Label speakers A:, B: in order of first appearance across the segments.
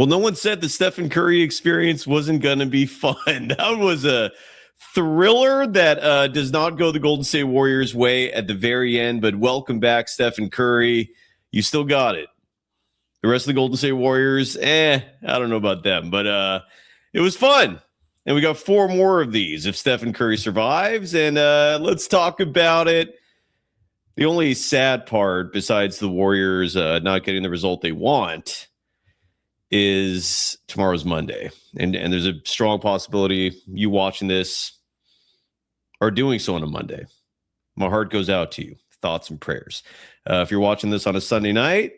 A: Well, no one said the Stephen Curry experience wasn't going to be fun. That was a thriller that does not go the Golden State Warriors' way at the very end. But welcome back, Stephen Curry. You still got it. The rest of the Golden State Warriors, I don't know about them. But it was fun. And we got 4 more of these if Stephen Curry survives. And let's talk about it. The only sad part, besides the Warriors not getting the result they want, is tomorrow's Monday. And there's a strong possibility you watching this are doing so on a Monday. My heart goes out to you. Thoughts and prayers. If you're watching this on a Sunday night,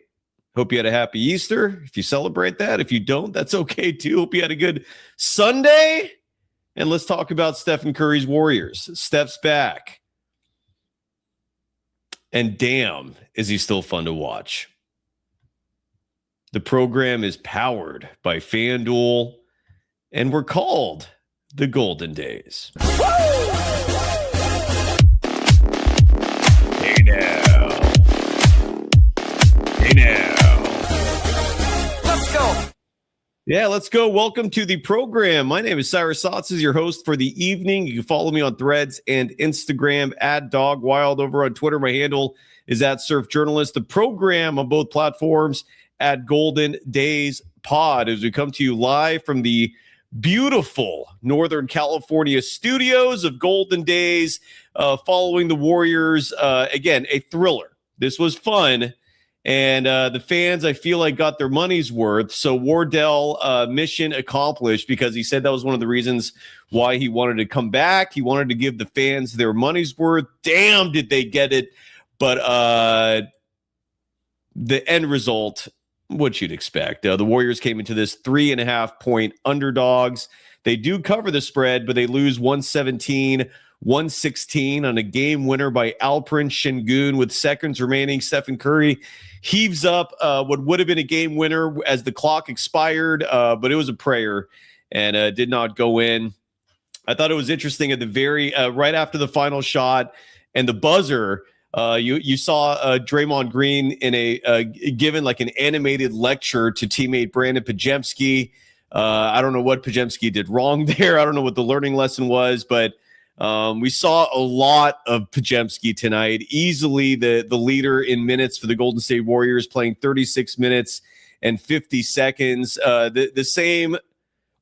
A: hope you had a happy Easter. If you celebrate that, if you don't, that's okay too. Hope you had a good Sunday. And let's talk about Stephen Curry's Warriors. Steph's back. And damn, is he still fun to watch. The program is powered by FanDuel, and we're called the Golden Days. Hey now. Hey now.
B: Let's go.
A: Yeah, let's go. Welcome to the program. My name is Cyrus Saatsaz, your host for the evening. You can follow me on Threads and Instagram at DogWild. Over on Twitter, my handle is at Surf Journalist. The program on both platforms at Golden Days Pod, as we come to you live from the beautiful Northern California studios of Golden Days, following the Warriors. Again, a thriller. This was fun, and the fans, I feel like, got their money's worth. So Wardell, mission accomplished, because he said that was one of the reasons why he wanted to come back. He wanted to give the fans their money's worth. Damn, did they get it. But the end result, what you'd expect. The Warriors came into this 3.5-point underdogs. They do cover the spread, but they lose 117-116 on a game winner by Alperen Şengün with seconds remaining. Stephen Curry heaves up what would have been a game winner as the clock expired, but it was a prayer and did not go in. I thought it was interesting at the very right after the final shot and the buzzer. You saw Draymond Green in a given like an animated lecture to teammate Brandon Podziemski. I don't know what Podziemski did wrong there. I don't know what the learning lesson was, but we saw a lot of Podziemski tonight. Easily the leader in minutes for the Golden State Warriors, playing 36 minutes and 50 seconds. The same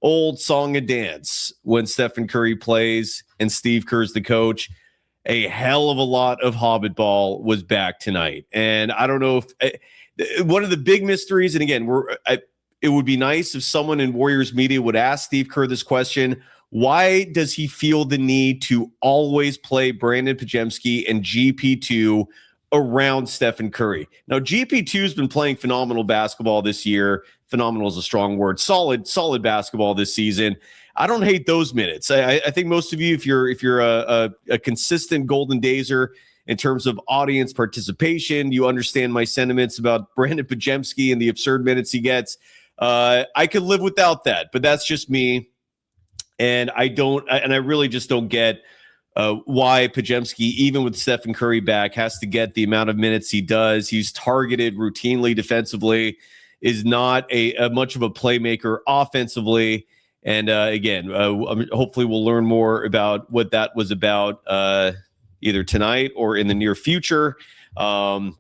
A: old song and dance when Stephen Curry plays and Steve Kerr's the coach. A hell of a lot of Hobbit ball was back tonight. And I don't know if one of the big mysteries, and again, it would be nice if someone in Warriors media would ask Steve Kerr this question: why does he feel the need to always play Brandon Podziemski and GP2 around Stephen Curry? Now, GP2 has been playing phenomenal basketball this year. Phenomenal is a strong word. Solid basketball this season. I don't hate those minutes. I think most of you, if you're a consistent Golden Dazer in terms of audience participation, you understand my sentiments about Brandon Podziemski and the absurd minutes he gets. I could live without that, but that's just me. And I really just don't get why Podziemski, even with Stephen Curry back, has to get the amount of minutes he does. He's targeted routinely defensively, is not a much of a playmaker offensively. And again, hopefully we'll learn more about what that was about either tonight or in the near future. But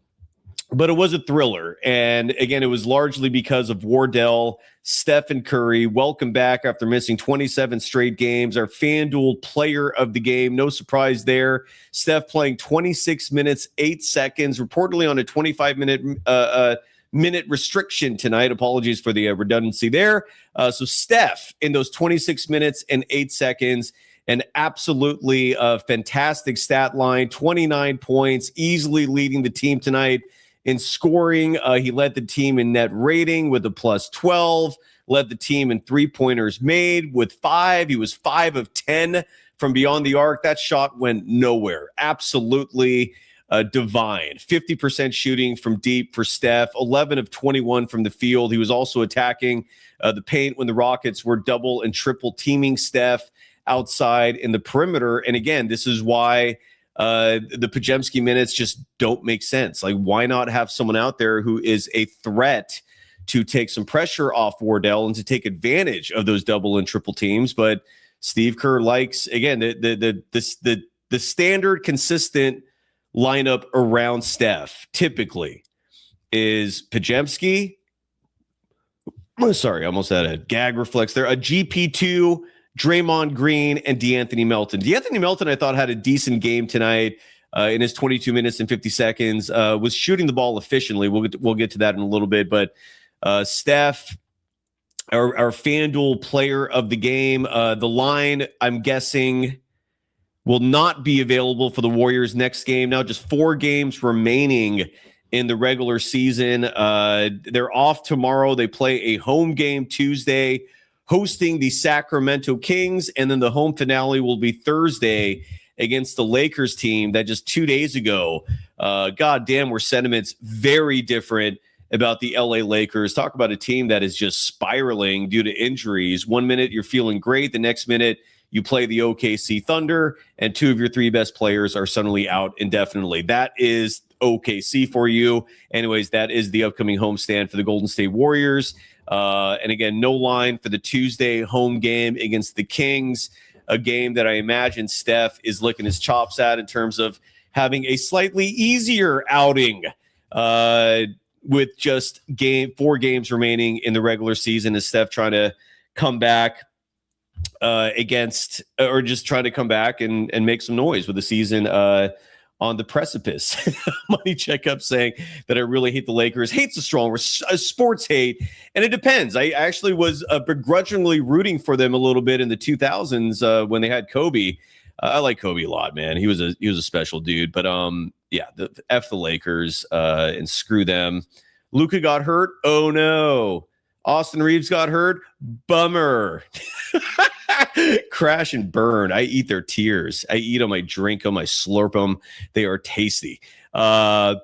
A: it was a thriller. And again, it was largely because of Wardell, Stephen Curry. Welcome back after missing 27 straight games. Our FanDuel player of the game. No surprise there. Steph playing 26 minutes, 8 seconds, reportedly on a 25-minute restriction tonight. Apologies for the redundancy there. So Steph in those 26 minutes and 8 seconds, an absolutely fantastic stat line, 29 points, easily leading the team tonight in scoring. He led the team in net rating with a plus 12, led the team in three-pointers made with 5. He was 5 of 10 from beyond the arc. That shot went nowhere. Absolutely divine. 50% shooting from deep for Steph, 11 of 21 from the field. He was also attacking the paint when the Rockets were double and triple teaming Steph outside in the perimeter. And again, this is why the Podziemski minutes just don't make sense. Like, why not have someone out there who is a threat to take some pressure off Wardell and to take advantage of those double and triple teams. But Steve Kerr likes, again, the standard consistent lineup around Steph typically is Podziemski. Sorry, I almost had a gag reflex there. A GP2, Draymond Green, and DeAnthony Melton. DeAnthony Melton, I thought, had a decent game tonight in his 22 minutes and 50 seconds. Was shooting the ball efficiently. We'll get to that in a little bit. But Steph, our FanDuel player of the game, the line, I'm guessing, will not be available for the Warriors next game. Now just 4 games remaining in the regular season. They're off tomorrow. They play a home game Tuesday, hosting the Sacramento Kings, and then the home finale will be Thursday against the Lakers team that just 2 days ago, goddamn, were sentiments very different about the LA Lakers. Talk about a team that is just spiraling due to injuries. 1 minute you're feeling great, the next minute you play the OKC Thunder, and 2 of your 3 best players are suddenly out indefinitely. That is OKC for you. Anyways, that is the upcoming homestand for the Golden State Warriors. And again, no line for the Tuesday home game against the Kings, a game that I imagine Steph is licking his chops at in terms of having a slightly easier outing with just 4 games remaining in the regular season, as Steph trying to come back just trying to come back and make some noise with the season on the precipice. Money checkup saying that I really hate the Lakers. Hate's a strong word, sports hate. And it depends. I actually was begrudgingly rooting for them a little bit in the 2000s when they had Kobe. I like Kobe a lot, man. He was a special dude. But F the Lakers and screw them. Luka got hurt. Oh no. Austin Reeves got hurt. Bummer. Crash and burn. I eat their tears. I eat them. I drink them. I slurp them. They are tasty. I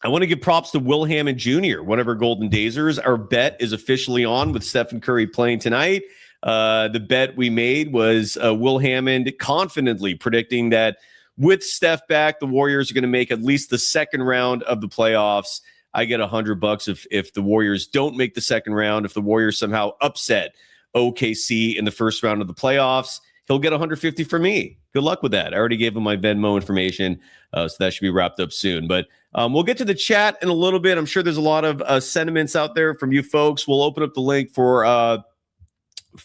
A: want to give props to Will Hammond Jr., one of our Golden Dazers. Our bet is officially on with Stephen Curry playing tonight. The bet we made was Will Hammond confidently predicting that with Steph back, the Warriors are going to make at least the second round of the playoffs. I get $100 if the Warriors don't make the second round. If the Warriors somehow upset OKC in the first round of the playoffs, he'll get $150 from me. Good luck with that. I already gave him my Venmo information, so that should be wrapped up soon. But we'll get to the chat in a little bit. I'm sure there's a lot of sentiments out there from you folks. We'll open up the link for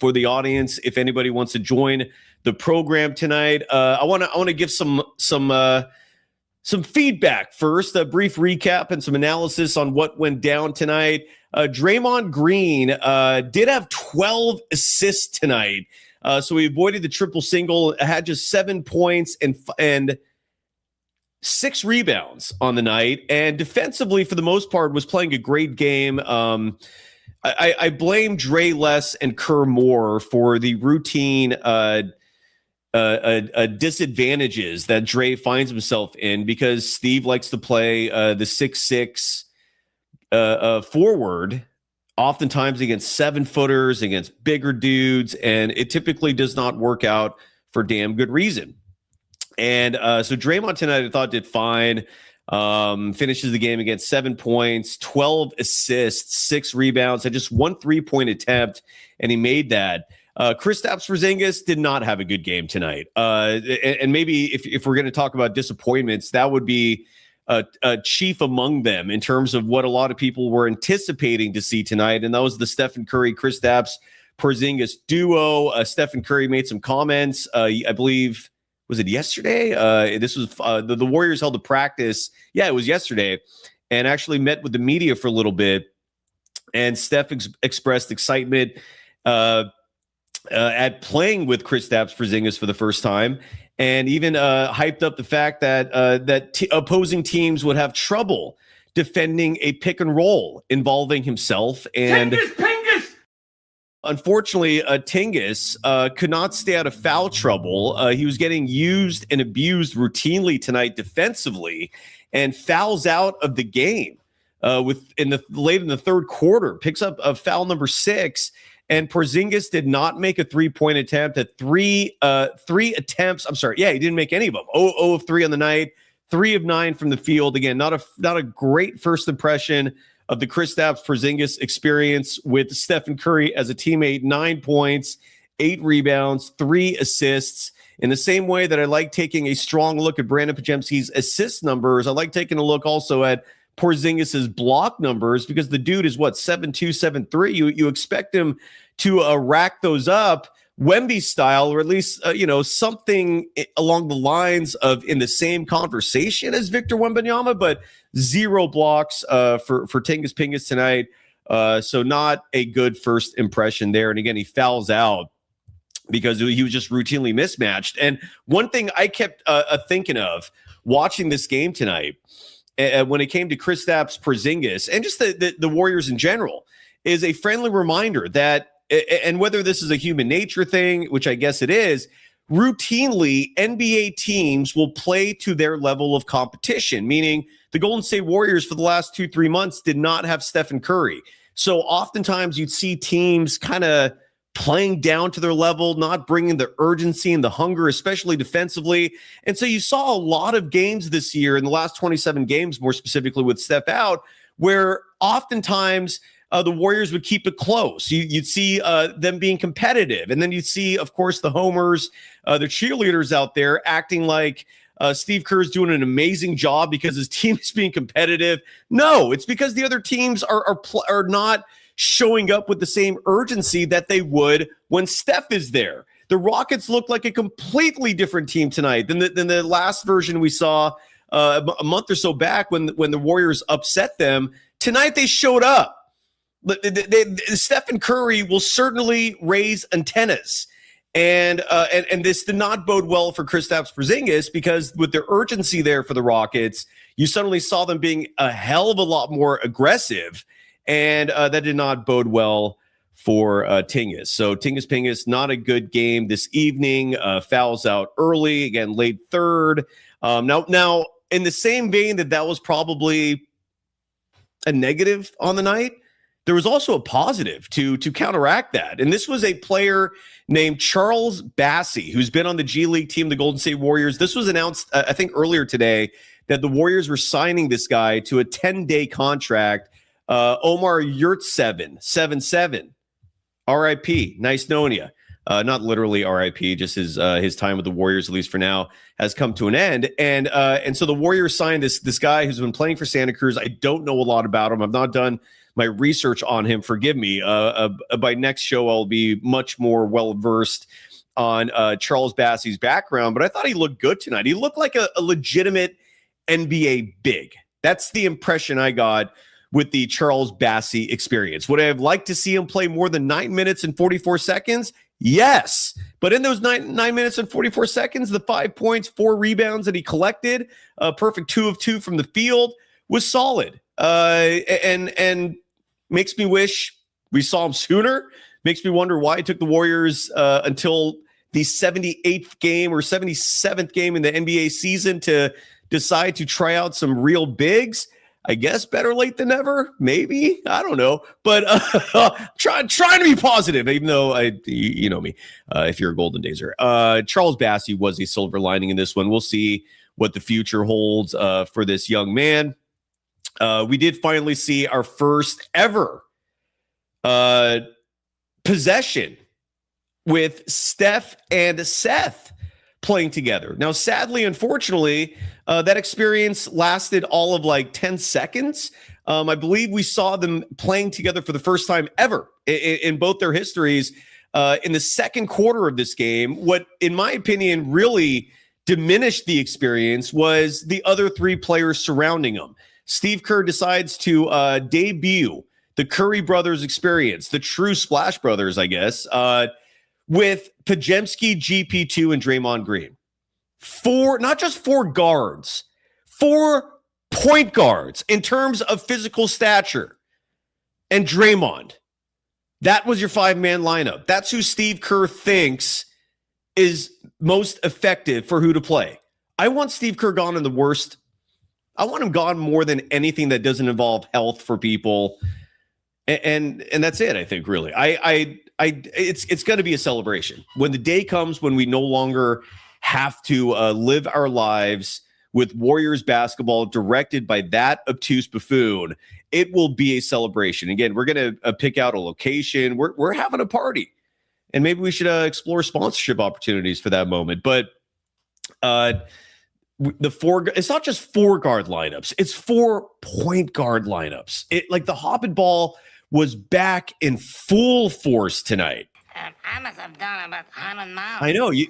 A: the audience if anybody wants to join the program tonight. I want to give some feedback first, a brief recap and some analysis on what went down tonight. Draymond Green did have 12 assists tonight, so he avoided the triple single, had just 7 points and 6 rebounds on the night, and defensively, for the most part, was playing a great game. I blame Dre less and Kerr more for the routine disadvantages that Dre finds himself in, because Steve likes to play the 6'6" forward, oftentimes against 7-footers, against bigger dudes, and it typically does not work out for damn good reason. And so Draymond tonight, I thought, did fine. Finishes the game against 7 points, 12 assists, 6 rebounds, had just 1 3-point attempt, and he made that. Kristaps Porzingis did not have a good game tonight. And maybe if we're going to talk about disappointments, that would be chief among them in terms of what a lot of people were anticipating to see tonight. And that was the Stephen Curry, Kristaps Porzingis duo. Stephen Curry made some comments, I believe, was it yesterday? This was the Warriors held a practice. Yeah, it was yesterday, and actually met with the media for a little bit. And Steph expressed excitement at playing with Kristaps Porzingis for the first time, and even hyped up the fact that opposing teams would have trouble defending a pick and roll involving himself and Tingus. Unfortunately, Tingus could not stay out of foul trouble. He was getting used and abused routinely tonight defensively, and fouls out of the game late in the third quarter. Picks up a foul number 6. And Porzingis did not make a 3-point attempt at three attempts. I'm sorry. Yeah, he didn't make any of them. 0 of 3 on the night, 3 of 9 from the field. Again, not a great first impression of the Kristaps Porzingis experience with Stephen Curry as a teammate. 9 points, 8 rebounds, 3 assists. In the same way that I like taking a strong look at Brandon Podziemski's assist numbers, I like taking a look also at Porzingis's block numbers, because the dude is 7'2", 7'3". You expect him to rack those up Wemby style, or at least something along the lines of in the same conversation as Victor Wembanyama, but 0 blocks for Tingus Pingus tonight. So not a good first impression there. And again, he fouls out because he was just routinely mismatched. And one thing I kept thinking of watching this game tonight, when it came to Kristaps Porzingis and just the Warriors in general, is a friendly reminder that, and whether this is a human nature thing, which I guess it is, routinely NBA teams will play to their level of competition, meaning the Golden State Warriors for the last 2-3 months did not have Stephen Curry. So oftentimes you'd see teams kind of playing down to their level, not bringing the urgency and the hunger, especially defensively. And so you saw a lot of games this year, in the last 27 games, more specifically with Steph out, where oftentimes the Warriors would keep it close. You'd see them being competitive. And then you'd see, of course, the homers, the cheerleaders out there acting like Steve Kerr is doing an amazing job because his team is being competitive. No, it's because the other teams are not showing up with the same urgency that they would when Steph is there. The Rockets look like a completely different team tonight than the last version we saw a month or so back when the Warriors upset them. Tonight they showed up. Stephen Curry will certainly raise antennas. And this did not bode well for Kristaps Porzingis, because with their urgency there for the Rockets, you suddenly saw them being a hell of a lot more aggressive. And that did not bode well for Tingus. So Tingus Pingus, not a good game this evening. Fouls out early, again, late third. Now, in the same vein that was probably a negative on the night, there was also a positive to counteract that. And this was a player named Charles Bassey, who's been on the G League team, the Golden State Warriors. This was announced, I think, earlier today, that the Warriors were signing this guy to a 10-day contract. Omar Yurtseven, 7-7. R.I.P. Nice knowing you. Not literally R.I.P. Just his time with the Warriors, at least for now, has come to an end. And so the Warriors signed this guy who's been playing for Santa Cruz. I don't know a lot about him. I've not done my research on him. Forgive me. By next show, I'll be much more well versed on Charles Bassey's background. But I thought he looked good tonight. He looked like a legitimate NBA big. That's the impression I got with the Charles Bassey experience. Would I have liked to see him play more than 9 minutes and 44 seconds? Yes. But in those 9 minutes and 44 seconds, the 5 points, 4 rebounds that he collected, a perfect 2 of 2 from the field, was solid. And makes me wish we saw him sooner. Makes me wonder why it took the Warriors until the 78th game or 77th game in the NBA season to decide to try out some real bigs. I guess better late than never, maybe. I don't know. But trying to be positive, even though you know me, if you're a Golden Dazer. Charles Bassey was a silver lining in this one. We'll see what the future holds for this young man. We did finally see our first ever possession with Steph and Seth playing together. Now, sadly, unfortunately, that experience lasted all of like 10 seconds. I believe we saw them playing together for the first time ever in both their histories in the second quarter of this game. What, in my opinion, really diminished the experience was the other 3 players surrounding them. Steve Kerr decides to debut the Curry brothers experience, the true Splash Brothers, I guess, with Podziemski, GP2, and Draymond Green. 4, not just 4 guards, 4 point guards in terms of physical stature. And Draymond. That was your 5-man lineup. That's who Steve Kerr thinks is most effective for who to play. I want Steve Kerr gone in the worst. I want him gone more than anything that doesn't involve health for people. And that's it, I think, really. It's going to be a celebration. When the day comes when we no longer have to live our lives with Warriors basketball directed by that obtuse buffoon, it will be a celebration. Again, we're going to pick out a location. We're having a party, and maybe we should explore sponsorship opportunities for that moment. But it's not just 4 guard lineups; it's 4 point guard lineups. The hop and ball was back in full force tonight.
C: I must have done about 100 miles.
A: I know you.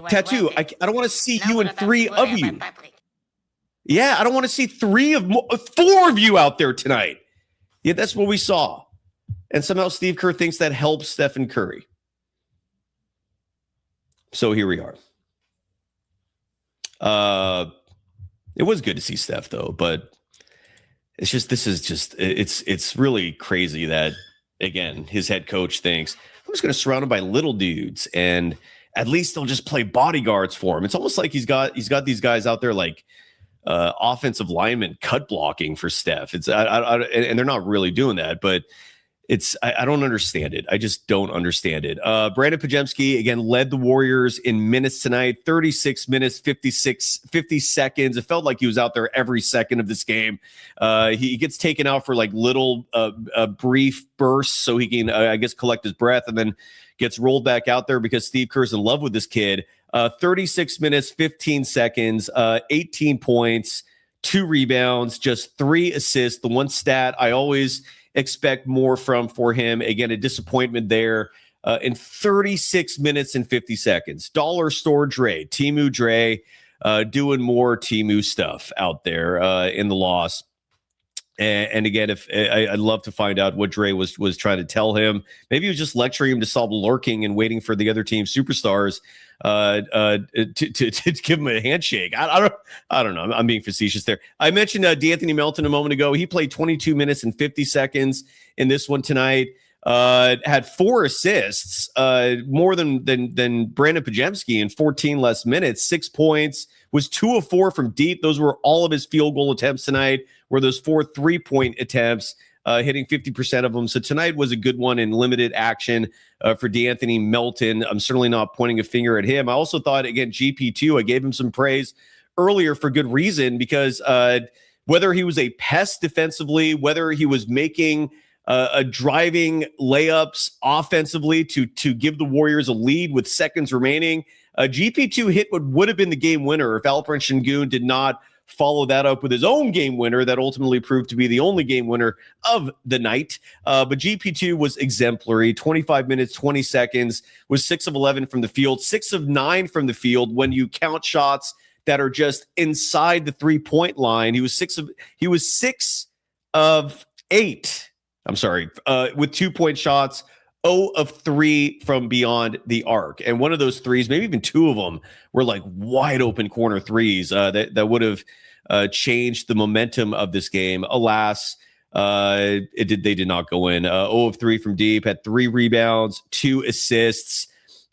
A: Tattoo. I don't want to see you and 3 of you. Yeah, I don't want to see 4 of you out there tonight. Yeah, that's what we saw. And somehow Steve Kerr thinks that helps Stephen Curry. So here we are. It was good to see Steph though, but it's really crazy that, again, his head coach thinks I'm just going to surround him by little dudes and at least they'll just play bodyguards for him. It's almost like he's got these guys out there like offensive linemen cut blocking for Steph. And they're not really doing that, but I don't understand it. I just don't understand it. Brandon Podziemski, again, led the Warriors in minutes tonight, 36 minutes, 50 seconds. It felt like he was out there every second of this game. He gets taken out for like little brief bursts so he can, I guess, collect his breath, and then gets rolled back out there because Steve Kerr's in love with this kid. 36 minutes, 15 seconds, 18 points, 2 rebounds, just 3 assists. The one stat I always expect more for him. Again, a disappointment there in 36 minutes and 50 seconds. Dollar Store Dre, Timu Dre, doing more Timu stuff out there in the loss. And again, if I'd love to find out what Dre was trying to tell him. Maybe he was just lecturing him to stop lurking and waiting for the other team's superstars to give him a handshake. I don't know. I'm being facetious there. I mentioned D'Anthony Melton a moment ago. He played 22 minutes and 50 seconds in this one tonight. Had 4 assists, more than Brandon Podziemski in 14 less minutes. 6 points, was 2 of 4 from deep. Those were all of his field goal attempts tonight. Were those 4 3-point attempts, hitting 50% of them. So tonight was a good one in limited action for D'Anthony Melton. I'm certainly not pointing a finger at him. I also thought, again, GP2, I gave him some praise earlier for good reason, because whether he was a pest defensively, whether he was making driving layups offensively to give the Warriors a lead with seconds remaining, GP2 hit what would have been the game winner if Alperen Şengün did not follow that up with his own game winner that ultimately proved to be the only game winner of the night. But GP2 was exemplary. 25 minutes, 20 seconds, was 6 of 11 from the field, 6 of 9 from the field when you count shots that are just inside the 3-point line. He was 6 of 8. I'm sorry, with 2-point shots, 0 of 3 from beyond the arc. And one of those threes, maybe even 2 of them, were like wide open corner threes that would have changed the momentum of this game. Alas, they did not go in. 0 of 3 from deep, had 3 rebounds, 2 assists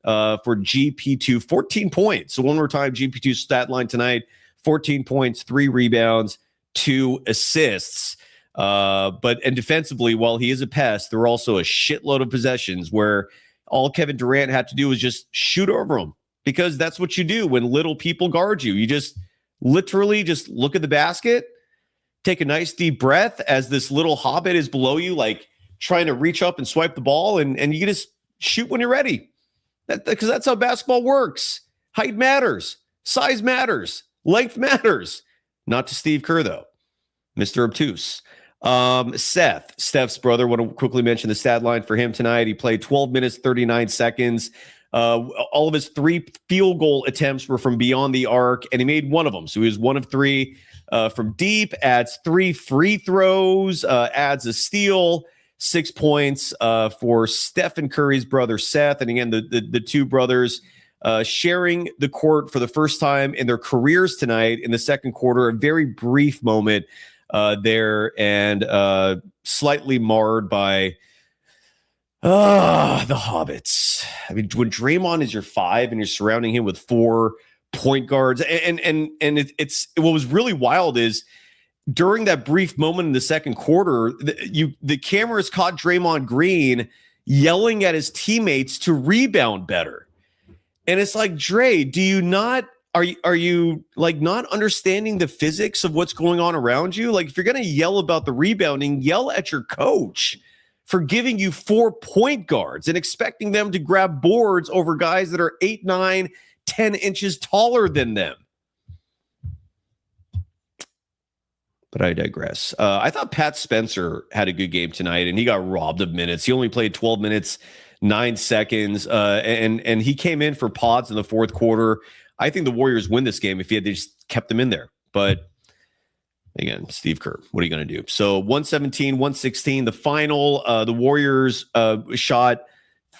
A: for GP2, 14 points. So one more time, GP2's stat line tonight, 14 points, 3 rebounds, 2 assists. And defensively, while he is a pest, there were also a shitload of possessions where all Kevin Durant had to do was just shoot over him, because that's what you do when little people guard you. You just literally just look at the basket, take a nice deep breath as this little hobbit is below you, like trying to reach up and swipe the ball, and you just shoot when you're ready. Because that's how basketball works. Height matters. Size matters. Length matters. Not to Steve Kerr, though. Mr. Obtuse. Steph's brother, want to quickly mention the stat line for him tonight. He played 12 minutes, 39 seconds. All of his 3 field goal attempts were from beyond the arc, and he made 1 of them. So he was 1 of 3 from deep, adds 3 free throws, adds a steal, 6 points for Stephen Curry's brother, Seth. And again, the 2 brothers sharing the court for the first time in their careers tonight in the second quarter. A very brief moment there, and slightly marred by the Hobbits. I mean, when Draymond is your 5 and you're surrounding him with 4 point guards, and it's what was really wild is during that brief moment in the second quarter, the cameras caught Draymond Green yelling at his teammates to rebound better. And it's like, Dre, do you not are you like not understanding the physics of what's going on around you? Like if you're going to yell about the rebounding, yell at your coach for giving you 4 point guards and expecting them to grab boards over guys that are 8, 9, 10 inches taller than them. But I digress. I thought Pat Spencer had a good game tonight, and he got robbed of minutes. He only played 12 minutes, 9 seconds, and he came in for pods in the fourth quarter. I think the Warriors win this game if he had just kept them in there. But again, Steve Kerr, what are you going to do? So 117-116, the final. The Warriors shot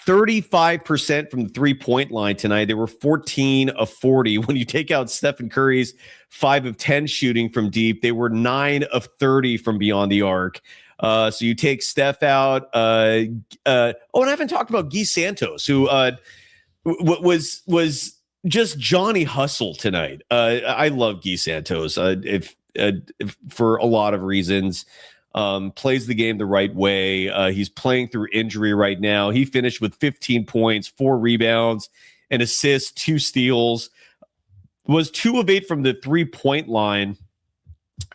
A: 35% from the three-point line tonight. They were 14 of 40. When you take out Steph Curry's 5 of 10 shooting from deep, they were 9 of 30 from beyond the arc. So you take Steph out. And I haven't talked about Guy Santos, who was just Johnny Hustle tonight. I love Guy Santos if for a lot of reasons. Plays the game the right way. He's playing through injury right now. He finished with 15 points, 4 rebounds, an assist, 2 steals. Was 2 of 8 from the 3-point line.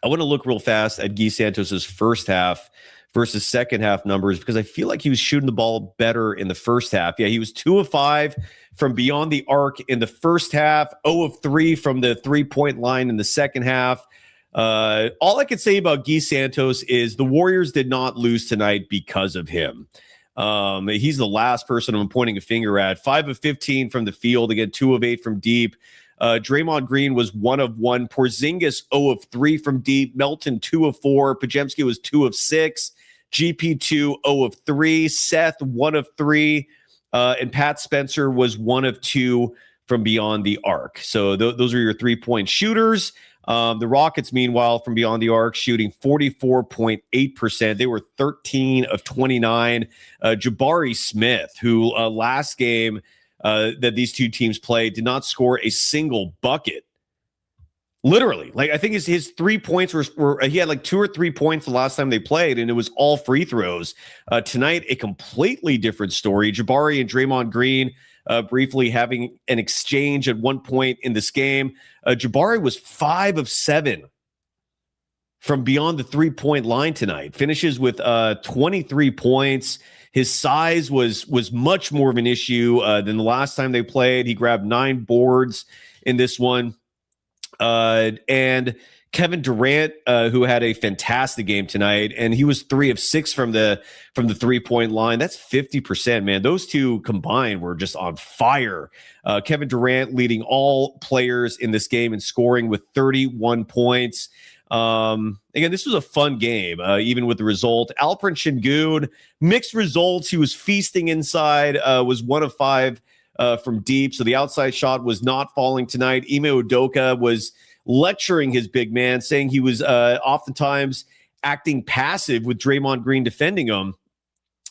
A: I want to look real fast at Guy Santos's first half versus second half numbers because I feel like he was shooting the ball better in the first half. Yeah, he was 2 of 5 from beyond the arc in the first half, 0 of 3 from the 3-point line in the second half. All I could say about Guy Santos is the Warriors did not lose tonight because of him. He's the last person I'm pointing a finger at. 5 of 15 from the field, again, 2 of 8 from deep. Draymond Green was 1 of 1. Porzingis 0 of 3 from deep. Melton 2 of 4. Podziemski was 2 of 6. GP2 0 of 3. Seth 1 of 3. And Pat Spencer was 1 of 2 from beyond the arc. So those are your 3-point shooters. The Rockets, meanwhile, from beyond the arc, shooting 44.8%. They were 13 of 29. Jabari Smith, who last game that these two teams played, did not score a single bucket. Literally. Like, I think his 3 points were he had like 2 or 3 points the last time they played, and it was all free throws. Tonight, a completely different story. Jabari and Draymond Green briefly having an exchange at one point in this game. Jabari was 5 of 7 from beyond the 3-point line tonight. Finishes with 23 points. His size was much more of an issue than the last time they played. He grabbed 9 boards in this one. And Kevin Durant, who had a fantastic game tonight, and he was 3 of 6 from the 3-point line. That's 50%, man. Those two combined were just on fire. Kevin Durant leading all players in this game in scoring with 31 points. Again, this was a fun game, even with the result. Alperen Şengün, mixed results. He was feasting inside, was 1 of 5 from deep, so the outside shot was not falling tonight. Ime Udoka was lecturing his big man, saying he was oftentimes acting passive with Draymond Green defending him.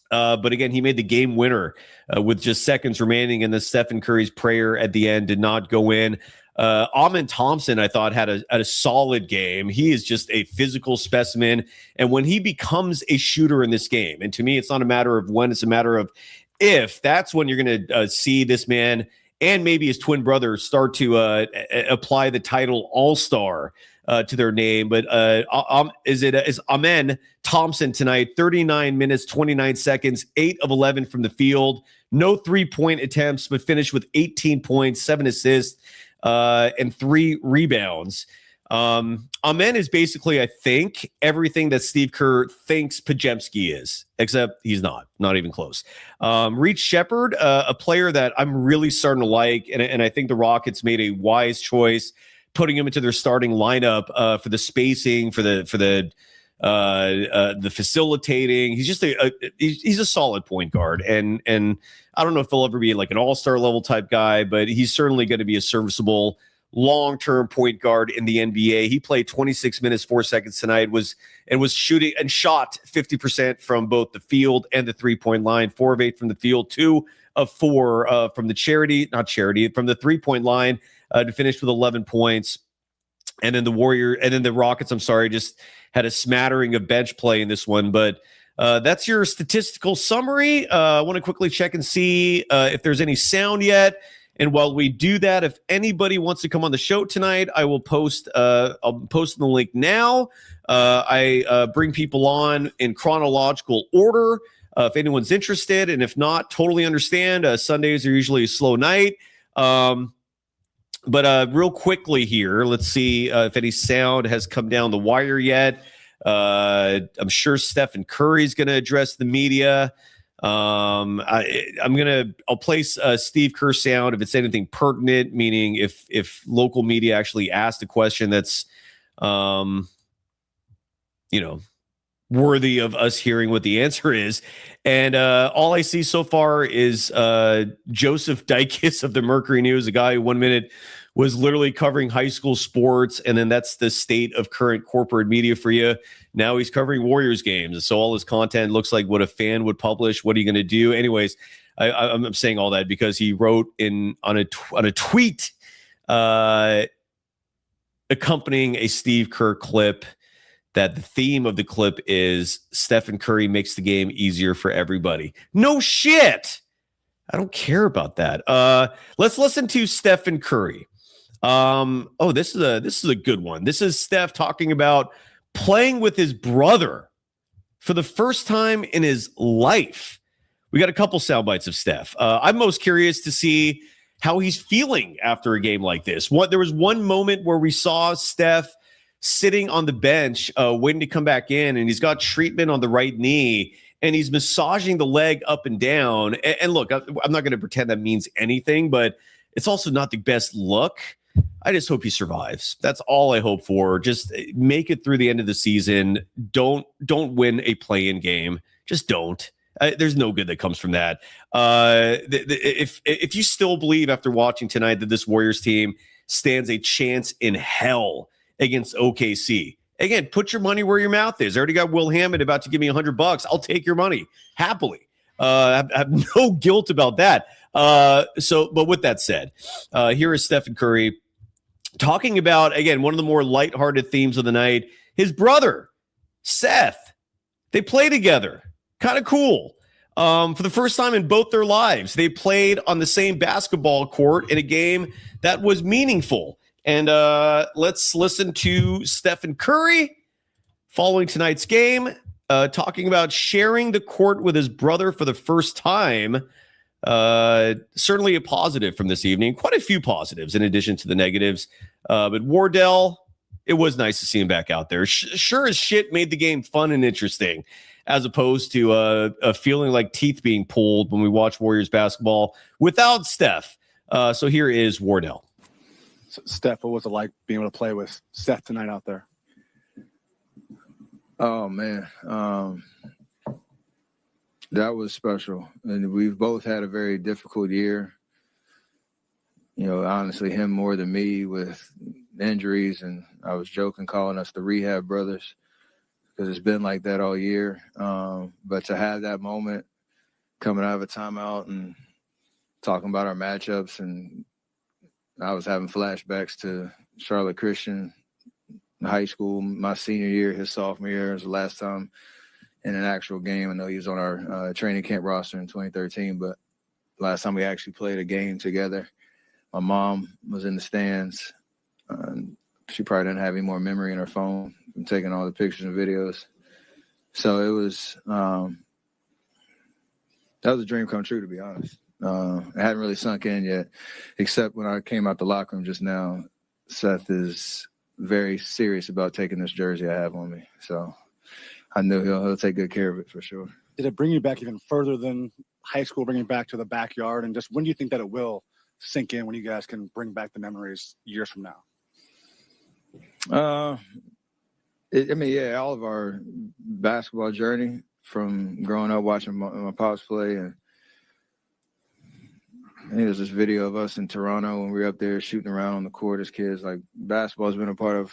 A: But again, he made the game winner with just seconds remaining, and the Stephen Curry's prayer at the end did not go in. Amen Thompson, I thought, had a solid game. He is just a physical specimen. And when he becomes a shooter in this game, and to me, it's not a matter of when, it's a matter of if, that's when you're going to see this man and maybe his twin brother start to apply the title All-Star to their name. But is Amen Thompson tonight, 39 minutes, 29 seconds, 8 of 11 from the field. No 3-point attempts, but finished with 18 points, 7 assists, and 3 rebounds. Amen is basically, I think, everything that Steve Kerr thinks Podziemski is, except he's not even close. Reed Shepherd, a player that I'm really starting to like, and I think the Rockets made a wise choice putting him into their starting lineup for the spacing, for the facilitating. He's just he's a solid point guard, and I don't know if he'll ever be like an all-star level type guy, but he's certainly going to be a serviceable long-term point guard in the NBA. He played 26 minutes, 4 seconds tonight, was shooting and shot 50% from both the field and the 3-point line, 4 of 8 from the field, 2 of 4 from the from the 3-point line to finish with 11 points. And then the Rockets, just had a smattering of bench play in this one, but that's your statistical summary. I want to quickly check and see if there's any sound yet. And while we do that, if anybody wants to come on the show tonight, I will post. I'll post the link now. I bring people on in chronological order. If anyone's interested, and if not, totally understand. Sundays are usually a slow night. But real quickly here, let's see if any sound has come down the wire yet. I'm sure Steph Curry's going to address the media. I'll place Steve Kerr sound if it's anything pertinent, meaning if local media actually asked a question that's, worthy of us hearing what the answer is. And all I see so far is Joseph Dykes of the Mercury News, a guy who 1 minute was literally covering high school sports, and then that's the state of current corporate media for you. Now he's covering Warriors games, so all his content looks like what a fan would publish. What are you going to do? Anyways, I'm saying all that because he wrote on a tweet accompanying a Steve Kerr clip that the theme of the clip is Stephen Curry makes the game easier for everybody. No shit. I don't care about that. Let's listen to Stephen Curry. This is a good one. This is Steph talking about playing with his brother for the first time in his life. We got a couple sound bites of Steph. I'm most curious to see how he's feeling after a game like this. There was one moment where we saw Steph sitting on the bench, waiting to come back in, and he's got treatment on the right knee, and he's massaging the leg up and down. And look, I'm not going to pretend that means anything, but it's also not the best look. I just hope he survives. That's all I hope for. Just make it through the end of the season. Don't win a play-in game. Just don't. There's no good that comes from that. If you still believe after watching tonight that this Warriors team stands a chance in hell against OKC, again, put your money where your mouth is. I already got Will Hammond about to give me $100. I'll take your money happily. I have no guilt about that. But with that said, here is Stephen Curry talking about, again, one of the more lighthearted themes of the night. His brother, Seth, they play together. Kind of cool. For the first time in both their lives, they played on the same basketball court in a game that was meaningful. And let's listen to Stephen Curry following tonight's game, talking about sharing the court with his brother for the first time. Certainly a positive from this evening. Quite a few positives in addition to the negatives. But Wardell, it was nice to see him back out there. Sure as shit made the game fun and interesting, as opposed to a feeling like teeth being pulled when we watch Warriors basketball without Steph. So here is Wardell.
D: So Steph, what was it like being able to play with Seth tonight out there?
E: Oh, man. That was special. And we've both had a very difficult year. Honestly, him more than me with injuries. And I was joking calling us the rehab brothers because it's been like that all year. But to have that moment coming out of a timeout and talking about our matchups, and I was having flashbacks to Charlotte Christian high school, my senior year, his sophomore year was the last time in an actual game. I know he was on our training camp roster in 2013, but last time we actually played a game together, my mom was in the stands. She probably didn't have any more memory in her phone from taking all the pictures and videos. So it was that was a dream come true, to be honest. It hadn't really sunk in yet, except when I came out the locker room just now. Seth is very serious about taking this jersey I have on me. So I knew he'll take good care of it for sure.
D: Did it bring you back even further than high school, bring you back to the backyard? And just when do you think that it will sink in, when you guys can bring back the memories years from now?
E: All of our basketball journey from growing up watching my pops play, and I think there's this video of us in Toronto when we were up there shooting around on the court as kids. Like, basketball's been a part of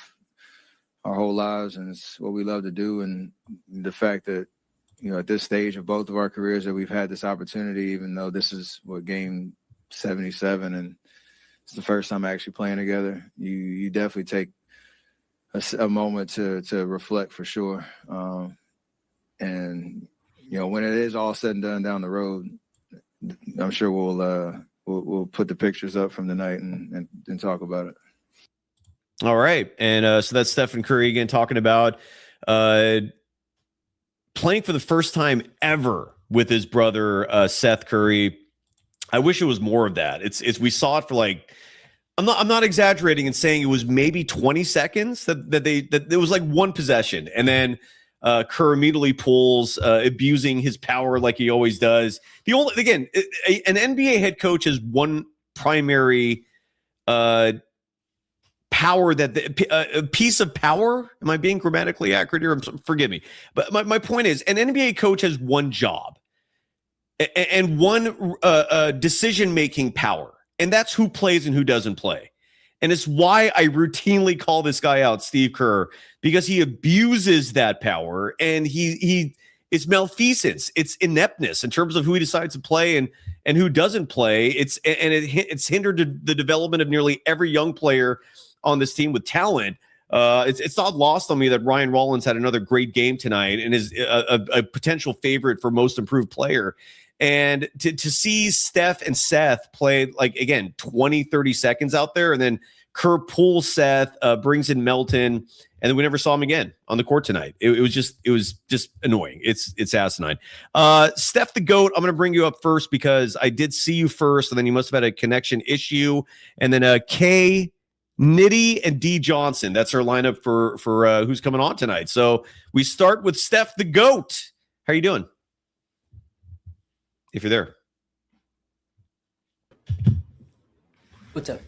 E: our whole lives, and it's what we love to do. And the fact that, at this stage of both of our careers that we've had this opportunity, even though this is game 77 and it's the first time actually playing together, you definitely take a moment to reflect for sure. And when it is all said and done down the road, I'm sure we'll we'll put the pictures up from the night and talk about it.
A: All right. And so that's Stephen Curry again talking about playing for the first time ever with his brother, Seth Curry. I wish it was more of that. We saw it for like, I'm not exaggerating in saying it was maybe 20 seconds that it was like one possession. And then Kerr immediately pulls, abusing his power like he always does. An NBA head coach has one primary power a piece of power. Am I being grammatically accurate here? Forgive me. But my point is, an NBA coach has one job and one decision-making power, and that's who plays and who doesn't play. And it's why I routinely call this guy out, Steve Kerr, because he abuses that power, and it's malfeasance, it's ineptness in terms of who he decides to play and who doesn't play. It's hindered the development of nearly every young player on this team with talent. It's not lost on me that Ryan Rollins had another great game tonight and is a potential favorite for most improved player. And to see Steph and Seth play, like, again, 20, 30 seconds out there, and then Kerr pulls Seth, brings in Melton, and then we never saw him again on the court tonight. It was just annoying. It's asinine. Steph the GOAT, I'm going to bring you up first because I did see you first, and then you must have had a connection issue. And then K, Nitty, and D Johnson. That's our lineup for who's coming on tonight. So we start with Steph the GOAT. How are you doing? If you're there.
F: What's up?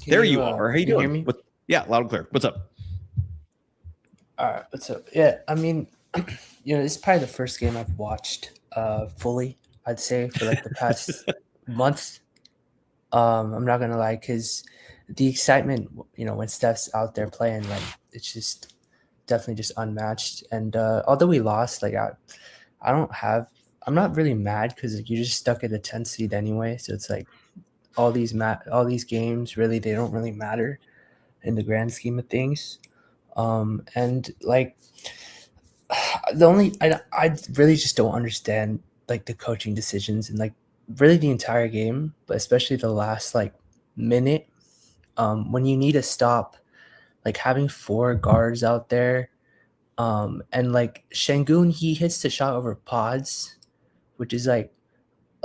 A: There you are. How you doing?
F: Hear me?
A: Yeah, loud and clear. What's up?
F: All right, what's up? Yeah, I mean, this is probably the first game I've watched fully, I'd say, for like the past month. I'm not gonna lie, because the excitement, when Steph's out there playing, like, it's just definitely just unmatched. And although we lost, like, I'm not really mad because you're just stuck at a 10 seed anyway. So it's like all these games, really, they don't really matter in the grand scheme of things. And like I really just don't understand like the coaching decisions and like really the entire game, but especially the last like minute, when you need to stop, like having 4 guards out there. And like Şengün, he hits the shot over pods, which is like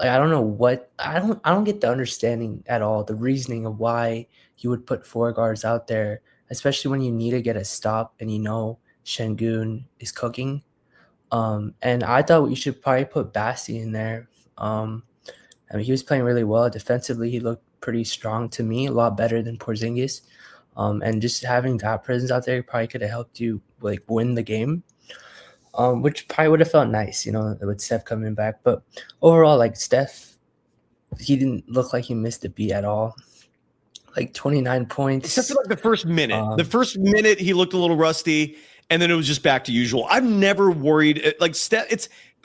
F: I don't know what I don't get the understanding at all, the reasoning of why you would put 4 guards out there, especially when you need to get a stop and Şengün is cooking. And I thought we should probably put Bassi in there. I mean, he was playing really well defensively. He looked pretty strong to me, a lot better than Porzingis. And just having that presence out there probably could have helped you like win the game. Which probably would have felt nice, with Steph coming back. But overall, like Steph, he didn't look like he missed a beat at all. Like 29 points.
A: Except for like the first minute. The first minute, he looked a little rusty, and then it was just back to usual. I'm never worried. Like Steph,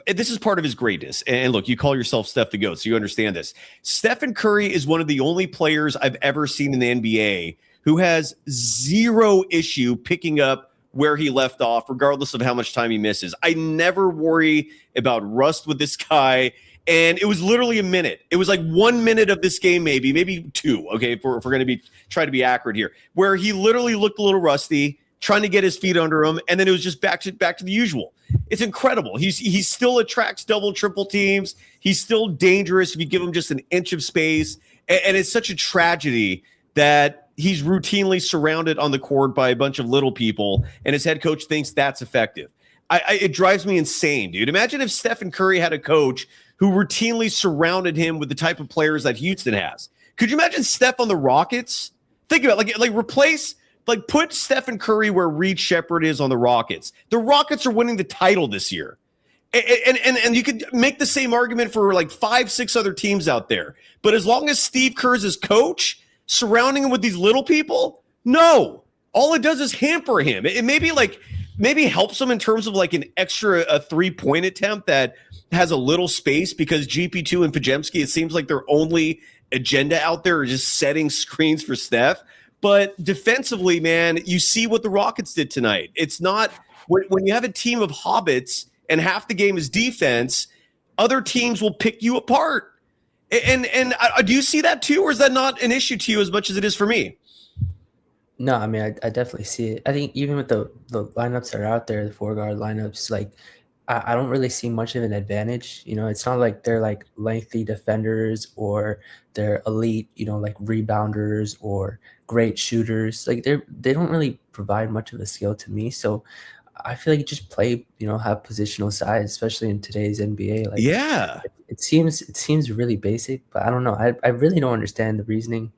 A: this is part of his greatness. And look, you call yourself Steph the GOAT, so you understand this. Stephen Curry is one of the only players I've ever seen in the NBA who has zero issue picking up where he left off, regardless of how much time he misses. I never worry about rust with this guy. And it was literally a minute. It was like 1 minute of this game, maybe 2. Okay, if we're going to try to be accurate here, where he literally looked a little rusty, trying to get his feet under him, and then it was just back to the usual. It's incredible. He still attracts double, triple teams. He's still dangerous if you give him just an inch of space. And it's such a tragedy that he's routinely surrounded on the court by a bunch of little people, and his head coach thinks that's effective. It drives me insane, dude. Imagine if Stephen Curry had a coach who routinely surrounded him with the type of players that Houston has. Could you imagine Steph on the Rockets? Think about it, like replace, like put Stephen Curry where Reed Shepherd is on the Rockets. The Rockets are winning the title this year. And you could make the same argument for like 5-6 other teams out there. But as long as Steve Kerr is his coach, surrounding him with these little people, no. All it does is hamper him. It maybe helps him in terms of like an extra 3-point attempt that has a little space, because GP2 and Podziemski, it seems like their only agenda out there is just setting screens for Steph. But defensively, man, you see what the Rockets did tonight. It's not when you have a team of hobbits and half the game is defense, other teams will pick you apart. And do you see that too, or is that not an issue to you as much as it is for me?
F: No, I mean, I definitely see it. I think even with the lineups that are out there, the 4 guard lineups, like I don't really see much of an advantage. It's not like they're like lengthy defenders or they're elite, like rebounders or great shooters. Like they don't really provide much of a skill to me. So I feel like you just play, have positional size, especially in today's NBA. Like,
A: Yeah.
F: it seems really basic, but I don't know. I really don't understand the reasoning.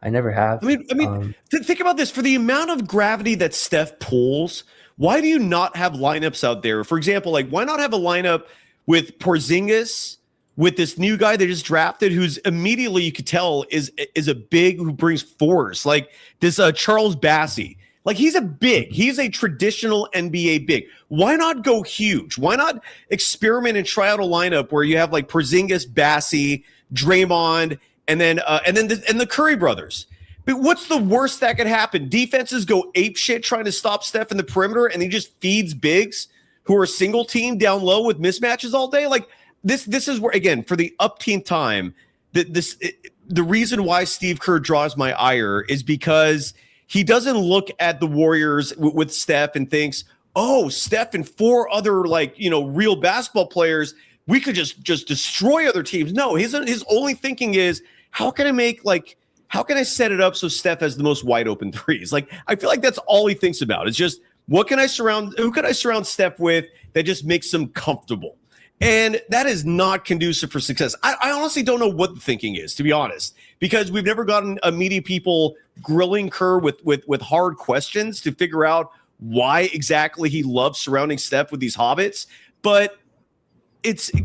F: I never have.
A: I mean, think about this. For the amount of gravity that Steph pulls, why do you not have lineups out there? For example, like why not have a lineup with Porzingis, with this new guy they just drafted, who's immediately you could tell is a big who brings force, like this Charles Bassey. Like he's a big, he's a traditional NBA big. Why not go huge? Why not experiment and try out a lineup where you have like Porzingis, Bassey, Draymond, and then the Curry brothers? But what's the worst that could happen? Defenses go apeshit trying to stop Steph in the perimeter, and he just feeds bigs who are single team down low with mismatches all day. Like this is where, again, for the upteenth time, the reason why Steve Kerr draws my ire is because he doesn't look at the Warriors with Steph and thinks, oh, Steph and 4 other real basketball players, we could just destroy other teams. No, his only thinking is how can I set it up so Steph has the most wide open threes? Like I feel like that's all he thinks about. It's just who can I surround Steph with that just makes him comfortable? And that is not conducive for success. I honestly don't know what the thinking is, to be honest, because we've never gotten media people grilling Kerr with hard questions to figure out why exactly he loves surrounding Steph with these hobbits. But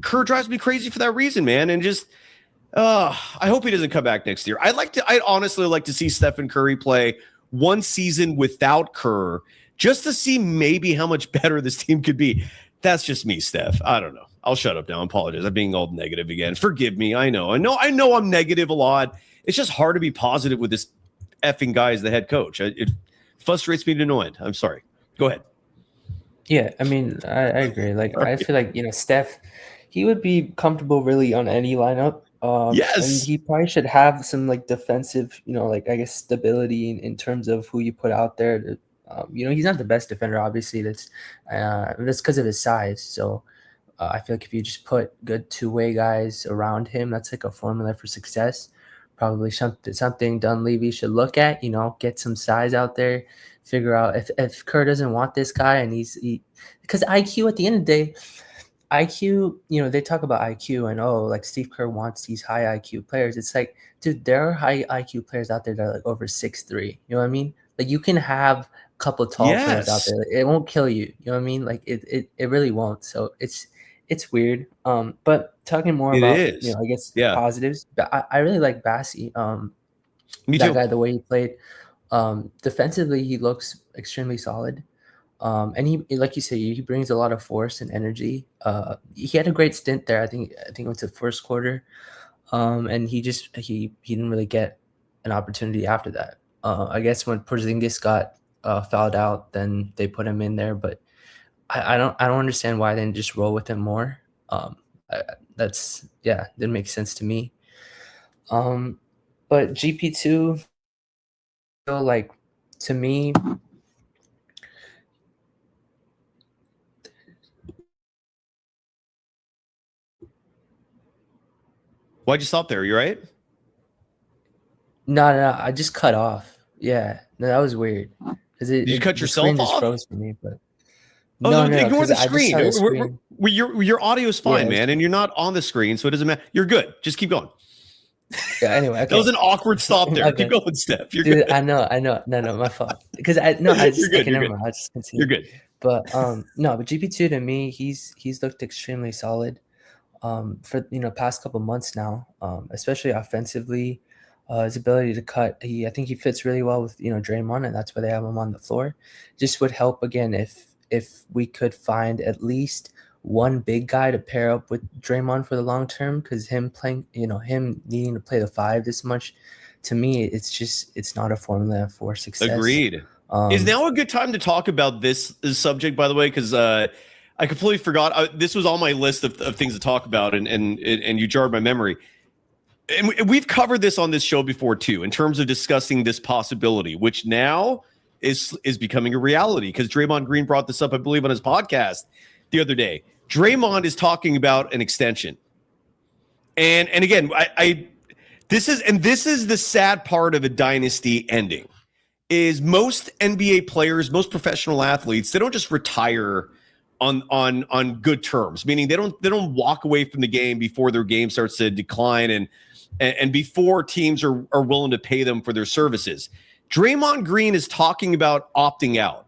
A: Kerr drives me crazy for that reason, man. And just I hope he doesn't come back next year. I'd honestly like to see Stephen Curry play one season without Kerr just to see maybe how much better this team could be. That's just me, Steph. I don't know. I'll shut up now. I apologize. I'm being all negative again. Forgive me. I know I'm negative a lot. It's just hard to be positive with this effing guy as the head coach. It frustrates me to no end. I'm sorry. Go ahead.
F: Yeah, I mean, I agree. Like, I feel like, Steph, he would be comfortable really on any lineup.
A: Yes.
F: And he probably should have some like defensive, I guess stability in terms of who you put out there. He's not the best defender, obviously. That's because of his size. So I feel like if you just put good two-way guys around him, that's like a formula for success. Probably something Dunleavy should look at, get some size out there, figure out if Kerr doesn't want this guy and because IQ at the end of the day, IQ, they talk about IQ and like Steve Kerr wants these high IQ players. It's like, dude, there are high IQ players out there that are like over 6'3". You know what I mean? Like you can have a couple of tall players out there. It won't kill you. You know what I mean? Like it really won't. So it's weird. But talking more about I guess positives. But I really like Bassey.
A: Me
F: that
A: too.
F: guy, the way he played. Defensively, he looks extremely solid. And he, like you say, he brings a lot of force and energy. He had a great stint there. I think it was the first quarter. And he didn't really get an opportunity after that. I guess when Porzingis got fouled out, then they put him in there. But I don't understand why they didn't just roll with him more. Didn't make sense to me. But GP2, like to me.
A: Why'd you stop there? You right?
F: No, I just cut off. Yeah, no, that was weird.
A: Did you cut yourself
F: screen
A: off?
F: Just froze for me, but
A: no, ignore the
F: I just
A: screen.
F: saw the screen.
A: Your audio is fine,
F: Yeah.
A: man, and you're not on the screen, so it doesn't matter. You're good. Just keep going.
F: Yeah. Anyway, okay.
A: That was an awkward stop there.
F: Okay.
A: Keep going, Steph. You're
F: Dude,
A: good.
F: I know. No, my fault. Because I just
A: You're good,
F: okay,
A: you're
F: never
A: good.
F: mind. I'll just continue.
A: You're good.
F: But no, but GP2 to me, he's looked extremely solid. For past couple months now, especially offensively, his ability to cut. I think he fits really well with Draymond, and that's why they have him on the floor. Just would help again if we could find at least one big guy to pair up with Draymond for the long term, because him playing, him needing to play the 5 this much, to me, it's not a formula for success.
A: Agreed. Is now a good time to talk about this subject, by the way? Because I completely forgot. This was on my list of things to talk about, and you jarred my memory. and we've covered this on this show before too, in terms of discussing this possibility, which now is becoming a reality because Draymond Green brought this up, I believe, on his podcast the other day. Draymond is talking about an extension. And again, this is the sad part of a dynasty ending is most NBA players, most professional athletes, they don't just retire on good terms, meaning they don't walk away from the game before their game starts to decline and before teams are willing to pay them for their services. Draymond Green is talking about opting out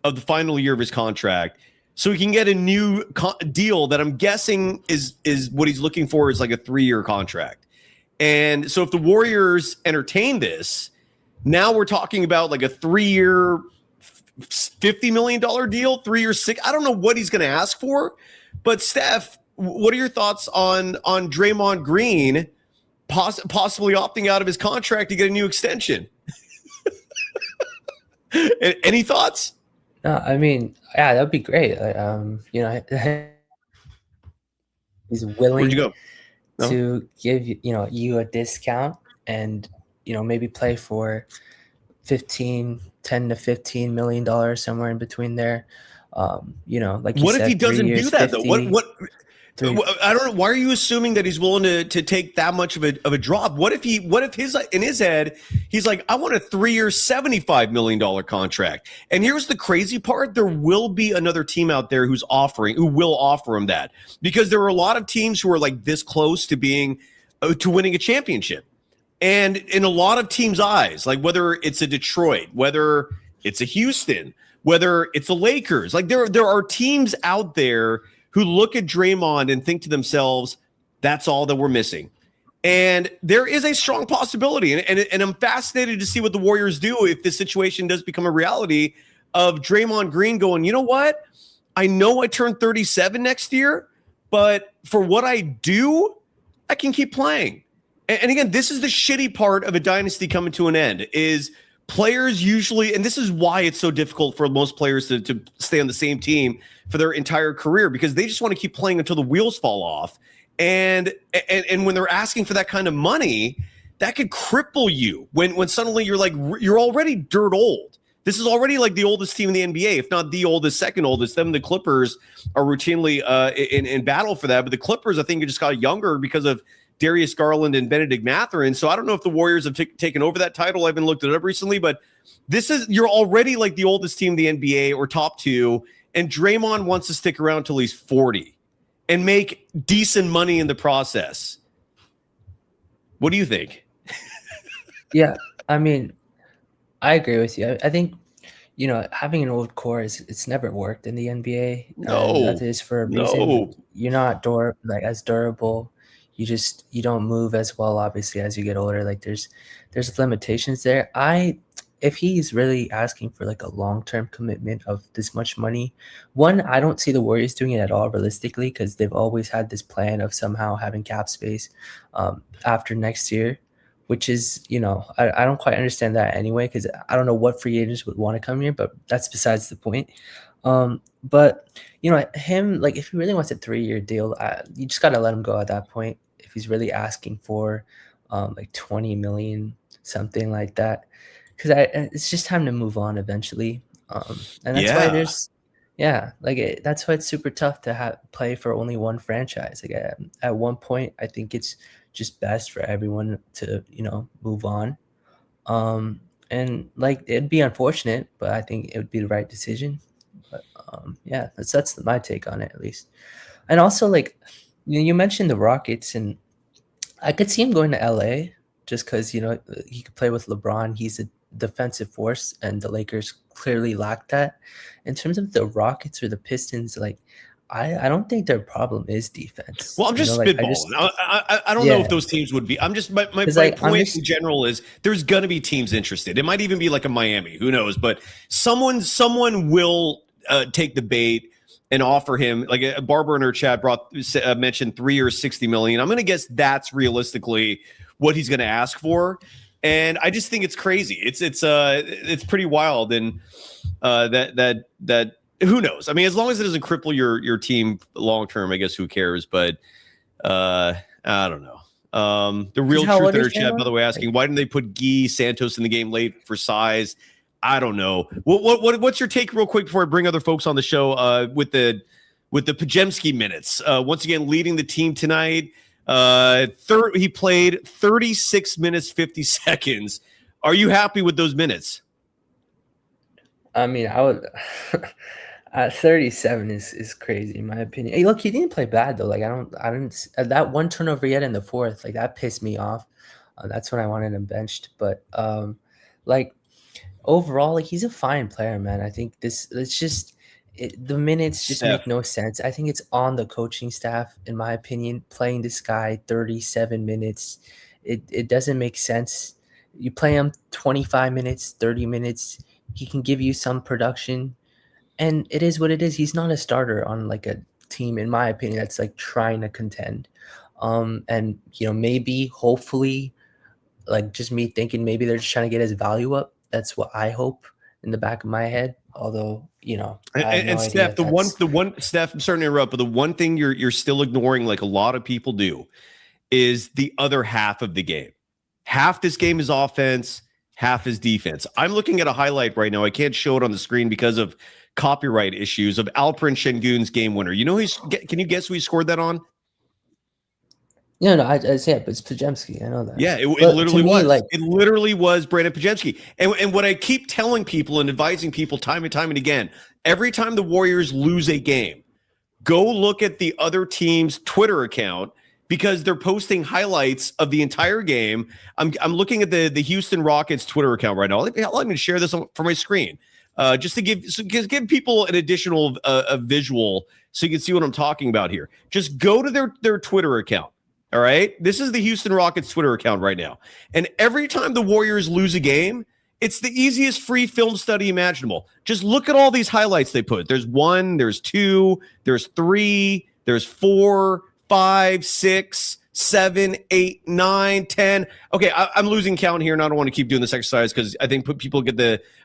A: of the final year of his contract so he can get a new deal that I'm guessing is what he's looking for is like a 3-year contract. And so if the Warriors entertain this, now we're talking about like a 3-year, $50 million deal, 3 years, 6. I don't know what he's going to ask for, but Steph, what are your thoughts on Draymond Green possibly opting out of his contract to get a new extension? Any thoughts?
F: No, I mean, yeah, that'd be great. He's willing
A: Where'd you go? No?
F: to give you a discount and maybe play for $10 to $15 million somewhere in between there. Like you
A: what
F: said,
A: if he
F: 3
A: doesn't
F: years,
A: do that
F: 50,
A: though? I don't know. Why are you assuming that he's willing to take that much of a drop? What if his in his head he's like, I want a 3-year, $75 million contract. And here's the crazy part: there will be another team out there who will offer him that, because there are a lot of teams who are like this close to winning a championship. And in a lot of teams' eyes, like whether it's a Detroit, whether it's a Houston, whether it's a Lakers, like there are teams out there who look at Draymond and think to themselves, that's all that we're missing. And there is a strong possibility. And I'm fascinated to see what the Warriors do if this situation does become a reality of Draymond Green going, you know what? I know I turn 37 next year, but for what I do, I can keep playing. And again, this is the shitty part of a dynasty coming to an end is players usually, and this is why it's so difficult for most players to stay on the same team for their entire career, because they just want to keep playing until the wheels fall off. And when they're asking for that kind of money, that could cripple you when suddenly you're already dirt old. This is already like the oldest team in the NBA, if not the oldest, second oldest. Them, the Clippers are routinely in battle for that. But the Clippers, I think, just got younger because of Darius Garland and Benedict Mathurin. So I don't know if the Warriors have taken over that title. I haven't looked it up recently, but you're already like the oldest team in the NBA or top 2. And Draymond wants to stick around till he's 40 and make decent money in the process. What do you think?
F: Yeah, I mean, I agree with you. I think, having an old core it's never worked in the NBA.
A: No,
F: that is for a reason.
A: No.
F: You're not as durable. You don't move as well, obviously, as you get older. Like there's limitations there. If he's really asking for like a long-term commitment of this much money, one, I don't see the Warriors doing it at all realistically, because they've always had this plan of somehow having cap space after next year, which is, I don't quite understand that anyway, because I don't know what free agents would want to come here, but that's besides the point. But him, like, if he really wants a 3-year deal, you just got to let him go at that point. If he's really asking for like 20 million, something like that, because it's just time to move on eventually. And that's why that's why it's super tough to play for only one franchise. Like at one point, I think it's just best for everyone to move on. And like it'd be unfortunate, but I think it would be the right decision. But that's my take on it, at least. And also, like, you mentioned the Rockets, and I could see him going to LA just because he could play with LeBron. He's a defensive force, and the Lakers clearly lack that. In terms of the Rockets or the Pistons, like, I don't think their problem is defense.
A: Well, I'm just spitballing. I don't know if those teams would be. I'm just my point in general is there's going to be teams interested. It might even be like a Miami. Who knows? But someone will take the bait and offer him, like a Barber in her chat mentioned 3 years, $60 million. I'm going to guess that's realistically what he's going to ask for. And I just think it's crazy. It's pretty wild. And that who knows? I mean, as long as it doesn't cripple your team long term, I guess who cares? But I don't know. The real
F: how
A: truth
F: old
A: in
F: is
A: our chat, by the way, asking why didn't they put Guy Santos in the game late for size? I don't know. What's your take, real quick, before I bring other folks on the show? With the Podziemski minutes, once again leading the team tonight. He played 36 minutes 50 seconds. Are you happy with those minutes?
F: I mean, I would. 37 is crazy in my opinion. Hey, look, he didn't play bad though. Like I didn't that one turnover yet in the fourth. Like that pissed me off. That's when I wanted him benched. But like overall, like he's a fine player, man. I think the minutes just make no sense. I think it's on the coaching staff, in my opinion, playing this guy 37 minutes. It doesn't make sense. You play him 25 minutes, 30 minutes. He can give you some production. And it is what it is. He's not a starter on like a team, in my opinion, that's like trying to contend. And maybe, hopefully, like just me thinking maybe they're just trying to get his value up. That's what I hope in the back of my head. Although,
A: and Steph, the one Steph, I'm starting to interrupt, but the one thing you're still ignoring, like a lot of people do, is the other half of the game. Half this game is offense, half is defense. I'm looking at a highlight right now. I can't show it on the screen because of copyright issues of Alperen Şengün's game winner. Can you guess who he scored that on?
F: No, I say it, but it's Podziemski. I know that.
A: Yeah, it literally was. It literally was Brandon Podziemski. And what I keep telling people and advising people time and time and again, every time the Warriors lose a game, go look at the other team's Twitter account, because they're posting highlights of the entire game. I'm looking at the Houston Rockets Twitter account right now. Let me share this for my screen. Just to give people an additional a visual so you can see what I'm talking about here. Just go to their Twitter account. All right. This is the Houston Rockets Twitter account right now. And every time the Warriors lose a game, it's the easiest free film study imaginable. Just look at all these highlights they put. There's 1, there's 2, there's 3, there's 4, 5, 6, 7, 8, 9, 10. Okay, I'm losing count here, and I don't want to keep doing this exercise because I think people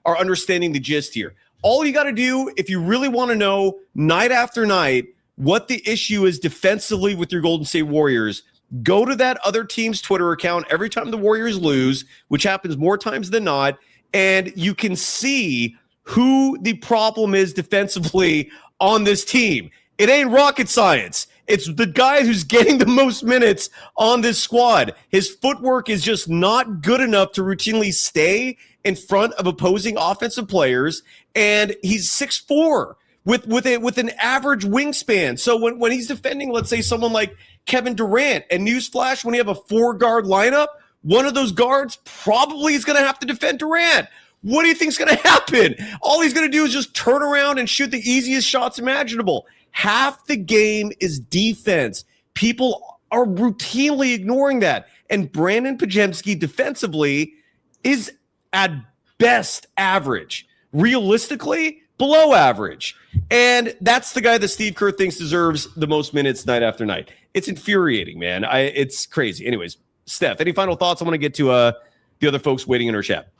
A: are understanding the gist here. All you got to do, if you really want to know night after night what the issue is defensively with your Golden State Warriors, go to that other team's Twitter account every time the Warriors lose, which happens more times than not, and you can see who the problem is defensively on this team. It ain't rocket science. It's the guy who's getting the most minutes on this squad. His footwork is just not good enough to routinely stay in front of opposing offensive players, and he's 6'4", with an average wingspan. So when he's defending, let's say, someone like Kevin Durant, and newsflash, when you have a 4-guard lineup, one of those guards probably is going to have to defend Durant. What do you think is going to happen? All he's going to do is just turn around and shoot the easiest shots imaginable. Half the game is defense. People are routinely ignoring that. And Brandon Podziemski defensively is at best average. Realistically, below average. And that's the guy that Steve Kerr thinks deserves the most minutes night after night. It's infuriating, man. It's crazy. Anyways, Steph, any final thoughts? I want to get to the other folks waiting in our chat.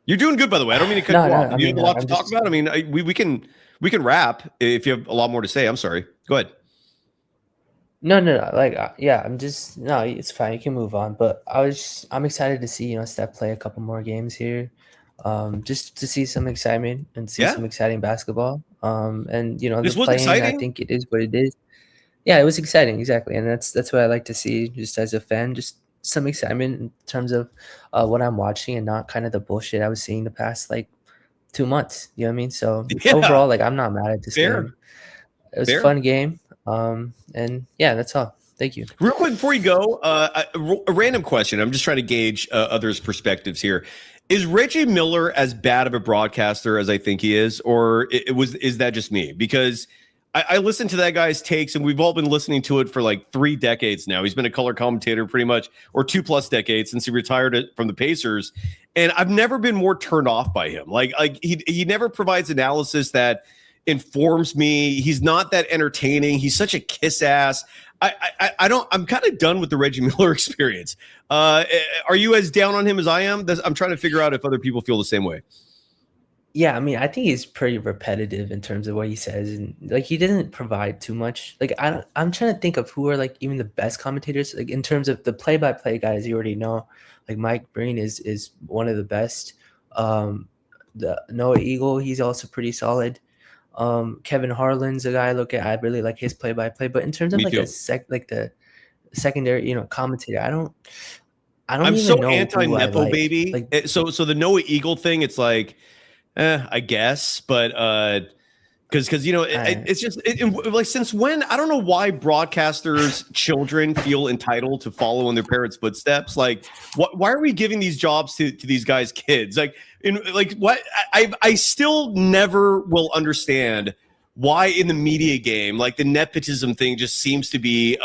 A: You're doing good, by the way. I don't mean to cut you off. You have a lot to talk about. I mean, we can wrap if you have a lot more to say. I'm sorry. Go ahead.
F: No. It's fine. You can move on. But I'm excited to see, Steph play a couple more games here. Just to see some excitement and see some exciting basketball. And
A: this
F: the
A: was
F: playing,
A: exciting.
F: I think it is what it is. Yeah, it was exciting, exactly. And that's what I like to see just as a fan, just some excitement in terms of what I'm watching and not kind of the bullshit I was seeing the past 2 months. You know what I mean? So overall, I'm not mad at this game. It was a fun game. And yeah, that's all. Thank you.
A: Real quick before you go, a random question. I'm just trying to gauge others' perspectives here. Is Reggie Miller as bad of a broadcaster as I think he is, or is that just me? Because I listened to that guy's takes, and we've all been listening to it for 3 decades now. He's been a color commentator pretty much, or 2+ decades since he retired from the Pacers. And I've never been more turned off by him. He never provides analysis that informs me. He's not that entertaining. He's such a kiss ass. I'm kind of done with the Reggie Miller experience. Are you as down on him as I am? I'm trying to figure out if other people feel the same way.
F: Yeah, I mean, I think he's pretty repetitive in terms of what he says, and like he doesn't provide too much. Like I'm trying to think of who are like even the best commentators. Like in terms of the play-by-play guys, you already know. Like Mike Breen is one of the best. The Noah Eagle, he's also pretty solid. Kevin Harlan's a guy I look at. I really like his play-by-play. But in terms of
A: Me
F: like
A: too.
F: the secondary, commentator, I don't
A: I'm
F: even
A: so
F: know
A: anti
F: who I
A: nepo
F: like.
A: baby.
F: Like
A: So the Noah Eagle thing, it's like, I guess, but because it's just like, since when? I don't know why broadcasters' children feel entitled to follow in their parents' footsteps. Like, why are we giving these jobs to these guys' kids? What? I still never will understand why in the media game, like the nepotism thing, just seems to be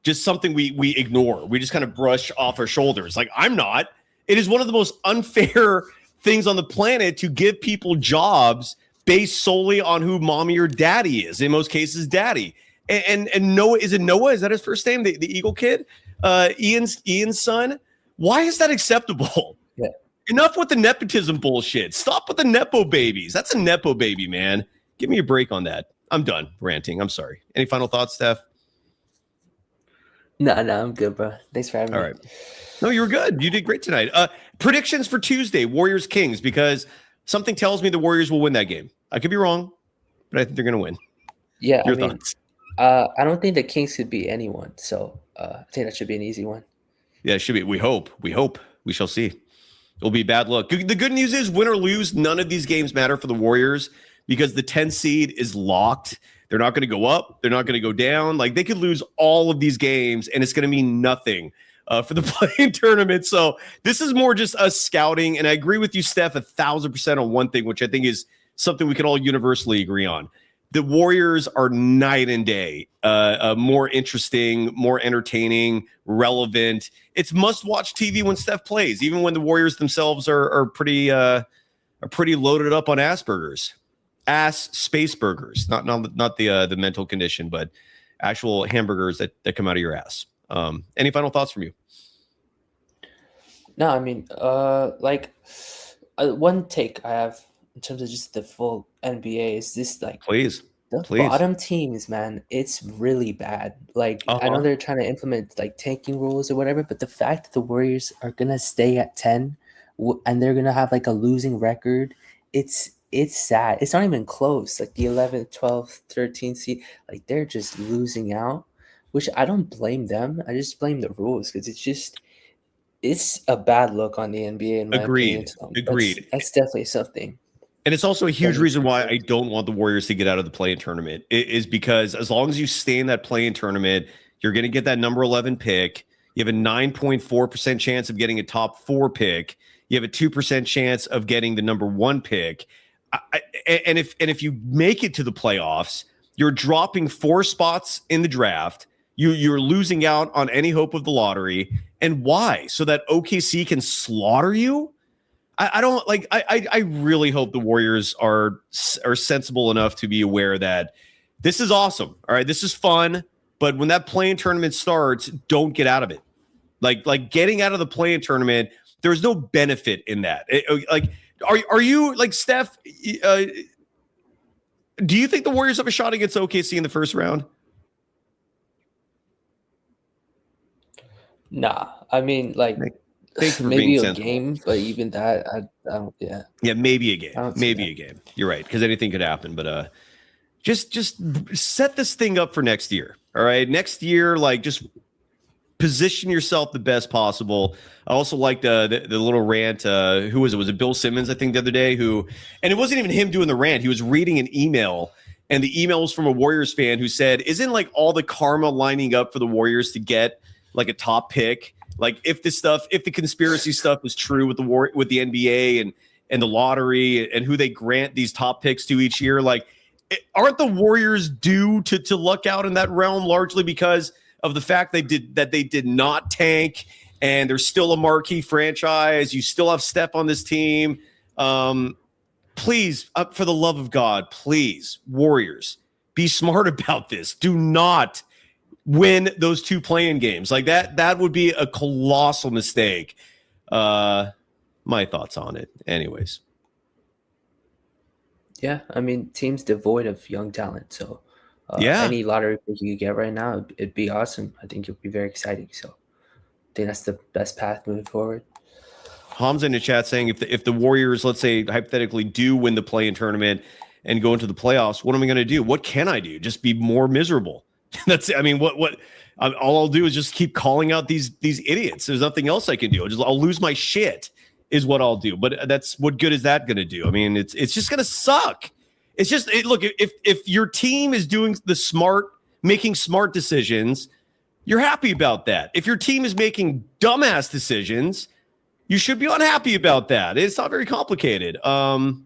A: just something we ignore. We just kind of brush off our shoulders. Like, I'm not. It is one of the most unfair things on the planet to give people jobs based solely on who mommy or daddy is. In most cases, daddy. And Noah, is it Noah? Is that his first name? The Eagle kid? Ian's son? Why is that acceptable?
F: Yeah.
A: Enough with the nepotism bullshit. Stop with the nepo babies. That's a nepo baby, man. Give me a break on that. I'm done ranting. I'm sorry. Any final thoughts, Steph?
F: no, I'm good, bro. Thanks for having me.
A: All right. No, you were good. You did great tonight. Predictions for Tuesday, Warriors Kings, because something tells me the Warriors will win that game. I could be wrong, but I think they're going to win.
F: Yeah,
A: Your thoughts?
F: I don't think the Kings could beat anyone, so I think that should be an easy one.
A: Yeah, it should be. We hope. We shall see. It'll be bad luck. The good news is, win or lose, none of these games matter for the Warriors because the 10th seed is locked. They're not going to go up. They're not going to go down. Like, they could lose all of these games, and it's going to mean nothing for the play-in tournament. So this is more just us scouting. And I agree with you, Steph, 1,000% on one thing, which I think is something we can all universally agree on. The Warriors are night and day, more interesting, more entertaining, relevant. It's must-watch TV when Steph plays, even when the Warriors themselves are pretty loaded up on Asperger's. Ass space burgers, not the mental condition, but actual hamburgers that come out of your ass. Any final thoughts from you?
F: No, I mean, one take I have in terms of just the full NBA is this, like,
A: Please.
F: the bottom teams, man, it's really bad. Like, I know they're trying to implement like tanking rules or whatever, but the fact that the Warriors are gonna stay at 10 and they're gonna have like a losing record, it's sad. It's not even close. Like the 11th, 12th, 13th seed, like they're just losing out, which I don't blame them. I just blame the rules because it's a bad look on the NBA. In my opinion.
A: Agreed.
F: That's definitely something.
A: And it's also a huge reason why I don't want the Warriors to get out of the play-in tournament. It is because as long as you stay in that play-in tournament, you're going to get that number 11 pick. You have a 9.4% chance of getting a top 4 pick. You have a 2% chance of getting the number 1 pick. And if you make it to the playoffs, you're dropping 4 spots in the draft. You're losing out on any hope of the lottery. And why? So that OKC can slaughter you? I don't like. I really hope the Warriors are sensible enough to be aware that this is awesome. All right, this is fun, but when that play-in tournament starts, don't get out of it. Like getting out of the play-in tournament, there's no benefit in that. Are you like Steph? Do you think the Warriors have a shot against OKC in the first round?
F: Nah, I mean, like. Maybe a game, but even that, I don't. Yeah,
A: maybe a game. Maybe a game. You're right, because anything could happen. But just set this thing up for next year. All right, next year, like just position yourself the best possible. I also liked the little rant. Who was it? Was it Bill Simmons? I think the other day. And it wasn't even him doing the rant. He was reading an email, and the email was from a Warriors fan who said, "Isn't like all the karma lining up for the Warriors to get like a top pick?" Like if the conspiracy stuff is true with the NBA and the lottery and who they grant these top picks to each year, like aren't the Warriors due to luck out in that realm largely because of the fact they did not tank and they're still a marquee franchise? You still have Steph on this team. Please, for the love of God, please, Warriors, be smart about this. Do not win those 2 play-in games. Like that would be a colossal mistake. My thoughts on it. Anyways.
F: Yeah, I mean, teams devoid of young talent. So
A: Yeah.
F: any lottery pick you get right now, it'd be awesome. I think it'd be very exciting. So I think that's the best path moving forward.
A: Hamza in the chat saying if the Warriors, let's say hypothetically, do win the play-in tournament and go into the playoffs, what am I going to do? What can I do? Just be more miserable. That's I mean, all I'll do is just keep calling out these idiots. There's nothing else I can do. I'll lose my shit is what I'll do. But that's what good is that going to do? I mean, it's just going to suck. It's just look, if your team is doing making smart decisions, you're happy about that. If your team is making dumbass decisions, you should be unhappy about that. It's not very complicated. So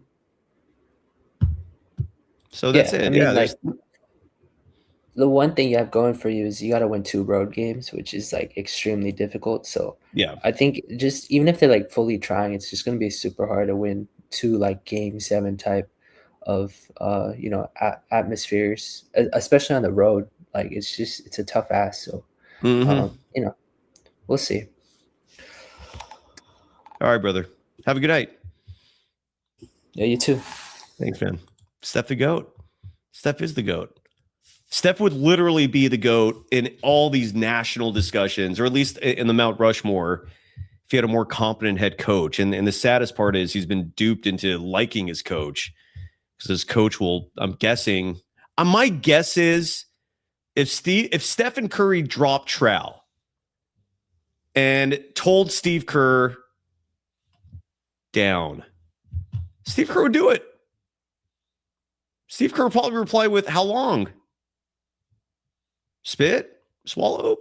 A: that's it.
F: I mean, like, the one thing you have going for you is you got to win 2 road games, which is like extremely difficult. So
A: yeah,
F: I think just even if they're like fully trying, it's just going to be super hard to win 2 like game 7 type of atmospheres, especially on the road. Like it's a tough ask. So we'll see.
A: All right, brother. Have a good night.
F: Yeah, you too.
A: Thanks, man. Steph the GOAT. Steph is the GOAT. Steph would literally be the GOAT in all these national discussions, or at least in the Mount Rushmore, if he had a more competent head coach. And the saddest part is he's been duped into liking his coach because his coach will, I'm guessing, my guess is if Stephen Curry dropped trowel and told Steve Kerr down, Steve Kerr would do it. Steve Kerr would probably reply with, how long? Spit? Swallow?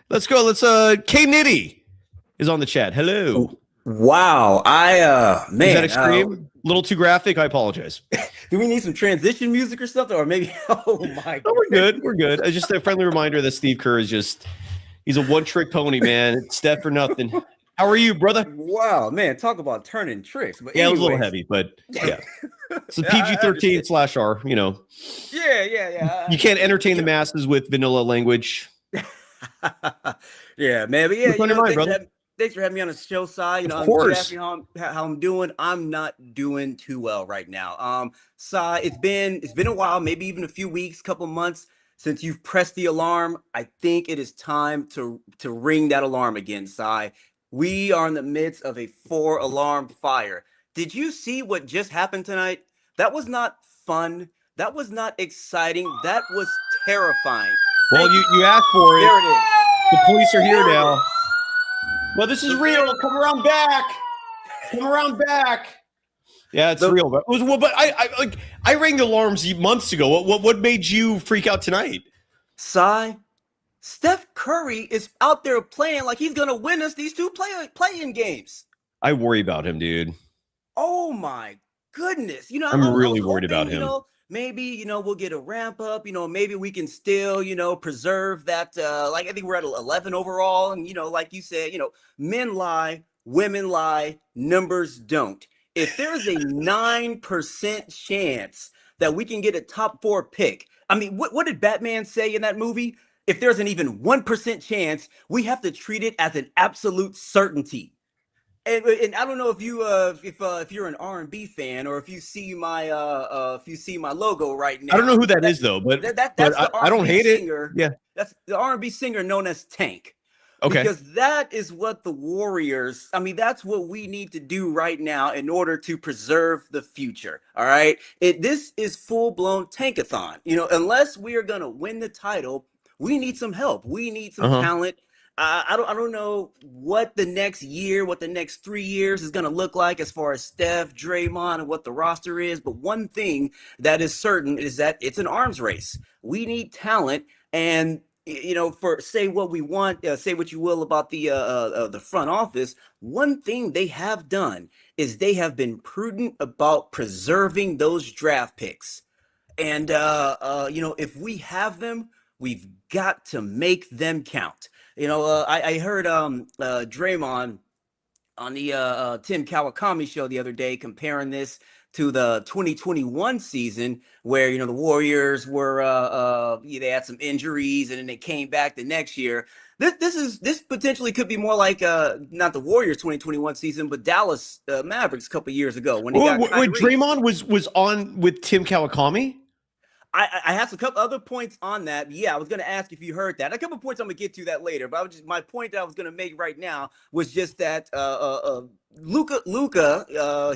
A: Let's go. K Nitty is on the chat. Hello.
G: Wow. Man.
A: Is that extreme? A little too graphic? I apologize.
G: Do we need some transition music or something? Or maybe, oh my God.
A: No, we're good. We're good. It's just a friendly reminder that Steve Kerr is he's a one-trick pony, man. It's Steph for nothing. How are you, brother?
G: Wow, man. Talk about turning tricks. But
A: yeah, it was a little heavy, but yeah. It's a PG-13/R, you know.
G: Yeah.
A: You can't entertain the masses with vanilla language.
G: Yeah, man. But yeah,
A: Thanks
G: for having me on the show side. You know,
A: of course.
G: Asking how I'm doing. I'm not doing too well right now. Sai, it's been a while, maybe even a few weeks, couple months since you've pressed the alarm. I think it is time to ring that alarm again, Sai. We are in the midst of a 4-alarm fire. Did you see what just happened tonight? That was not fun. That was not exciting. That was terrifying.
A: Well, you asked for it.
G: There it is.
A: The police are here now. Well, this is real. Come around back. Yeah, it's real. But I rang the alarms months ago. What made you freak out tonight?
G: Sai, Steph Curry is out there playing like he's gonna win us these 2 play-in games.
A: I worry about him, dude.
G: Oh my goodness! You know,
A: I'm really worried about him.
G: You know, maybe we'll get a ramp up. You know, maybe we can still preserve that. Like I think we're at 11 overall, and like you said, men lie, women lie, numbers don't. If there's a 9% chance that we can get a top 4 pick, I mean, what did Batman say in that movie? If there's an even 1% chance, we have to treat it as an absolute certainty. And I don't know if you're an R&B fan or if you see my logo right now.
A: I don't know who that is though, but I don't hate
G: singer.
A: it. Yeah,
G: that's the R&B singer known as Tank.
A: Okay.
G: Because that is what the Warriors, I mean, that's what we need to do right now in order to preserve the future. All right. This is full-blown tankathon. Unless we are going to win the title, we need some help. We need some talent. I don't know what the next year, what the next 3 years is going to look like as far as Steph, Draymond, and what the roster is. But one thing that is certain is that it's an arms race. We need talent. And for say what we want, say what you will about the front office. One thing they have done is they have been prudent about preserving those draft picks. And if we have them, we've got to make them count. I heard Draymond on the Tim Kawakami show the other day comparing this to the 2021 season where, the Warriors were, they had some injuries and then they came back the next year. This potentially could be more like not the Warriors 2021 season, but Dallas Mavericks a couple years ago when they got
A: when
G: Kyrie.
A: Draymond was on with Tim Kawakami.
G: I have a couple other points on that. Yeah, I was going to ask if you heard that. A couple points I'm going to get to that later, but my point that I was going to make right now was just that Luka,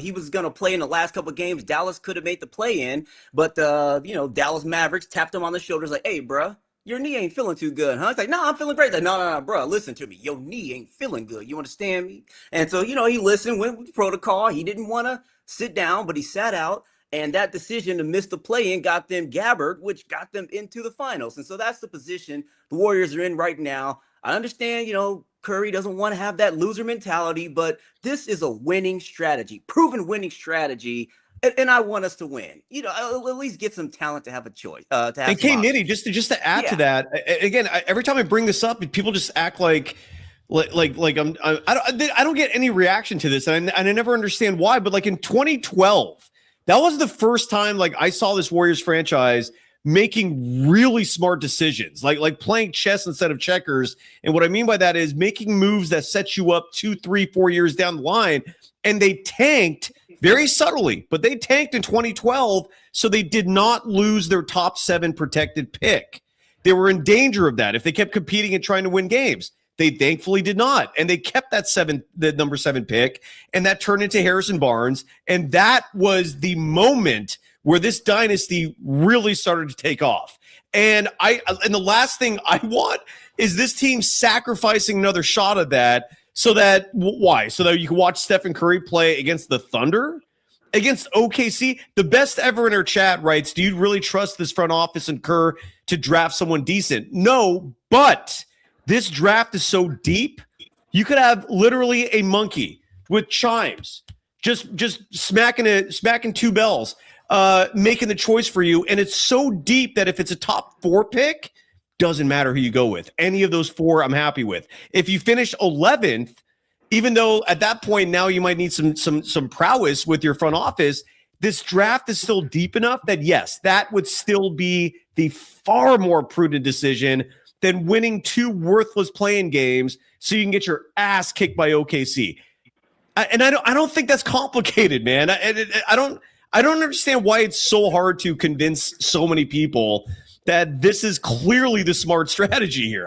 G: he was going to play in the last couple of games. Dallas could have made the play-in, but Dallas Mavericks tapped him on the shoulders like, "Hey, bruh, your knee ain't feeling too good, huh?" It's like, "No, I'm feeling great." Like, no, bro, listen to me. Your knee ain't feeling good. You understand me? And so, he listened, went with protocol. He didn't want to sit down, but he sat out. And that decision to miss the play-in got them Gabbard, which got them into the finals. And so that's the position the Warriors are in right now. I understand, Curry doesn't want to have that loser mentality, but this is a winning strategy, proven winning strategy. And I want us to win. I'll at least get some talent to have a choice. And
A: K Nitty, just to add to that, again, every time I bring this up, people just act like I don't get any reaction to this, and I never understand why. But like in 2012, that was the first time like I saw this Warriors franchise making really smart decisions, like playing chess instead of checkers. And what I mean by that is making moves that set you up 2, 3, 4 years down the line. And they tanked very subtly, but they tanked in 2012, so they did not lose their top 7 protected pick. They were in danger of that if they kept competing and trying to win games. They thankfully did not, and they kept the number 7 pick, and that turned into Harrison Barnes, and that was the moment where this dynasty really started to take off. And the last thing I want is this team sacrificing another shot at that. So that why? So that you can watch Stephen Curry play against the Thunder, against OKC. The best ever in our chat writes, "Do you really trust this front office and Kerr to draft someone decent?" No, but this draft is so deep. You could have literally a monkey with chimes, just smacking 2 bells, making the choice for you. And it's so deep that if it's a top 4 pick, doesn't matter who you go with. Any of those 4, I'm happy with. If you finish 11th, even though at that point now you might need some prowess with your front office, this draft is still deep enough that yes, that would still be the far more prudent decision than winning 2 worthless playing games so you can get your ass kicked by OKC. I don't think that's complicated, man. I don't understand why it's so hard to convince so many people that this is clearly the smart strategy here.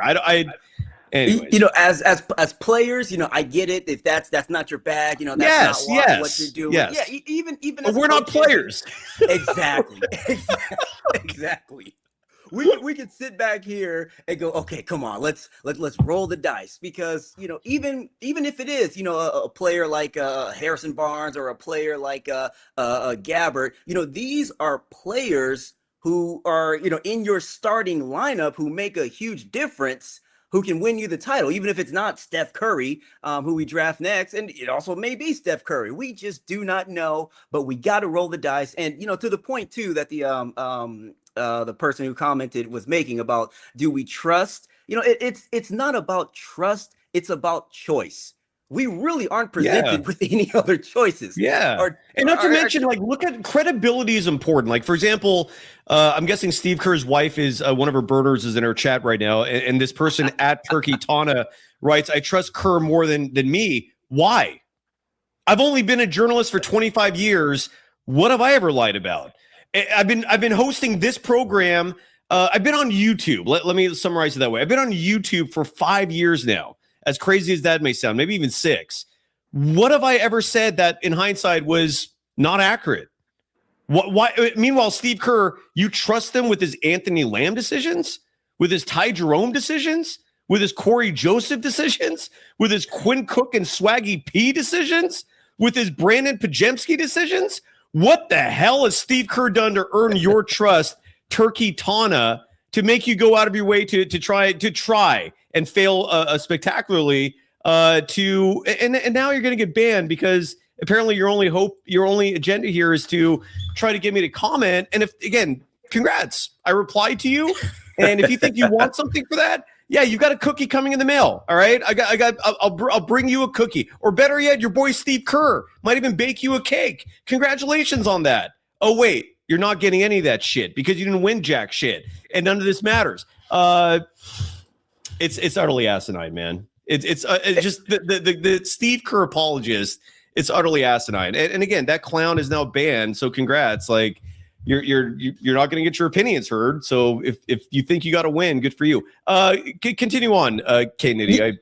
A: Anyways.
G: As players, I get it. If that's not your bag, that's not what you're doing.
A: Yes.
G: Yeah, even
A: but we're not players.
G: Exactly. Exactly. We could sit back here and go, okay, come on, let's roll the dice, because even if it is a player like Harrison Barnes or a player like Gabbard, these are players who are in your starting lineup who make a huge difference, who can win you the title, even if it's not Steph Curry, who we draft next, and it also may be Steph Curry. We just do not know, but we got to roll the dice. And to the point too that the person who commented was making about, do we trust? It's not about trust, it's about choice. We really aren't presented with any other choices.
A: Yeah. And not to mention, look at credibility is important. Like, for example, I'm guessing Steve Kerr's wife is one of her birders is in our chat right now. And this person at Turkey Tana writes, "I trust Kerr more than me." Why? I've only been a journalist for 25 years. What have I ever lied about? I've been hosting this program. I've been on YouTube. Let me summarize it that way. I've been on YouTube for 5 years now. As crazy as that may sound, maybe even 6. What have I ever said that in hindsight was not accurate? Why? Meanwhile, Steve Kerr, you trust him with his Anthony Lamb decisions, with his Ty Jerome decisions, with his Corey Joseph decisions, with his Quinn Cook and Swaggy P decisions, with his Brandon Pajemski decisions. What the hell has Steve Kerr done to earn your trust, Turkey Tana, to make you go out of your way to try and fail spectacularly? And now you're going to get banned because apparently your only agenda here is to try to get me to comment. And congrats, I replied to you. And if you think you want something for that, yeah, you got a cookie coming in the mail. All right, I'll bring you a cookie, or better yet, your boy Steve Kerr might even bake you a cake. Congratulations on that. Oh wait, you're not getting any of that shit because you didn't win jack shit, and none of this matters. It's utterly asinine, man. It's just the Steve Kerr apologist. It's utterly asinine. And again, that clown is now banned. So congrats. Like you're not going to get your opinions heard. So if you think you got to win, good for you. Continue on, K Nitty.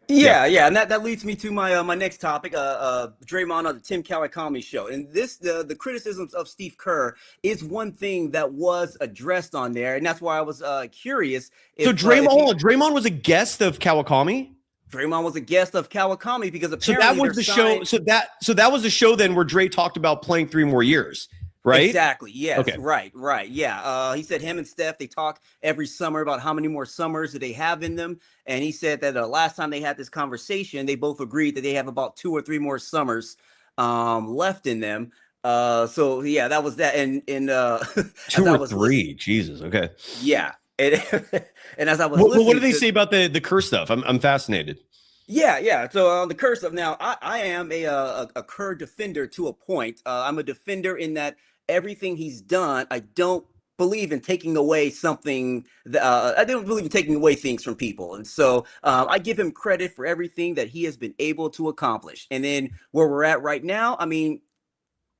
G: Yeah, and that leads me to my next topic, Draymond on the Tim Kawakami show. And this, the criticisms of Steve Kerr is one thing that was addressed on there, and that's why I was curious.
A: So Draymond was a guest of Kawakami?
G: Draymond was a guest of Kawakami because apparently
A: so that was the show. So that was the show then where Dre talked about playing 3 more years. Right.
G: Exactly. Yes.
A: Okay.
G: Right. Yeah. He said him and Steph, they talk every summer about how many more summers that they have in them. And he said that last time they had this conversation, they both agreed that they have about 2 or 3 more summers left in them. So yeah, that was that. And
A: 2 or 3. Jesus. Okay.
G: Yeah. And as I was
A: what do they say about the Kerr stuff? I'm fascinated.
G: Yeah. So the Kerr stuff. Now, I am a Kerr defender to a point. I'm a defender in that everything he's done, I don't believe in taking away something. I don't believe in taking away things from people. And so I give him credit for everything that he has been able to accomplish. And then where we're at right now, I mean,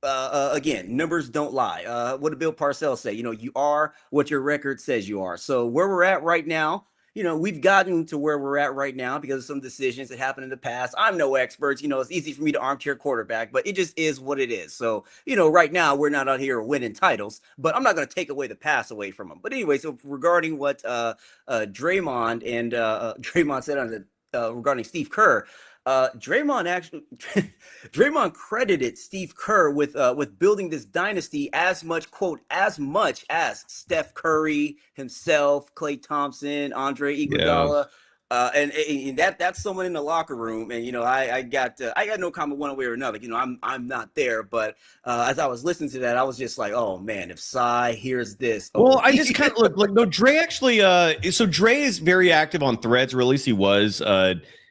G: again, numbers don't lie. What did Bill Parcells say? You are what your record says you are. So where we're at right now, we've gotten to where we're at right now because of some decisions that happened in the past. I'm no expert. It's easy for me to armchair quarterback, but it just is what it is. So, right now we're not out here winning titles, but I'm not going to take away the pass away from them. But anyway, so regarding what Draymond and Draymond said on the regarding Steve Kerr, Draymond credited Steve Kerr with building this dynasty as much as Steph Curry himself, Klay Thompson, Andre Iguodala, and that's someone in the locker room. And I got no comment one way or another. I'm not there, but as I was listening to that, I was just like, oh man, if Cy hears this,
A: well, I just kind of look like no Dre actually. So Dre is very active on Threads, or at least he was.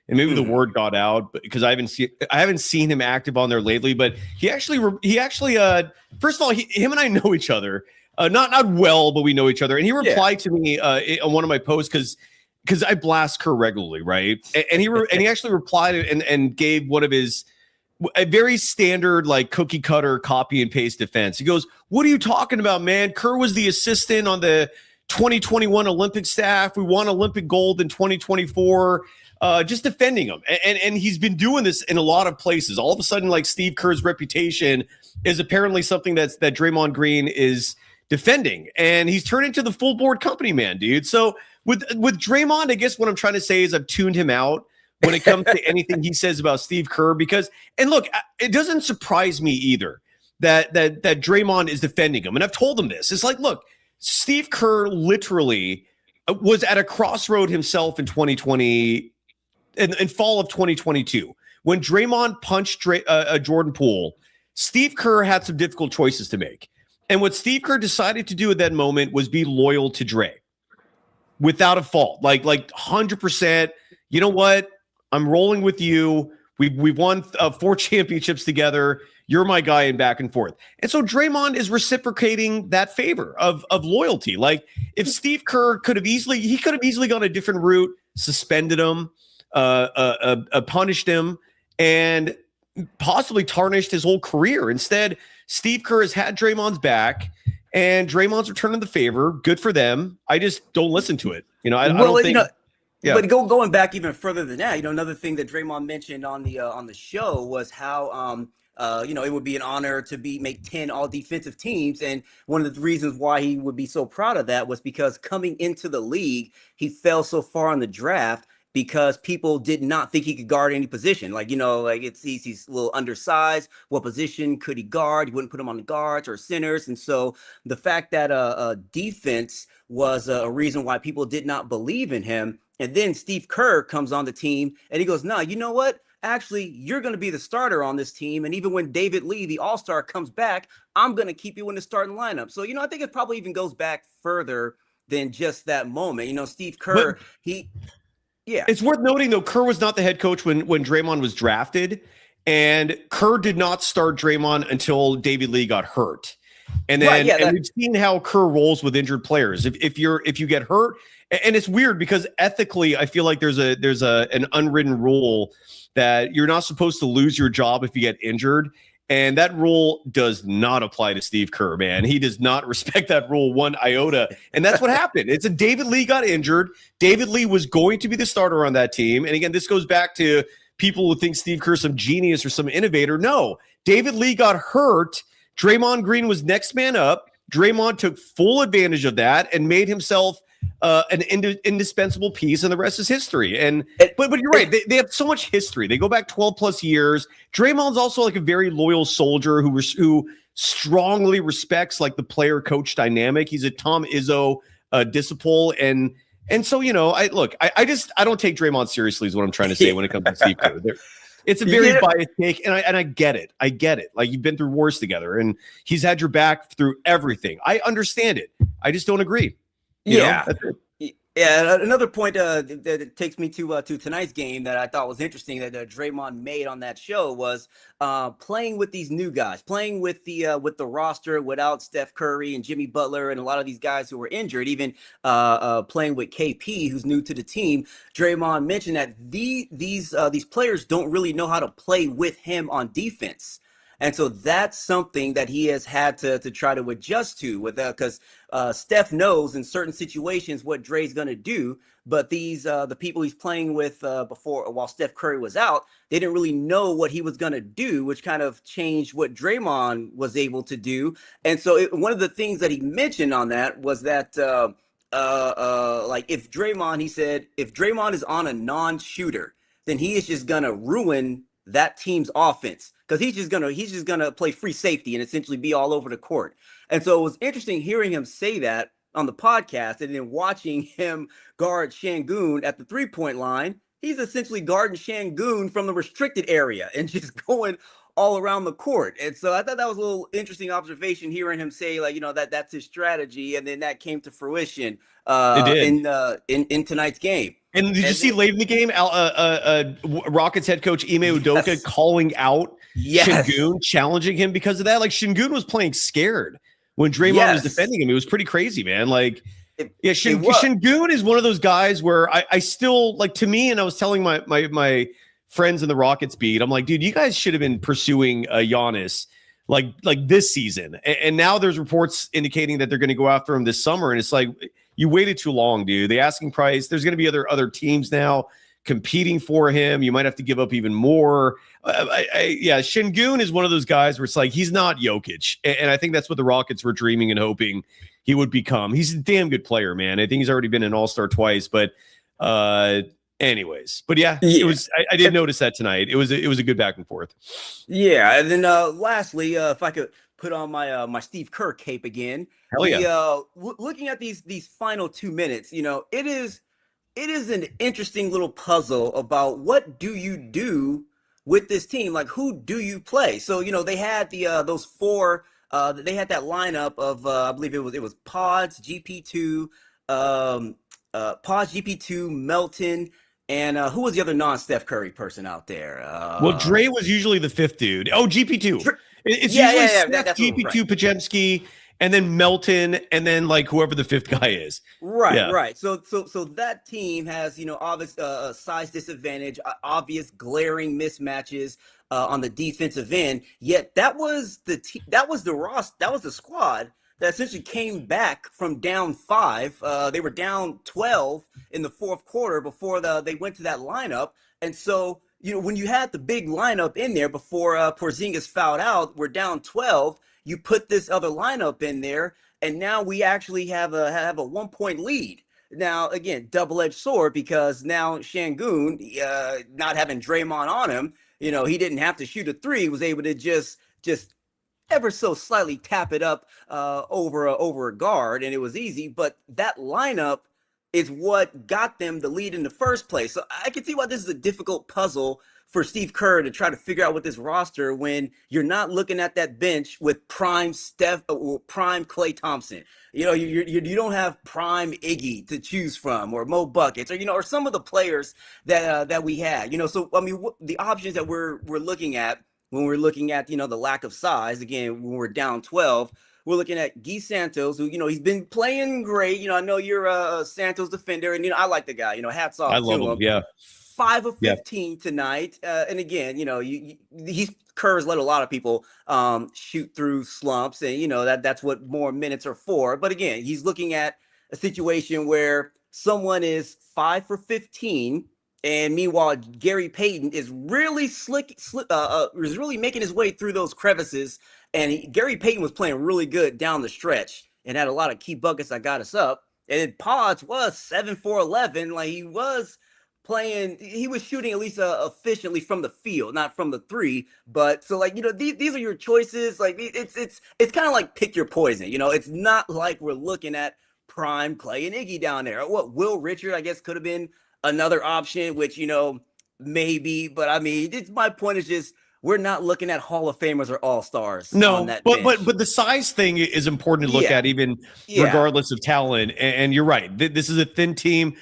A: And maybe the word got out because I haven't seen him active on there lately. But he actually first of all, him and I know each other, not well, but we know each other. And he replied to me on one of my posts because I blast Kerr regularly, right? And he actually replied and gave one of a very standard like cookie cutter copy and paste defense. He goes, "What are you talking about, man? Kerr was the assistant on the 2021 Olympic staff. We won Olympic gold in 2024." Just defending him. And he's been doing this in a lot of places. All of a sudden, like Steve Kerr's reputation is apparently something that Draymond Green is defending. And he's turned into the full board company man, dude. So with Draymond, I guess what I'm trying to say is I've tuned him out when it comes to anything he says about Steve Kerr because, and look, it doesn't surprise me either that Draymond is defending him. And I've told him this. It's like, look, Steve Kerr literally was at a crossroad himself in 2020 in fall of 2022, when Draymond punched Jordan Poole, Steve Kerr had some difficult choices to make. And what Steve Kerr decided to do at that moment was be loyal to Dre without a fault. Like 100%, you know what? I'm rolling with you. We've won 4 championships together. You're my guy, and back and forth. And so Draymond is reciprocating that favor of loyalty. Like if Steve Kerr could have easily gone a different route, suspended him, punished him, and possibly tarnished his whole career. Instead, Steve Kerr has had Draymond's back, and Draymond's returning the favor. Good for them. I just don't listen to it. I don't think.
G: But going back even further than that, another thing that Draymond mentioned on the show was how it would be an honor to make 10 all defensive teams. And one of the reasons why he would be so proud of that was because coming into the league, he fell so far in the draft because people did not think he could guard any position. He's a little undersized. What position could he guard? You wouldn't put him on the guards or centers. And so the fact that defense was a reason why people did not believe in him. And then Steve Kerr comes on the team and he goes, no, you know what? Actually, you're going to be the starter on this team. And even when David Lee, the all-star, comes back, I'm going to keep you in the starting lineup. So, I think it probably even goes back further than just that moment. Steve Kerr, It's worth noting, though, Kerr was not the head coach when Draymond was drafted. And Kerr did not start Draymond until David Lee got hurt.
A: And then and we've seen how Kerr rolls with injured players. If you get hurt, and it's weird because ethically, I feel like there's an unwritten rule that you're not supposed to lose your job if you get injured. And that rule does not apply to Steve Kerr, man. He does not respect that rule one iota. And that's what happened. It's David Lee got injured. David Lee was going to be the starter on that team. And again, this goes back to people who think Steve Kerr's some genius or some innovator. No, David Lee got hurt. Draymond Green was next man up. Draymond took full advantage of that and made himself an indispensable piece, and the rest is history. And but you're right, they have so much history. They go back 12 plus years. Draymond's also like a very loyal soldier who strongly respects like the player coach dynamic. He's a Tom Izzo disciple, and so I don't take Draymond seriously is what I'm trying to say when it comes to Steve Kerr. It's a very biased take, and I get it. I get it. Like, you've been through wars together, and he's had your back through everything. I understand it. I just don't agree.
G: Yeah. Another point that takes me to tonight's game that I thought was interesting that Draymond made on that show was playing with these new guys, playing with the roster without Steph Curry and Jimmy Butler and a lot of these guys who were injured, even playing with KP, who's new to the team. Draymond mentioned that these players don't really know how to play with him on defense. And so that's something that he has had to try to adjust to with because Steph knows in certain situations what Dre's going to do. But the people he's playing with before, while Steph Curry was out, they didn't really know what he was going to do, which kind of changed what Draymond was able to do. And so one of the things that he mentioned on that was that like if Draymond, he said, if Draymond is on a non-shooter, then he is just going to ruin that team's offense because he's just gonna play free safety and essentially be all over the court. And so it was interesting hearing him say that on the podcast, and then watching him guard Şengün at the 3-point line. He's essentially guarding Şengün from the restricted area and just going all around the court. And so I thought that was a little interesting observation, hearing him say like, that's his strategy, and then that came to fruition in tonight's game.
A: And did you see late in the game, Rockets head coach Ime Udoka calling out Şengün, challenging him because of that? Like, Şengün was playing scared when Draymond was defending him. It was pretty crazy, man. Like, Şengün is one of those guys where I still, like, to me, and I was telling my friends in the Rockets beat, I'm like, dude, you guys should have been pursuing Giannis like this season. And now there's reports indicating that they're going to go after him this summer. And it's like, you waited too long, dude. The asking price, there's going to be other teams now competing for him. You might have to give up even more. Şengün is one of those guys where it's like, he's not Jokic. And I think that's what the Rockets were dreaming and hoping he would become. He's a damn good player, man. I think he's already been an all-star twice, but anyways, but it was, I did notice that tonight. It was a good back and forth.
G: Yeah. And then lastly, if I could put on my Steve Kerr cape again.
A: Hell yeah.
G: Looking at these final 2 minutes, it is an interesting little puzzle about what do you do with this team? Like, who do you play? So, they had those four, they had that lineup of, I believe it was Pods, GP2, Melton, and who was the other non-Steph Curry person out there?
A: Well, Dre was usually the fifth dude. Oh, GP2. It's usually Steph, GP2, right. Podziemski, and then Melton, and then like whoever the fifth guy is.
G: Right. So that team has obvious size disadvantage, obvious glaring mismatches on the defensive end. Yet that was the squad that essentially came back from down 5. They were down 12 in the fourth quarter before they went to that lineup, and so. When you had the big lineup in there before Porzingis fouled out, we're down 12. You put this other lineup in there, and now we actually have a 1-point lead. Now, again, double-edged sword, because now Şengün, not having Draymond on him, he didn't have to shoot a 3. He was able to just ever so slightly tap it up over a guard, and it was easy. But that lineup is what got them the lead in the first place. So I can see why this is a difficult puzzle for Steve Kerr to try to figure out with this roster when you're not looking at that bench with prime Steph or prime Klay Thompson. You don't have prime Iggy to choose from, or Mo Buckets, or some of the players that we had. So I mean, the options that we're looking at when we're looking at the lack of size, again, when we're down 12. we're looking at Guy Santos, who, he's been playing great. I know you're a Santos defender, and, I like the guy. Hats off
A: I
G: to
A: love
G: him.
A: him. Yeah.
G: 5 of 15 tonight. And again, Kerr's let a lot of people shoot through slumps, and that's what more minutes are for. But again, he's looking at a situation where someone is 5 for 15, and meanwhile Gary Payton is really is really making his way through those crevices. And Gary Payton was playing really good down the stretch and had a lot of key buckets that got us up. And Pods was 7 for 11, like he was shooting at least efficiently from the field, not from the three. But so these are your choices. Like it's kind of like pick your poison. It's not like we're looking at prime Clay and Iggy down there. What Will Richard, I guess, could have been another option, which maybe. But I mean, my point is just we're not looking at Hall of Famers or All Stars.
A: No,
G: on that
A: but
G: bench.
A: the size thing is important to look at, even regardless of talent. And you're right. This is a thin team.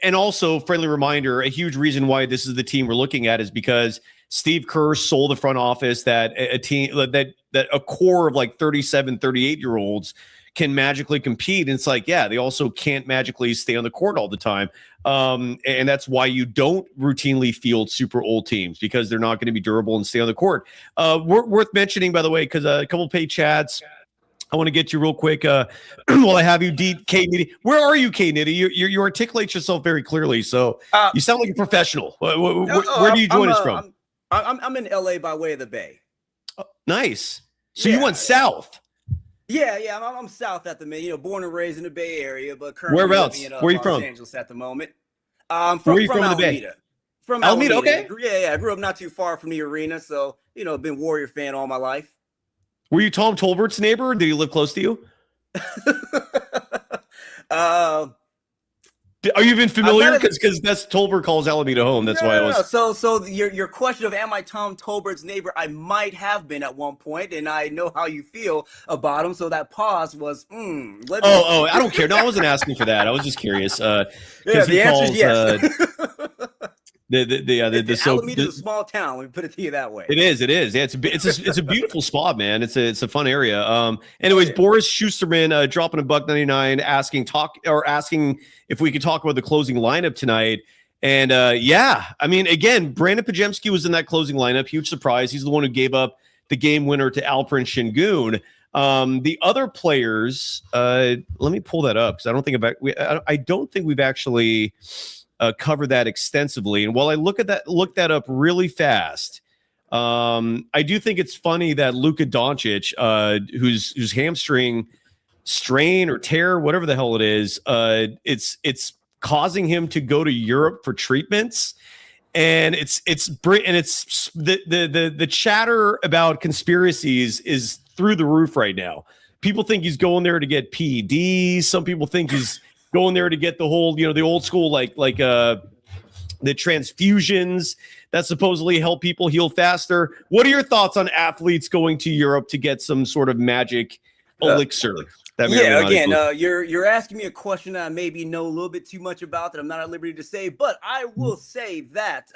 A: And also, friendly reminder, a huge reason why this is the team we're looking at is because Steve Kerr sold the front office that a team that a core of like 37, 38-year-olds can magically compete. And it's like, yeah, they also can't magically stay on the court all the time. And that's why you don't routinely field super old teams, because they're not going to be durable and stay on the court. Worth mentioning, by the way, because a couple of paid chats. I want to get you real quick while I have you, K Nitty. Where are you, K Nitty? You articulate yourself very clearly, so you sound like a professional. Where do you join us from?
G: I'm in LA by way of the Bay.
A: Nice. So you went south.
G: Yeah. I'm south at the minute. Born and raised in the Bay Area, but currently
A: whereabouts?
G: living in
A: Where are you
G: Los
A: from?
G: Angeles at the moment.
A: Where are you from in the Bay?
G: Alameda. From
A: Alameda, okay.
G: Yeah. I grew up not too far from the arena, so been Warrior fan all my life.
A: Were you Tom Tolbert's neighbor? Or did he live close to you? Are you even familiar? Because that's Tolbert calls Alameda home. That's why I was.
G: So your question of am I Tom Tolbert's neighbor? I might have been at one point, and I know how you feel about him. So that pause was.
A: I don't care. No, I wasn't asking for that. I was just curious.
G: The answer is yes. Alameda's a small town. Let me put it to you that way.
A: It is. Yeah, it's a beautiful spot, man. It's a fun area. Anyways, Boris Schusterman dropping $1.99, asking if we could talk about the closing lineup tonight. And I mean, again, Brandon Podziemski was in that closing lineup. Huge surprise. He's the one who gave up the game winner to Alperen Şengün. The other players, let me pull that up because I don't think we've actually cover that extensively. And while I look that up really fast, I do think it's funny that Luka Doncic, whose hamstring strain or tear, whatever the hell it is, it's causing him to go to Europe for treatments. And it's the chatter about conspiracies is through the roof right now. People think he's going there to get PEDs. Some people think he's going there to get the whole, the old school, like the transfusions that supposedly help people heal faster. What are your thoughts on athletes going to Europe to get some sort of magic elixir?
G: You're asking me a question that I maybe know a little bit too much about that I'm not at liberty to say, but I will say that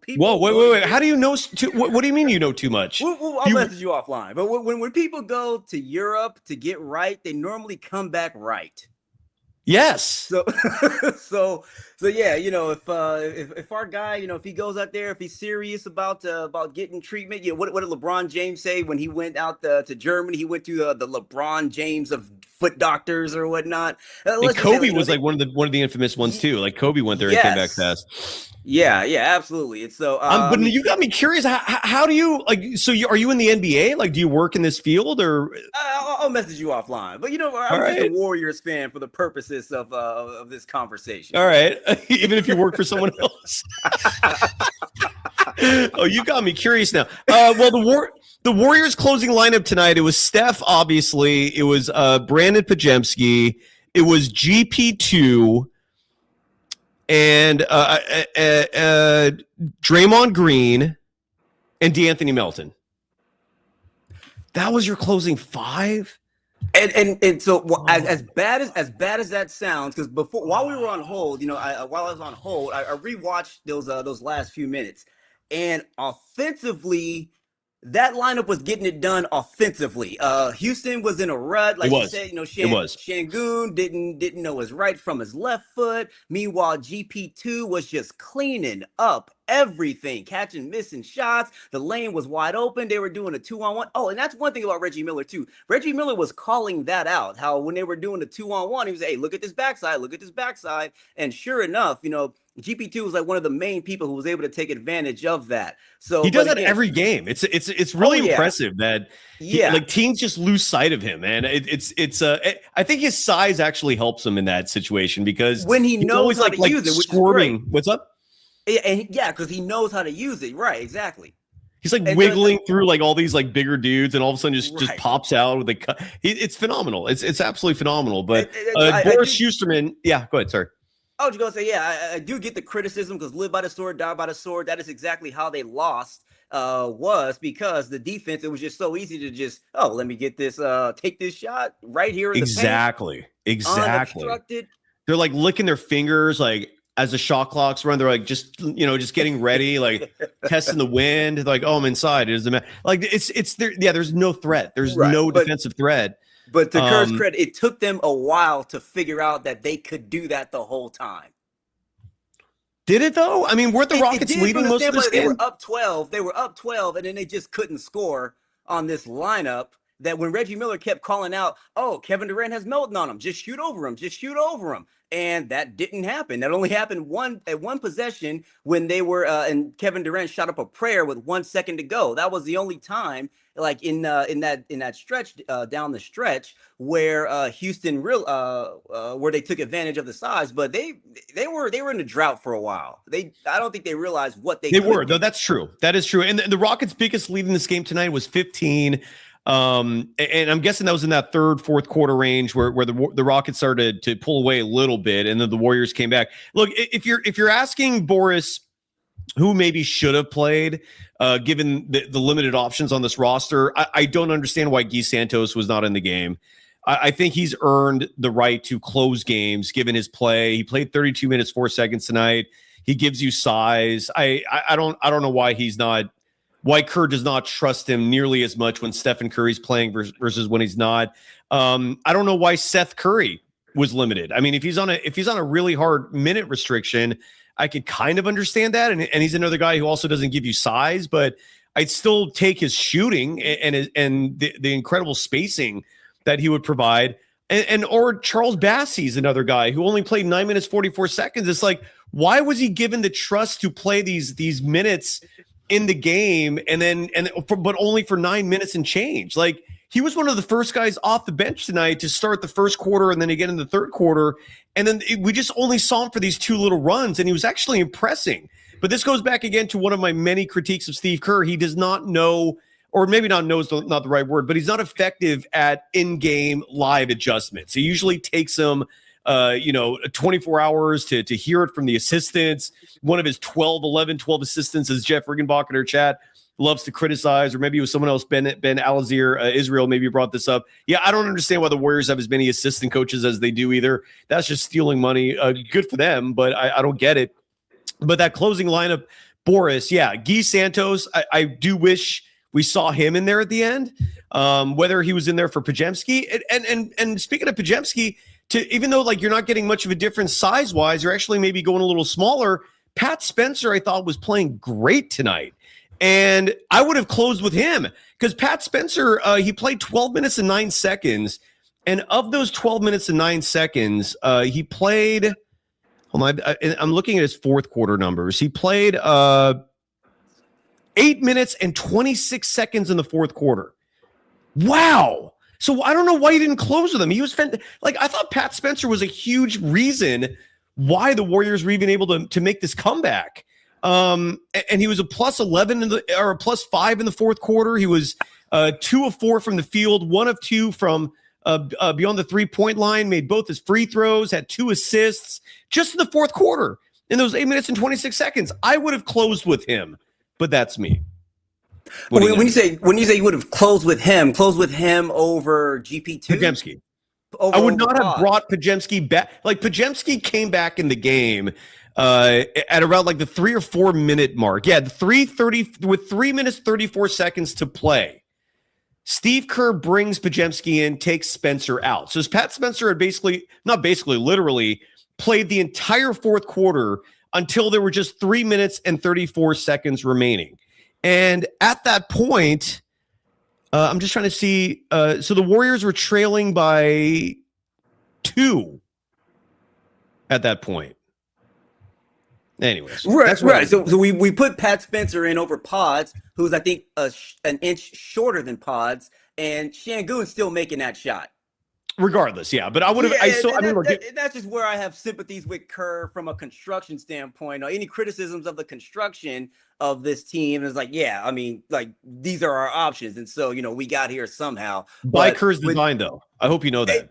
G: people.
A: Whoa, wait. How do you know? What do you mean you know too much?
G: I'll message you offline. But when people go to Europe to get right, they normally come back right.
A: Yes.
G: So yeah, if our guy, if he goes out there, if he's serious about getting treatment, what did LeBron James say when he went out to Germany? He went to the LeBron James of foot doctors or whatnot.
A: And Kobe was like one of the infamous ones too. Like Kobe went there and came back fast.
G: Yeah, absolutely. And so,
A: but you got me curious. How do you are you in the NBA? Like, do you work in this field or?
G: I'll message you offline. But I'm just a Warriors fan for the purposes of this conversation.
A: All right, even if you work for someone else. Oh, you got me curious now. Well, the Warriors closing lineup tonight. It was Steph, obviously. It was Brandon Podziemski. It was GP2. And Draymond Green and DeAnthony Melton. That was your closing five?
G: And so as bad as that sounds, because while we were on hold, while I was on hold, I rewatched those last few minutes, and offensively, that lineup was getting it done offensively. Houston was in a rut, like you said.
A: It was.
G: Şengün didn't know his right from his left foot. Meanwhile, GP2 was just cleaning up everything, catching missing shots. The lane was wide open. They were doing a 2-on-1. Oh, and that's one thing about Reggie Miller too. Reggie Miller was calling that out. How when they were doing the 2-on-1, he was, hey, look at this backside, look at this backside. And sure enough, GP2 was like one of the main people who was able to take advantage of that. So
A: he does that every game. It's really impressive that like teams just lose sight of him, man. I think his size actually helps him in that situation because
G: when he knows how to use it, which
A: squirming.
G: is great.
A: What's up?
G: Because he knows how to use it. Right, exactly.
A: He's like wiggling through like all these like bigger dudes, and all of a sudden just pops out with a cut. It's phenomenal. It's absolutely phenomenal. But Boris Schusterman, go ahead, sorry.
G: I was going to say, I do get the criticism because live by the sword, die by the sword. That is exactly how they lost, was because the defense, it was just so easy to just, let me get this, take this shot right here in the paint.
A: Exactly.
G: Unobstructed.
A: They're like licking their fingers, like as the shot clocks run, they're like just getting ready, like testing the wind. They're like, oh, I'm inside. It doesn't matter. Like it's there. Yeah, there's no threat. There's no defensive threat.
G: But to Kerr's credit, it took them a while to figure out that they could do that the whole time.
A: Did it though? I mean, weren't the Rockets leading most of this game?
G: They were up 12. They were up 12, and then they just couldn't score on this lineup. That when Reggie Miller kept calling out, "Oh, Kevin Durant has melting on him. Just shoot over him. Just shoot over him." And that didn't happen. That only happened at one possession when they were and Kevin Durant shot up a prayer with 1 second to go. That was the only time, like in that stretch down the stretch where Houston where they took advantage of the size. But they were in a drought for a while. I don't think they realized what they were.
A: No, that's true. That is true. And the Rockets' biggest lead in this game tonight was 15. And I'm guessing that was in that third, fourth quarter range where the Rockets started to pull away a little bit, and then the Warriors came back. Look, if you're asking Boris who maybe should have played, given the limited options on this roster, I don't understand why Guy Santos was not in the game. I think he's earned the right to close games given his play. He played 32 minutes 4 seconds tonight. He gives you size. I don't know why Kerr does not trust him nearly as much when Stephen Curry's playing versus when he's not. I don't know why Seth Curry was limited. I mean, if he's on a really hard minute restriction, I could kind of understand that. And he's another guy who also doesn't give you size, but I'd still take his shooting and the incredible spacing that he would provide. Or Charles Bassey's another guy who only played 9 minutes 44 seconds. It's like, why was he given the trust to play these minutes in the game but only for 9 minutes and change? Like, he was one of the first guys off the bench tonight to start the first quarter and then again in the third quarter. And then we just only saw him for these two little runs, and he was actually impressing. But this goes back again to one of my many critiques of Steve Kerr. He does not know, or maybe not know is not the right word, but he's not effective at in-game live adjustments. He usually takes him 24 hours to hear it from the assistants. One of his 12 assistants, as Jeff Riggenbach in our chat loves to criticize, or maybe it was someone else, Ben Alazir, Israel, maybe brought this up. Yeah, I don't understand why the Warriors have as many assistant coaches as they do either. That's just stealing money. Good for them, but I don't get it. But that closing lineup, Boris, Guy Santos, I do wish we saw him in there at the end, whether he was in there for Podziemski. And speaking of Podziemski, even though like you're not getting much of a difference size-wise, you're actually maybe going a little smaller. Pat Spencer, I thought, was playing great tonight. And I would have closed with him because Pat Spencer, he played 12 minutes and 9 seconds. And of those 12 minutes and 9 seconds, he played, hold on, I'm looking at his fourth quarter numbers. He played 8 minutes and 26 seconds in the fourth quarter. Wow. So I don't know why he didn't close with him. He was I thought Pat Spencer was a huge reason why the Warriors were even able to make this comeback. And he was a plus 11 or a plus 5 in the fourth quarter. He was 2 of 4 from the field, 1 of 2 from beyond the 3-point line, made both his free throws, had 2 assists just in the fourth quarter in those 8 minutes and 26 seconds. I would have closed with him, but that's me.
G: When you say you would have closed with him over GP2?
A: Podziemski. I would not have brought Podziemski back. Like, Podziemski came back in the game at around like the 3 or 4 minute mark. Yeah, the 3:30 with 3 minutes 34 seconds to play. Steve Kerr brings Podziemski in, takes Spencer out. So Pat Spencer had literally played the entire fourth quarter until there were just 3 minutes and 34 seconds remaining. And at that point, I'm just trying to see. So the Warriors were trailing by 2 at that point. Anyways,
G: right. So we put Pat Spencer in over Pods, who's I think an inch shorter than Pods, and Şengün's still making that shot.
A: Regardless, yeah. But I would have.
G: That's just where I have sympathies with Kerr from a construction standpoint. Any criticisms of the construction of this team is like, yeah, I mean, like these are our options, and so we got here somehow.
A: By Kerr's design, though. I hope you know that.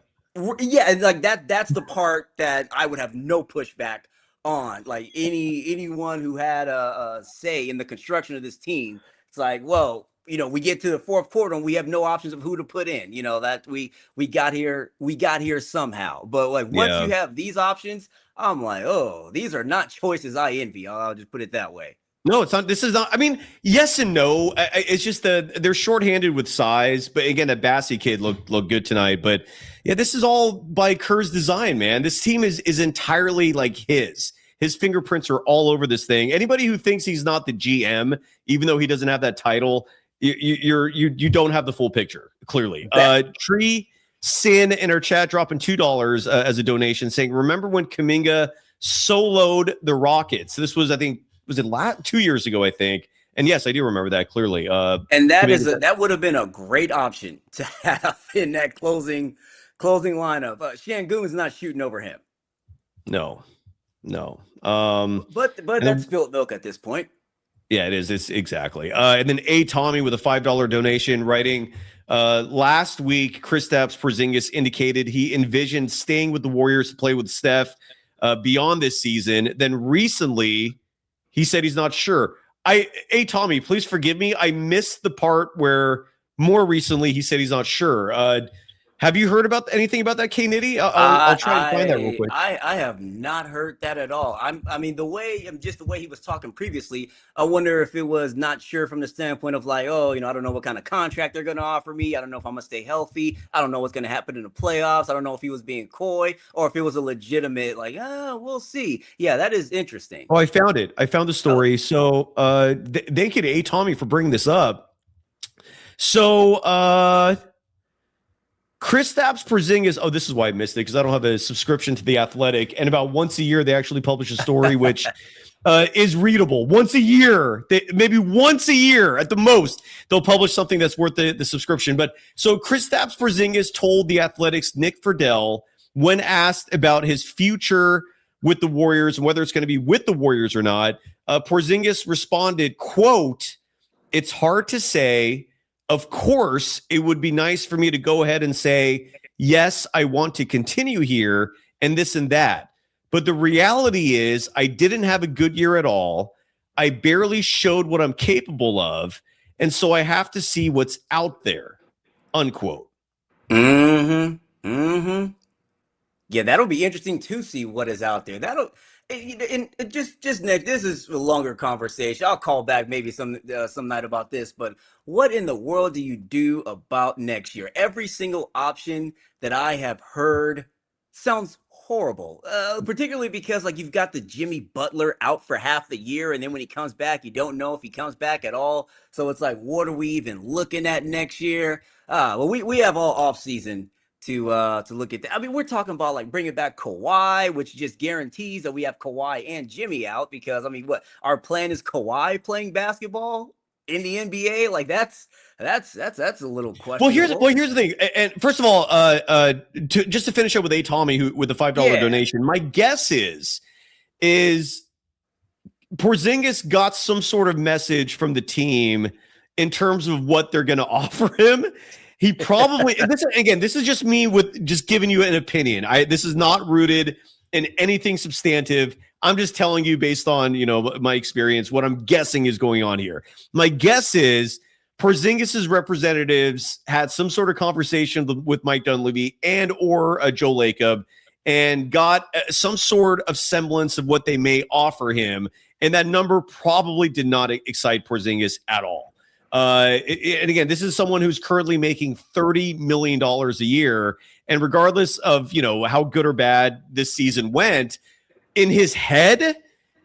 G: Yeah, like that's the part that I would have no pushback on. Like anyone who had a say in the construction of this team, it's like, well, we get to the fourth quarter and we have no options of who to put in. That we got here somehow. But like once you have these options, I'm like, oh, these are not choices I envy. I'll just put it that way.
A: No, it's not. This is not. I mean, yes and no. It's just they're shorthanded with size. But again, that Bassey kid looked good tonight. But yeah, this is all by Kerr's design, man. This team is entirely like his. His fingerprints are all over this thing. Anybody who thinks he's not the GM, even though he doesn't have that title, you don't have the full picture. Clearly, Tree Sin in our chat dropping $2 as a donation, saying, "Remember when Kuminga soloed the Rockets? This was, I think." Was it 2 years ago, I think? And yes, I do remember that clearly.
G: And that would have been a great option to have in that closing lineup. Şengün's not shooting over him.
A: No.
G: But that's spilled milk at this point.
A: Yeah, it is. It's exactly. And then Tommy with a $5 donation writing, last week, Kristaps Porzingis indicated he envisioned staying with the Warriors to play with Steph beyond this season. Then recently, he said he's not sure. Tommy, please forgive me. I missed the part where more recently he said he's not sure. Have you heard about anything about that, K-Nitty? I'll try to find that real quick.
G: I have not heard that at all. I mean, the way he was talking previously, I wonder if it was not sure from the standpoint of like, I don't know what kind of contract they're going to offer me. I don't know if I'm going to stay healthy. I don't know what's going to happen in the playoffs. I don't know if he was being coy or if it was a legitimate, like, we'll see. Yeah, that is interesting.
A: Oh, I found it. I found the story. So thank you to Tommy for bringing this up. So Kristaps Porzingis. Oh, this is why I missed it, because I don't have a subscription to The Athletic, and about once a year they actually publish a story which is readable. Once a year, maybe once a year at the most, they'll publish something that's worth the subscription. But so Kristaps Porzingis told The Athletic's Nick Friedel, when asked about his future with the Warriors and whether it's going to be with the Warriors or not, Porzingis responded, quote, "It's hard to say. Of course, it would be nice for me to go ahead and say, yes, I want to continue here and this and that. But the reality is I didn't have a good year at all. I barely showed what I'm capable of. And so I have to see what's out there," unquote.
G: Yeah, that'll be interesting to see what is out there. And just Nick, this is a longer conversation. I'll call back maybe some night about this, but what in the world do you do about next year? Every single option that I have heard sounds horrible, particularly because like you've got the Jimmy Butler out for half the year, and then when he comes back, you don't know if he comes back at all. So it's like, what are we even looking at next year? Well, we have all off season to look at that. I mean, we're talking about like bringing back Kawhi, which just guarantees that we have Kawhi and Jimmy out, because I mean, what our plan is, Kawhi playing basketball in the NBA? Like that's a little question.
A: Well, here's the thing. And first of all, just to finish up with Tommy with the $5 donation, my guess is Porzingis got some sort of message from the team in terms of what they're going to offer him. He probably, this is just me with just giving you an opinion. This is not rooted in anything substantive. I'm just telling you based on, my experience, what I'm guessing is going on here. My guess is Porzingis's representatives had some sort of conversation with Mike Dunleavy and or Joe Lacob, and got some sort of semblance of what they may offer him. And that number probably did not excite Porzingis at all. And again, this is someone who's currently making $30 million a year. And regardless of, how good or bad this season went, in his head,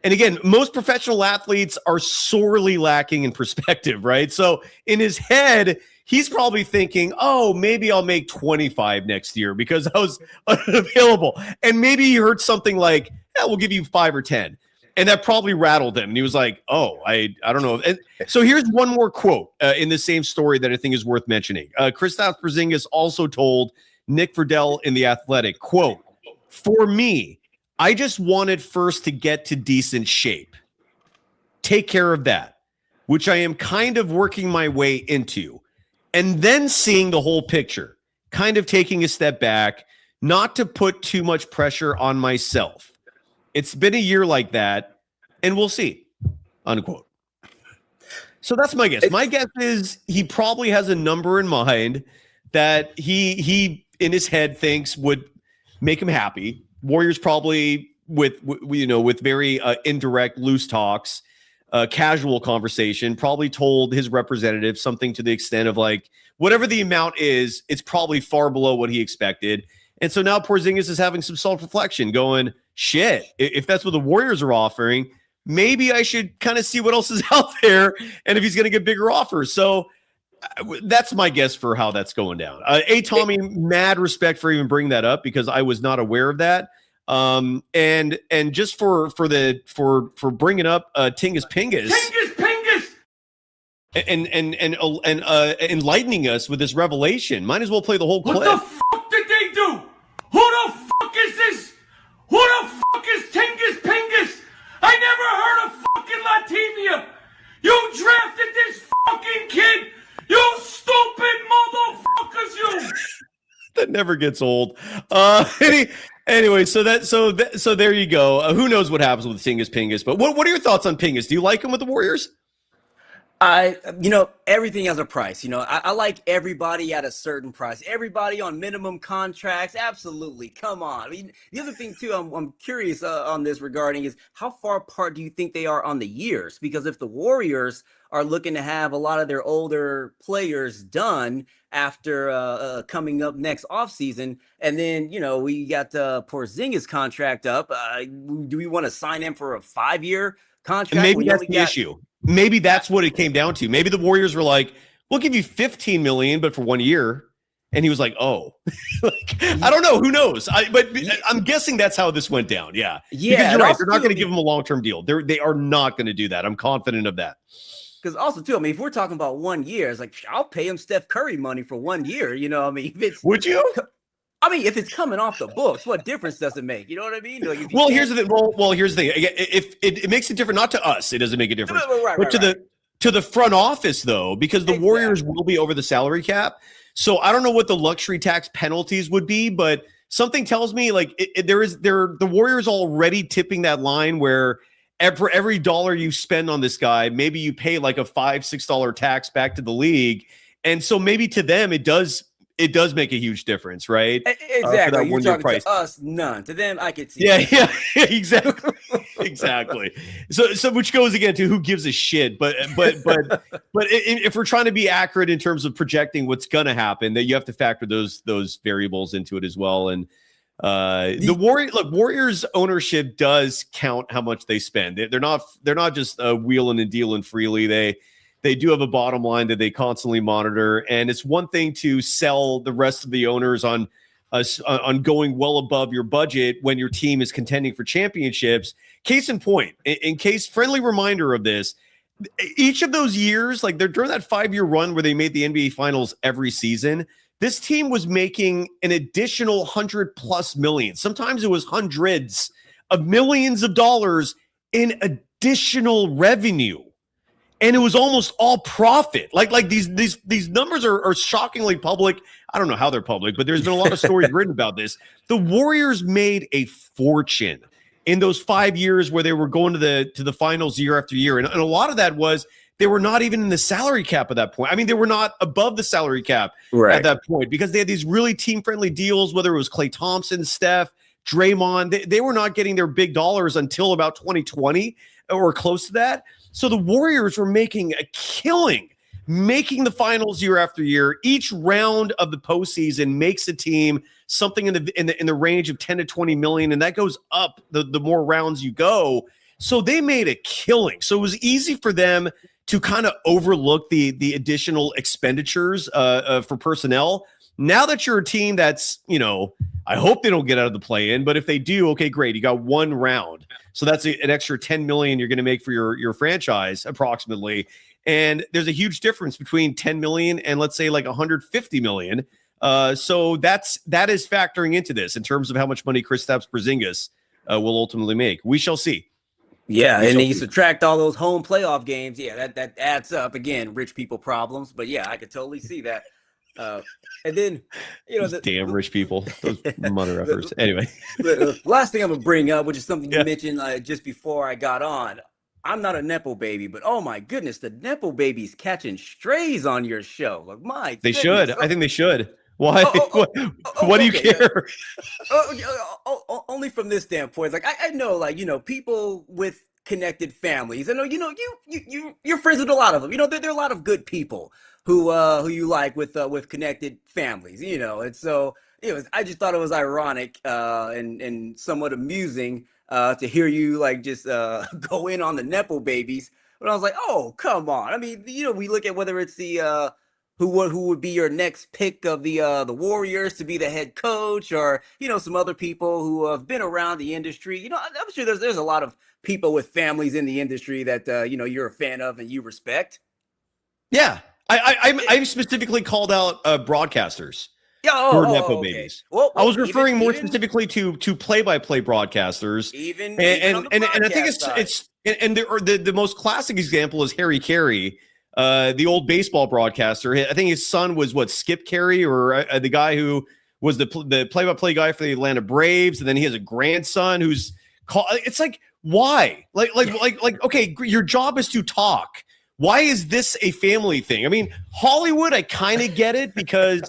A: and again, most professional athletes are sorely lacking in perspective, right? So in his head, he's probably thinking, oh, maybe I'll make 25 next year because I was unavailable. And maybe he heard something like, we'll give you 5 or 10. And that probably rattled him. And he was like, oh, I don't know. And so here's one more quote in the same story that I think is worth mentioning. Kristaps Porzingis also told Nick Friedel in The Athletic, quote, "For me, I just wanted first to get to decent shape. Take care of that, which I am kind of working my way into. And then seeing the whole picture, kind of taking a step back, not to put too much pressure on myself. It's been a year like that, and we'll see," unquote. So that's my guess. My guess is he probably has a number in mind that he in his head thinks would make him happy. Warriors probably with very indirect, loose talks, casual conversation, probably told his representative something to the extent of like, whatever the amount is, it's probably far below what he expected. And so now Porzingis is having some self-reflection going, shit, if that's what the Warriors are offering, maybe I should kind of see what else is out there and if he's going to get bigger offers. So that's my guess for how that's going down. Tommy, mad respect for even bringing that up because I was not aware of that. And just for bringing up Tingus Pingus and enlightening us with this revelation, might as well play the whole clip.
H: What the fuck did they do? Who the fuck is this? Who the fuck is Tingus Pingus? I never heard of fucking Latvia. You drafted this fucking kid. You stupid motherfuckers, you.
A: That never gets old. Anyway, so there you go. Who knows what happens with Tingus Pingus? But what are your thoughts on Pingus? Do you like him with the Warriors?
G: Everything has a price. I like everybody at a certain price. Everybody on minimum contracts. Absolutely. Come on. I mean, the other thing too, I'm curious on this regarding is how far apart do you think they are on the years? Because if the Warriors are looking to have a lot of their older players done after coming up next offseason, and then, we got Porzingis contract up, do we want to sign him for a 5-year contract?
A: And maybe that's the issue. Maybe that's what it came down to. Maybe the Warriors were like, we'll give you $15 million, but for 1 year. And he was like, oh, I don't know. Who knows? But I'm guessing that's how this went down. Yeah. Because you're right. They're not going to give him a long-term deal. They are not going to do that. I'm confident of that.
G: Because also, too, if we're talking about 1 year, it's like, I'll pay him Steph Curry money for 1 year.
A: Would you?
G: If it's coming off the books, what difference does it make? You know what I mean?
A: Here's the thing. Well, here's the thing. If it makes a difference, not to us, it doesn't make a difference. But to the front office, though, because the Warriors will be over the salary cap. So I don't know what the luxury tax penalties would be, but something tells me the Warriors already tipping that line where for every dollar you spend on this guy, maybe you pay like a $5-6 tax back to the league. And so maybe to them, it does make a huge difference, right?
G: Exactly. You're talking price. To us, none. To them, I could see.
A: Yeah, exactly. Exactly. So which goes again to who gives a shit. But if we're trying to be accurate in terms of projecting what's going to happen, that you have to factor those variables into it as well. And the Warriors ownership does count how much they spend. They're not just wheeling and dealing freely. They do have a bottom line that they constantly monitor, and it's one thing to sell the rest of the owners on going well above your budget when your team is contending for championships. Case in point, friendly reminder of this, each of those years, like they're during that 5-year run where they made the NBA Finals every season, this team was making an additional $100+ million. Sometimes it was hundreds of millions of dollars in additional revenue. And it was almost all profit. Like these numbers are shockingly public. I don't know how they're public, but there's been a lot of stories written about this. The Warriors made a fortune in those 5 years where they were going to the finals year after year. And a lot of that was they were not even in the salary cap at that point. I mean, they were not above the salary cap at that point because they had these really team-friendly deals, whether it was Klay Thompson, Steph, Draymond, they were not getting their big dollars until about 2020 or close to that. So the Warriors were making a killing, making the finals year after year. Each round of the postseason makes a team something in the range of 10 to 20 million, and that goes up the more rounds you go. So they made a killing. So it was easy for them to kind of overlook the additional expenditures for personnel. Now that you're a team that's, I hope they don't get out of the play-in, but if they do, okay, great. You got one round. So that's an extra 10 million you're going to make for your franchise approximately. And there's a huge difference between 10 million and let's say like 150 million. So that is factoring into this in terms of how much money Kristaps Porzingis will ultimately make. We shall see.
G: Yeah, and then you subtract all those home playoff games. Yeah, that adds up. Again, rich people problems. But yeah, I could totally see that. And then,
A: damn rich people, those mother effers. Anyway,
G: the last thing I'm gonna bring up, which is something you mentioned just before I got on. I'm not a Nepo baby, but oh my goodness, the Nepo babies catching strays on your show. Like
A: they should. I think they should. Why? What do you care?
G: Only from this standpoint. Like I know, people with connected families. I know, you're friends with a lot of them. There are a lot of good people who you like with connected families. And so I just thought it was ironic and somewhat amusing to hear you just go in on the Nepo babies. But I was like, oh, come on. I mean, we look at whether it's the who would be your next pick of the Warriors to be the head coach, or some other people who have been around the industry. I'm sure there's a lot of people with families in the industry that you're a fan of and you respect.
A: Yeah, I specifically called out broadcasters. Who are Nepo babies. Well, I was referring more specifically to play-by-play broadcasters. And I think it's the most classic example is Harry Carey. The old baseball broadcaster. I think his son was Skip Kerry, or the guy who was the play-by-play guy for the Atlanta Braves, and then he has a grandson who's called. It's like, why? Like, okay, your job is to talk. Why is this a family thing? I mean, Hollywood, I kind of get it because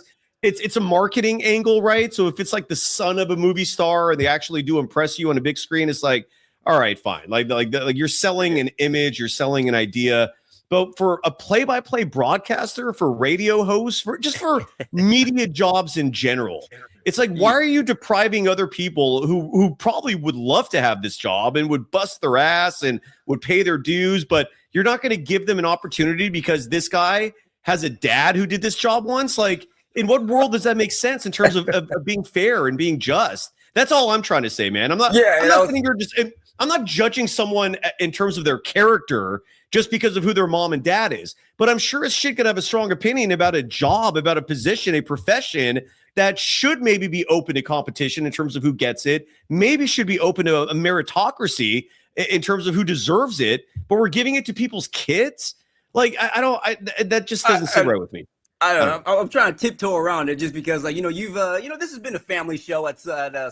A: it's a marketing angle, right? So if it's like the son of a movie star and they actually do impress you on a big screen, it's like, all right, fine. Like you're selling an image, you're selling an idea. But for a play-by-play broadcaster, for radio hosts, for media jobs in general, it's like, why are you depriving other people who probably would love to have this job and would bust their ass and would pay their dues, but you're not going to give them an opportunity because this guy has a dad who did this job once? Like, in what world does that make sense in terms of being fair and being just? That's all I'm trying to say, man. I'm not judging someone in terms of their character just because of who their mom and dad is. But I'm sure as shit could have a strong opinion about a job, about a position, a profession that should maybe be open to competition in terms of who gets it, maybe should be open to a meritocracy in terms of who deserves it, but we're giving it to people's kids? Like, that just doesn't sit right with me.
G: I don't know. I'm trying to tiptoe around it just because, you've, this has been a family show at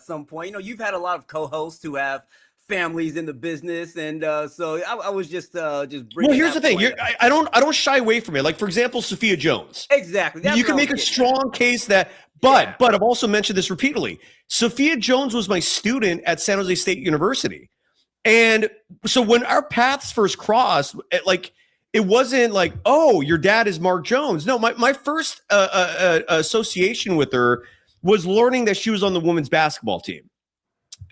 G: some point. You've had a lot of co-hosts who have families in the business, and so I was just bringing.
A: Well, here's the thing: I don't shy away from it. Like, for example, Sophia Jones.
G: Exactly.
A: You can make a strong case that, but I've also mentioned this repeatedly. Sophia Jones was my student at San Jose State University, and so when our paths first crossed, it wasn't like, oh, your dad is Mark Jones. No, my first association with her was learning that she was on the women's basketball team.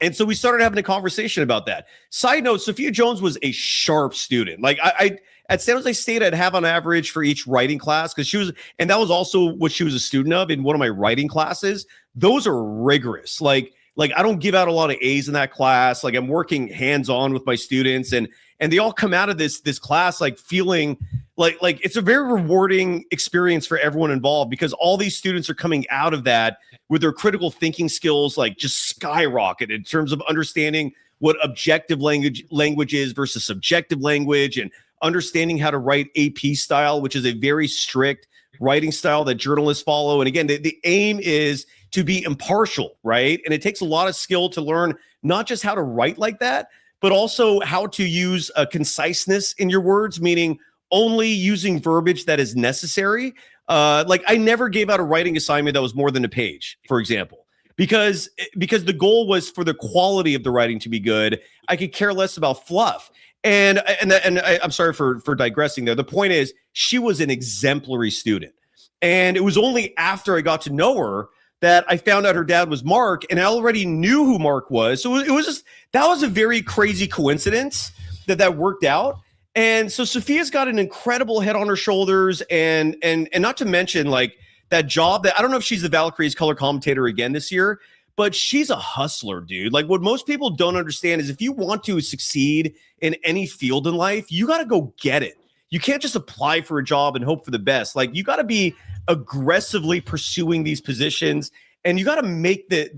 A: And so we started having a conversation about that. Side note, Sophia Jones was a sharp student. Like I at San Jose State, I'd have on average for each writing class, because and that was also what she was a student of in one of my writing classes. Those are rigorous. Like I don't give out a lot of A's in that class. Like, I'm working hands-on with my students, and they all come out of this class feeling like it's a very rewarding experience for everyone involved, because all these students are coming out of that with their critical thinking skills just skyrocketed in terms of understanding what objective language is versus subjective language, and understanding how to write AP style, which is a very strict writing style that journalists follow. And again, the aim is to be impartial, right? And it takes a lot of skill to learn not just how to write like that, but also how to use a conciseness in your words, meaning only using verbiage that is necessary. I never gave out a writing assignment that was more than a page, for example. because the goal was for the quality of the writing to be good. I could care less about fluff. And I'm sorry for digressing there. The point is, she was an exemplary student. And it was only after I got to know her that I found out her dad was Mark, and I already knew who Mark was. So it was just, that was a very crazy coincidence that worked out. And so Sophia's got an incredible head on her shoulders, and not to mention like that job that I don't know if she's the Valkyries color commentator again this year, but she's a hustler, dude. Like, what most people don't understand is if you want to succeed in any field in life, you got to go get it. You can't just apply for a job and hope for the best. Like, you got to be aggressively pursuing these positions, and you got to make the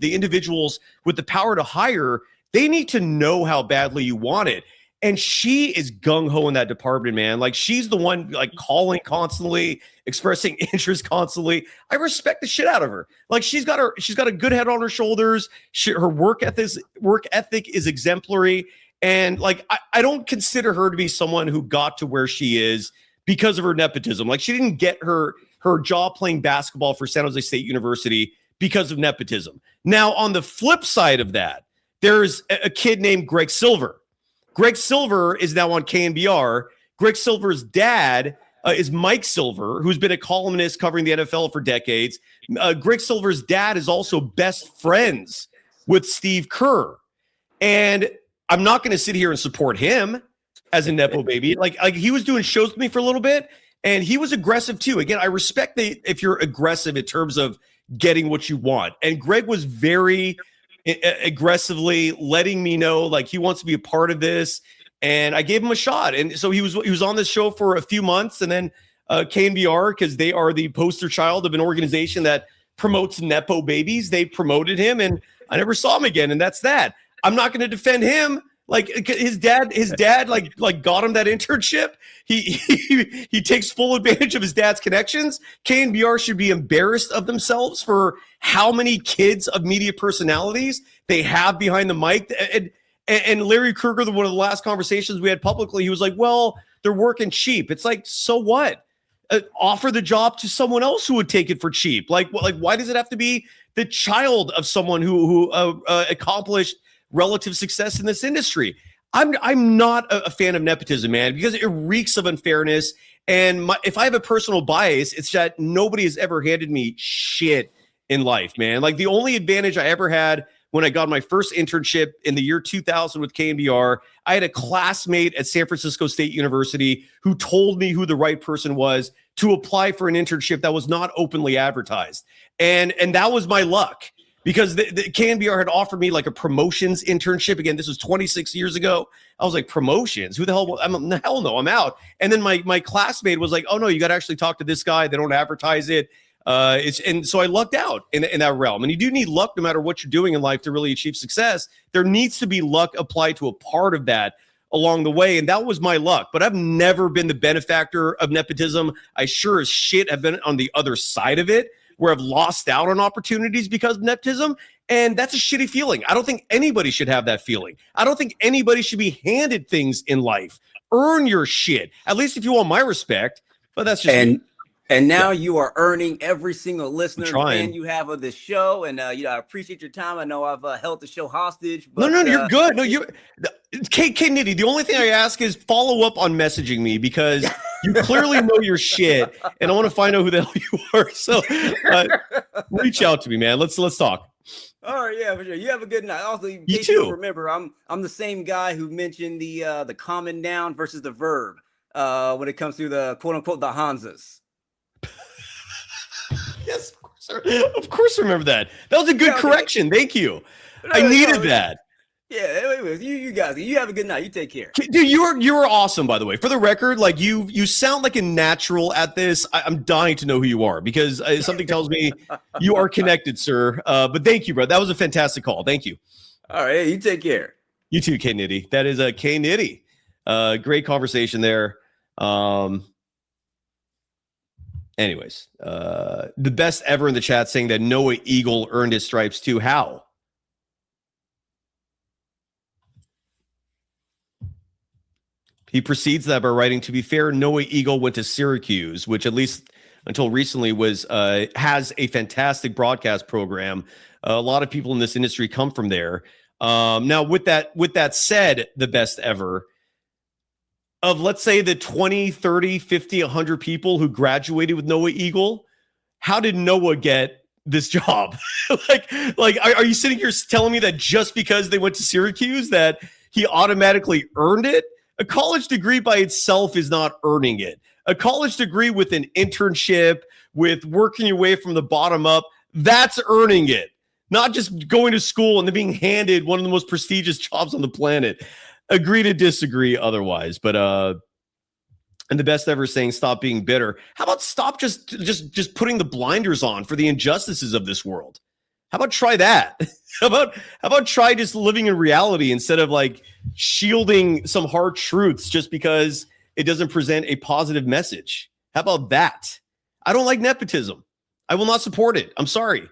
A: individuals with the power to hire, they need to know how badly you want it. And she is gung-ho in that department, man. Like, she's the one like calling constantly, expressing interest constantly. I respect the shit out of her. Like, she's got a good head on her shoulders. Her work ethic is exemplary. And like, I don't consider her to be someone who got to where she is because of her nepotism. Like, she didn't get her job playing basketball for San Jose State University because of nepotism. Now, on the flip side of that, there's a kid named Greg Silver. Greg Silver is now on KNBR. Greg Silver's dad is Mike Silver, who's been a columnist covering the NFL for decades. Greg Silver's dad is also best friends with Steve Kerr. And I'm not going to sit here and support him as a Nepo baby. Like he was doing shows with me for a little bit, and he was aggressive too. Again, I respect if you're aggressive in terms of getting what you want. And Greg was very aggressively letting me know like he wants to be a part of this, and I gave him a shot. And so he was on this show for a few months, and then KNBR, because they are the poster child of an organization that promotes Nepo babies, they promoted him, and I never saw him again. And that's that. I'm not going to defend him. Like, his dad like got him that internship. He takes full advantage of his dad's connections. KNBR should be embarrassed of themselves for how many kids of media personalities they have behind the mic. And Larry Krueger, one of the last conversations we had publicly, he was like, well, they're working cheap. It's like, so what? Offer the job to someone else who would take it for cheap. Like why does it have to be the child of someone who accomplished relative success in this industry? I'm not a fan of nepotism, man, because it reeks of unfairness. And if I have a personal bias, it's that nobody has ever handed me shit in life, man. Like, the only advantage I ever had when I got my first internship in the year 2000 with KNBR, I had a classmate at San Francisco State University who told me who the right person was to apply for an internship that was not openly advertised. And that was my luck. Because the KNBR had offered me like a promotions internship. Again, this was 26 years ago. I was like, promotions? Who the hell? Hell no, I'm out. And then my classmate was like, oh no, you got to actually talk to this guy. They don't advertise it. And so I lucked out in that realm. And you do need luck no matter what you're doing in life to really achieve success. There needs to be luck applied to a part of that along the way. And that was my luck. But I've never been the benefactor of nepotism. I sure as shit have been on the other side of it, where I've lost out on opportunities because of nepotism. And that's a shitty feeling. I don't think anybody should have that feeling. I don't think anybody should be handed things in life. Earn your shit, at least if you want my respect. But that's just
G: and now you are earning every single listener
A: trying.
G: fan you have of this show. And I appreciate your time. I know I've held the show hostage. But,
A: no, you're good. No, you're K Nitty. The only thing I ask is follow up on messaging me, because you clearly know your shit, and I want to find out who the hell you are. So reach out to me, man. Let's talk.
G: All right, yeah, for sure. You have a good night. Also, in
A: You
G: case
A: too.
G: you don't remember, I'm the same guy who mentioned the common noun versus the verb when it comes to the quote unquote the Hansas.
A: Yes, of course. I remember that. That was a good correction. Thank you. I needed that.
G: Yeah, anyways, you guys, you have a good night. You take care.
A: Dude, you were awesome, by the way. For the record, like you sound like a natural at this. I'm dying to know who you are, because something tells me you are connected, sir. But thank you, bro. That was a fantastic call. Thank you.
G: All right, you take care.
A: You too, K Nitty. That is a K Nitty. Great conversation there. Anyways, the best ever in the chat saying that Noah Eagle earned his stripes too. How? He precedes that by writing, to be fair, Noah Eagle went to Syracuse, which at least until recently has a fantastic broadcast program. A lot of people in this industry come from there. Now, with that said, the best ever of, let's say, the 20, 30, 50, 100 people who graduated with Noah Eagle, how did Noah get this job? like, are you sitting here telling me that just because they went to Syracuse that he automatically earned it? A college degree by itself is not earning it. A college degree with an internship, with working your way from the bottom up, that's earning it. Not just going to school and then being handed one of the most prestigious jobs on the planet. Agree to disagree otherwise. But and the best ever saying, stop being bitter. How about stop just putting the blinders on for the injustices of this world? How about try that? How about try just living in reality instead of like shielding some hard truths just because it doesn't present a positive message? How about that? I don't like nepotism. I will not support it. I'm sorry.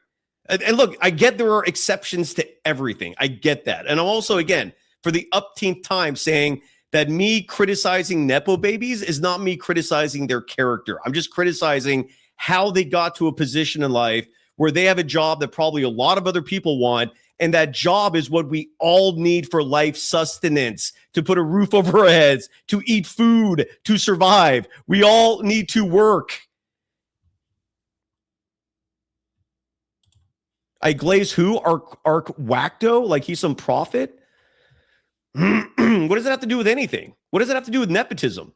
A: And look, I get there are exceptions to everything. I get that. And I'm also, again, for the upteenth time saying that me criticizing Nepo babies is not me criticizing their character. I'm just criticizing how they got to a position in life where they have a job that probably a lot of other people want. And that job is what we all need for life sustenance, to put a roof over our heads, to eat food, to survive. We all need to work. I glaze who? Arc Wacto? Like he's some prophet? What does it have to do with anything? What does it have to do with nepotism?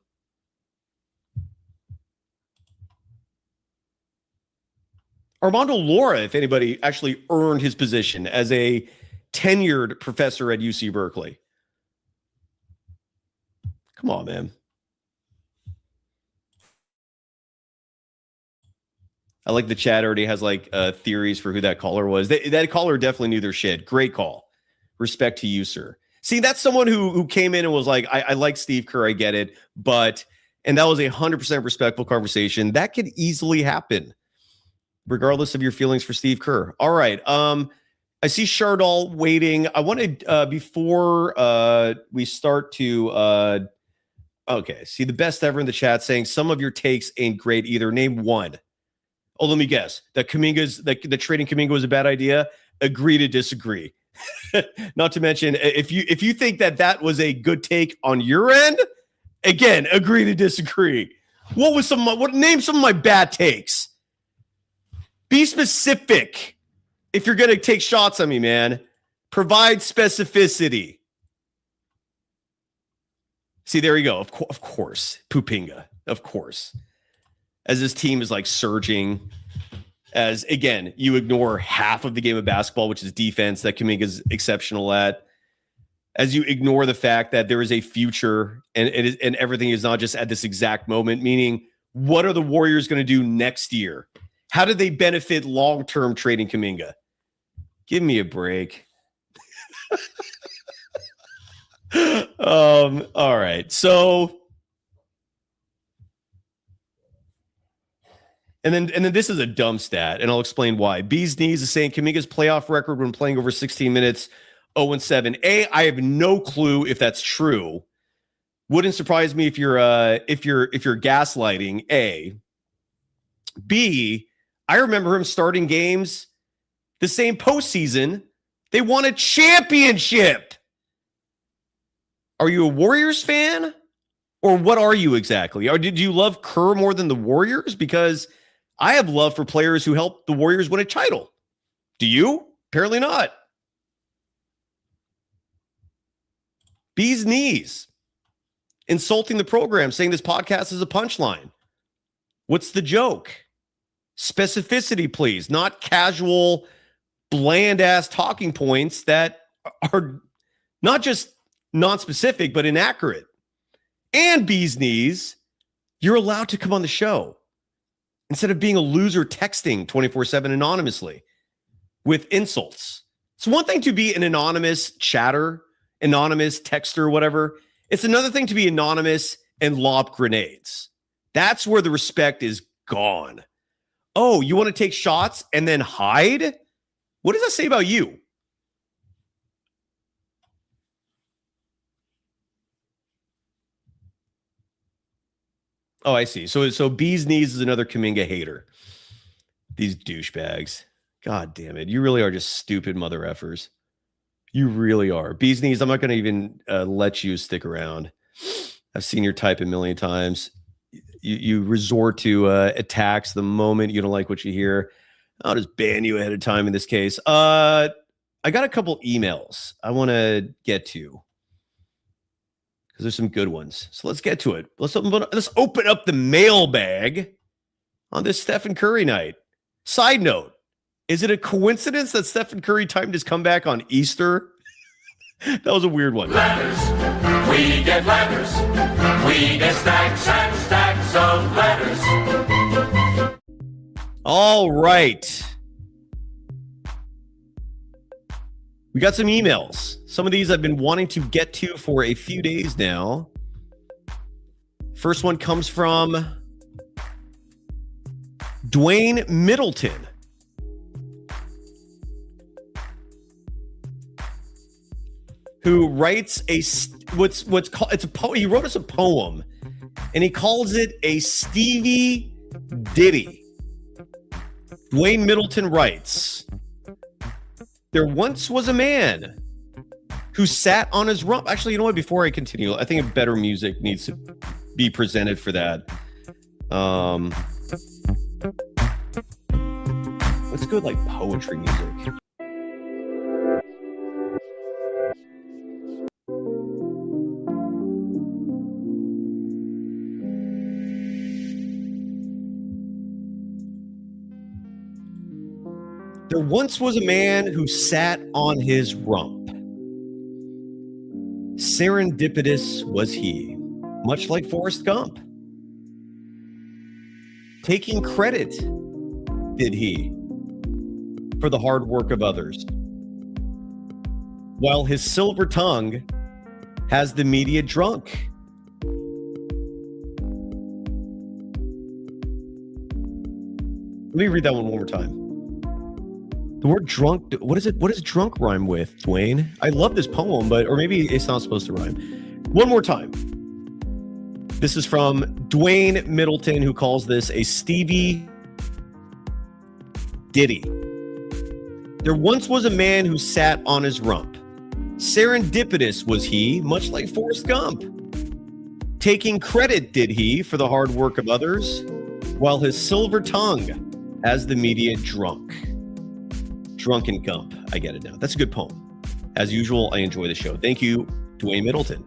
A: Armando Laura, if anybody actually earned his position as a tenured professor at UC Berkeley. Come on, man. I like the chat already has like theories for who that caller was. That caller definitely knew their shit. Great call. Respect to you, sir. See, that's someone who came in and was like, I like Steve Kerr, I get it, and that was 100% respectful conversation. That could easily happen, regardless of your feelings for Steve Kerr. All right. I see Shardall waiting. I wanted, before we start to, okay, see the best ever in the chat saying some of your takes ain't great either. Name one. Oh, let me guess. That trading Kuminga was a bad idea. Agree to disagree. Not to mention, if you think that was a good take on your end, again, agree to disagree. Name some of my bad takes? Be specific. If you're gonna take shots on me, man, provide specificity. See, there you go. Of course, Pupinga. Of course. As this team is like surging, as again, you ignore half of the game of basketball, which is defense, that Kuminga is exceptional at. As you ignore the fact that there is a future and everything is not just at this exact moment, meaning what are the Warriors going to do next year? How do they benefit long-term trading Kuminga? Give me a break. All right. So, and then this is a dumb stat, and I'll explain why. Bee's Knees is saying Kuminga's playoff record when playing over 16 minutes, 0-7. I have no clue if that's true. Wouldn't surprise me if you're gaslighting. A. B. I remember him starting games the same postseason. They won a championship. Are you a Warriors fan? Or what are you exactly? Or did you love Kerr more than the Warriors? Because I have love for players who helped the Warriors win a title. Do you? Apparently not. Bee's Knees. Insulting the program, saying this podcast is a punchline. What's the joke? Specificity, please. Not casual, bland-ass talking points that are not just non-specific, but inaccurate. And Bee's Knees, you're allowed to come on the show instead of being a loser texting 24/7 anonymously with insults. It's one thing to be an anonymous chatter, anonymous texter, whatever. It's another thing to be anonymous and lob grenades. That's where the respect is gone. Oh, you want to take shots and then hide? What does that say about you? Oh, I see. So Bee's Knees is another Kuminga hater. These douchebags. God damn it. You really are just stupid mother effers. You really are. Bee's Knees, I'm not going to even let you stick around. I've seen your type a million times. You resort to attacks the moment you don't like what you hear. I'll just ban you ahead of time in this case. I got a couple emails I want to get to because there's some good ones. So let's get to it. Let's open up the mailbag on this Stephen Curry night. Side note, is it a coincidence that Stephen Curry timed his comeback on Easter? That was a weird one.
H: Letters, we get letters. We get stacks and stacks of letters.
A: All right. We got some emails. Some of these I've been wanting to get to for a few days now. First one comes from Dwayne Middleton. Who writes what's called, it's a poem. He wrote us a poem and he calls it a Stevie Ditty. Dwayne Middleton writes, there once was a man who sat on his rump. Actually, you know what? Before I continue, I think better music needs to be presented for that. Let's go with like poetry music. There once was a man who sat on his rump. Serendipitous was he, much like Forrest Gump. Taking credit, did he, for the hard work of others, while his silver tongue has the media drunk. Let me read that one more time. The word drunk, what is it? What does drunk rhyme with, Dwayne? I love this poem, or maybe it's not supposed to rhyme. One more time. This is from Dwayne Middleton, who calls this a Stevie Ditty. There once was a man who sat on his rump. Serendipitous was he, much like Forrest Gump. Taking credit, did he, for the hard work of others, while his silver tongue has the media drunk. Drunken Gump. I get it now. That's a good poem. As usual, I enjoy the show. Thank you, Dwayne Middleton.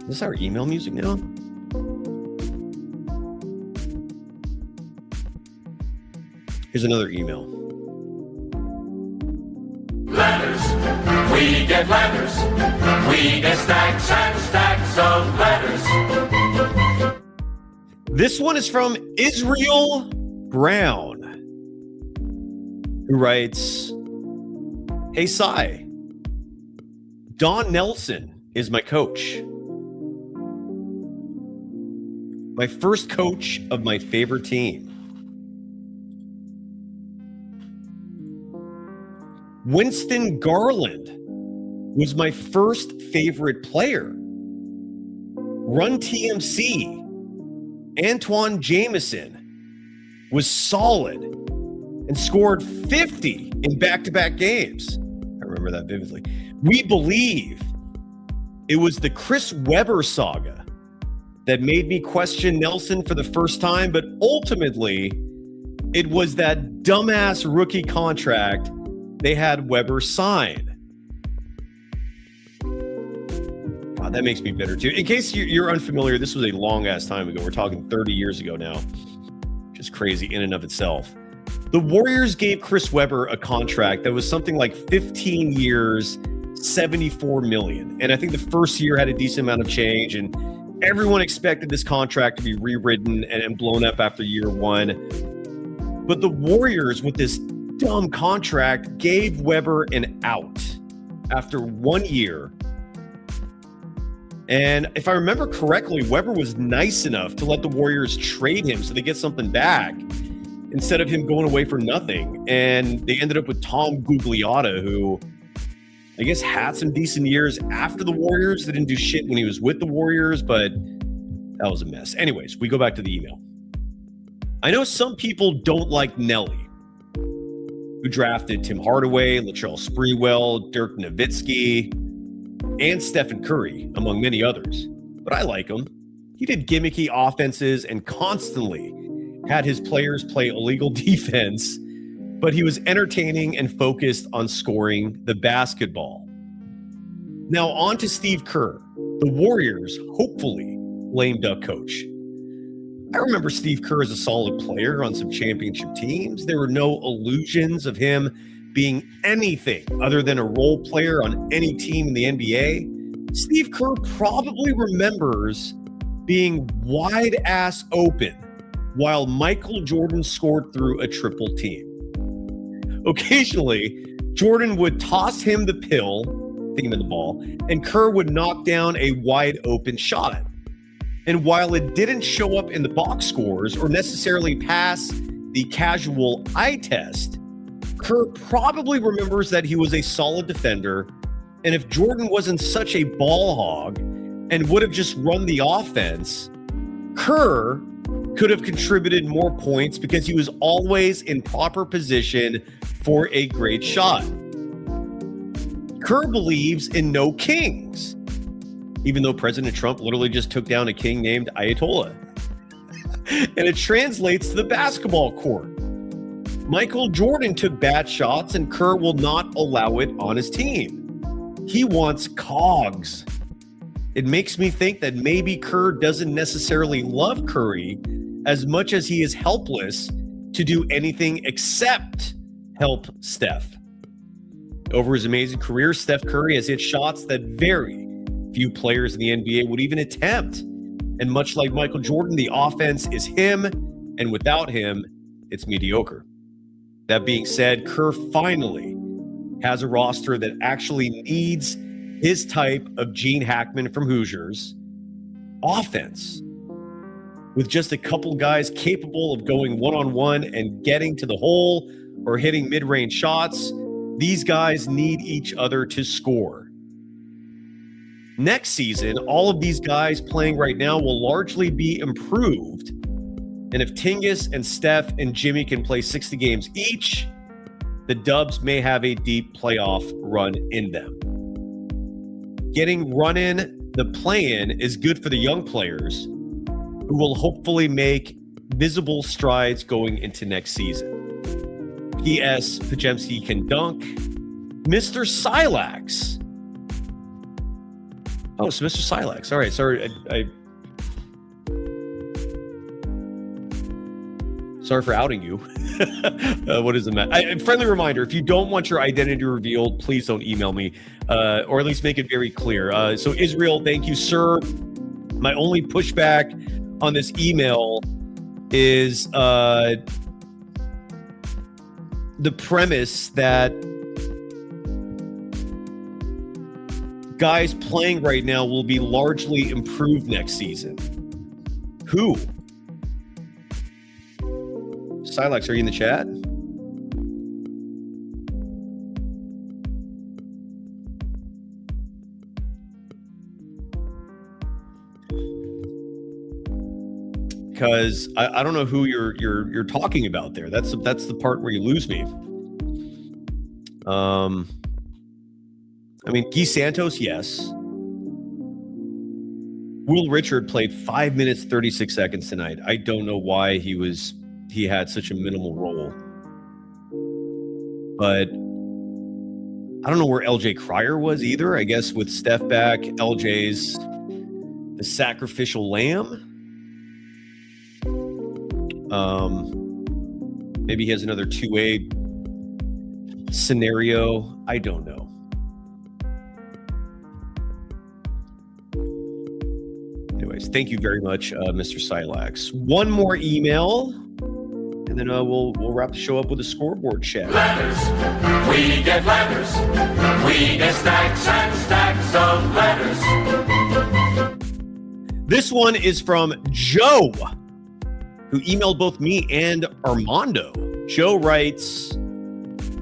A: Is this our email music now? Here's another email.
H: Letters, we get letters. We get stacks and stacks of letters.
A: This one is from Israel Brown, who writes, hey, Cy, Don Nelson is my coach. My first coach of my favorite team. Winston Garland was my first favorite player. Run TMC, Antoine Jameson was solid and scored 50 in back-to-back games. I remember that vividly. We believe it was the Chris Webber saga that made me question Nelson for the first time, but ultimately it was that dumbass rookie contract they had Webber sign. God, that makes me bitter too. In case you're unfamiliar, this was a long-ass time ago. We're talking 30 years ago now. Just crazy in and of itself. The Warriors gave Chris Webber a contract that was something like 15 years, $74 million. And I think the first year had a decent amount of change, and everyone expected this contract to be rewritten and blown up after year one. But the Warriors, with this dumb contract, gave Webber an out after 1 year. And if I remember correctly, Webber was nice enough to let the Warriors trade him so they get something back instead of him going away for nothing. And they ended up with Tom Gugliotta, who I guess had some decent years after the Warriors. They didn't do shit when he was with the Warriors, but that was a mess. Anyways, we go back to the email. I know some people don't like Nelly, who drafted Tim Hardaway, Latrell Sprewell, Dirk Nowitzki, and Stephen Curry, among many others. But I like him. He did gimmicky offenses and constantly had his players play illegal defense, but he was entertaining and focused on scoring the basketball. Now on to Steve Kerr, the Warriors' hopefully lame duck coach. I remember Steve Kerr as a solid player on some championship teams. There were no illusions of him being anything other than a role player on any team in the NBA. Steve Kerr probably remembers being wide ass open while Michael Jordan scored through a triple team. Occasionally, Jordan would toss him the pill, think him in the ball, and Kerr would knock down a wide open shot. And while it didn't show up in the box scores or necessarily pass the casual eye test, Kerr probably remembers that he was a solid defender. And if Jordan wasn't such a ball hog and would have just run the offense, Kerr could have contributed more points because he was always in proper position for a great shot. Kerr believes in no kings, even though President Trump literally just took down a king named Ayatollah. And it translates to the basketball court. Michael Jordan took bad shots and Kerr will not allow it on his team. He wants cogs. It makes me think that maybe Kerr doesn't necessarily love Curry as much as he is helpless to do anything except help Steph. Over his amazing career, Steph Curry has hit shots that very few players in the NBA would even attempt. And much like Michael Jordan, the offense is him, and without him, it's mediocre. That being said, Kerr finally has a roster that actually needs his type of Gene Hackman from Hoosiers offense. With just a couple guys capable of going one-on-one and getting to the hole or hitting mid-range shots, these guys need each other to score. Next season, all of these guys playing right now will largely be improved. And if Tingis and Steph and Jimmy can play 60 games each, the Dubs may have a deep playoff run in them. Getting run in the play-in is good for the young players who will hopefully make visible strides going into next season. P.S. Pajemski can dunk. Mr. Silax. Oh, so Mr. Silax. All right, sorry. Sorry for outing you. What is the matter? Friendly reminder, if you don't want your identity revealed, please don't email me, or at least make it very clear. So Israel, thank you, sir. My only pushback on this email is the premise that guys playing right now will be largely improved next season. Who? Silex, are you in the chat? Because I don't know who you're talking about there. That's the part where you lose me. I mean, Guy Santos, yes. Will Richard played 5 minutes, 36 seconds tonight. I don't know why he had such a minimal role. But I don't know where LJ Cryer was either. I guess with Steph back, LJ's the sacrificial lamb. Maybe he has another 2-way scenario. I don't know. Anyways, thank you very much, Mr. Silax. One more email, and then we'll wrap the show up with a scoreboard chat.
H: Letters, we get letters. We get stacks and stacks of letters.
A: This one is from Joe, who emailed both me and Armando. Joe writes,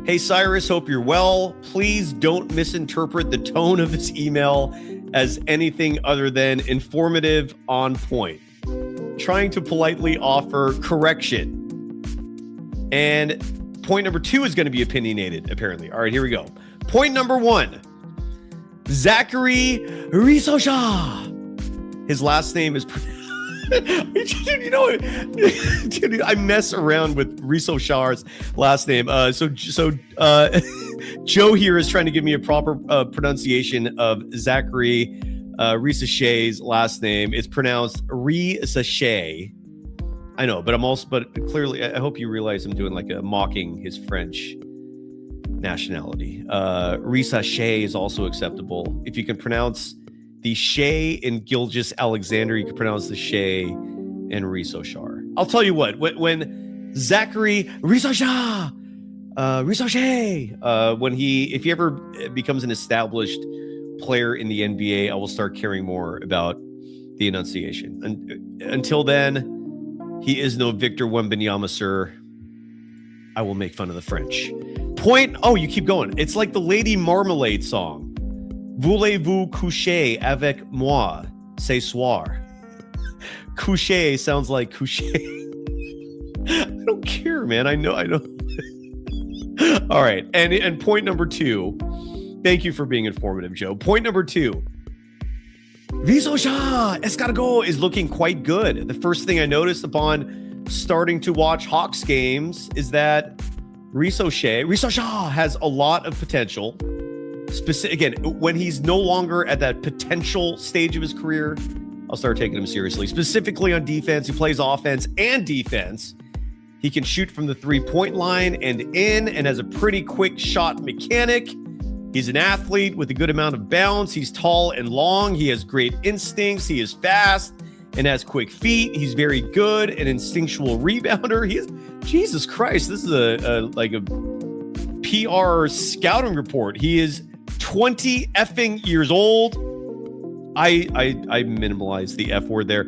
A: Hey, Cyrus, hope you're well. Please don't misinterpret the tone of this email as anything other than informative, on point. Trying to politely offer correction. And point number 2 is going to be opinionated, apparently. All right, here we go. Point number 1. Zachary Risosha. His last name is... you know, dude, I mess around with Risoshar's last name. So Joe here is trying to give me a proper pronunciation of Zachary Risosha's last name. It's pronounced Risosha. I know, but clearly, I hope you realize I'm doing like a mocking his French nationality. Risosha is also acceptable. If you can pronounce the Shay in Gilgis Alexander, you can pronounce the Shay in Risoshar. I'll tell you what, when Zachary Risosha, if he ever becomes an established player in the NBA, I will start caring more about the enunciation. Until then, he is no Victor Wembanyama, sir. I will make fun of the French. You keep going. It's like the Lady Marmalade song. Voulez-vous coucher avec moi ce soir? Coucher sounds like coucher. I don't care, man. I know. All right. And point number 2. Thank you for being informative, Joe. Point number 2. Risosha Escargot is looking quite good. The first thing I noticed upon starting to watch Hawks games is that Risosha has a lot of potential. Again, when he's no longer at that potential stage of his career, I'll start taking him seriously. Specifically on defense, he plays offense and defense. He can shoot from the 3-point line and in, and has a pretty quick shot mechanic. He's an athlete with a good amount of bounce. He's tall and long. He has great instincts. He is fast and has quick feet. He's very good, an instinctual rebounder. Jesus Christ, this is a PR scouting report. He is 20 effing years old. I minimalized the F word there.